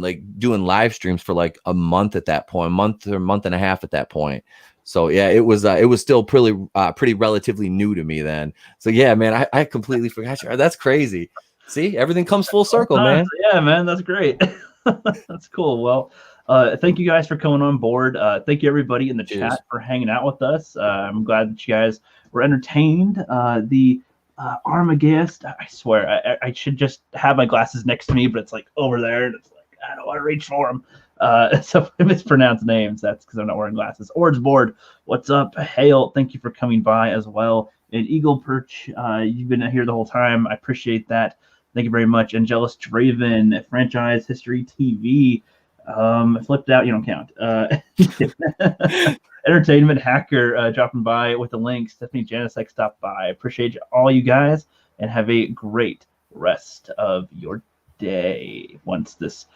like doing live streams for like a month at that point, month and a half at that point. So yeah, it was still pretty relatively new to me then. So yeah, man, I completely forgot you. That's crazy. See, everything comes full circle, man. Yeah, man, that's great. That's cool. Well, thank you guys for coming on board. Thank you everybody in the chat for hanging out with us. I'm glad that you guys were entertained. The Armageddon, I swear, I should just have my glasses next to me, but it's like over there, and it's like I don't want to reach for them. So if I mispronounce names, that's because I'm not wearing glasses. Orange Board, what's up? Hale, thank you for coming by as well. And Eagle Perch, you've been here the whole time. I appreciate that. Thank you very much. Angelus Draven, Franchise History TV. Flipped out, you don't count. Entertainment Hacker dropping by with the link. Stephanie Janisek stopped by. Appreciate all you guys, and have a great rest of your day once this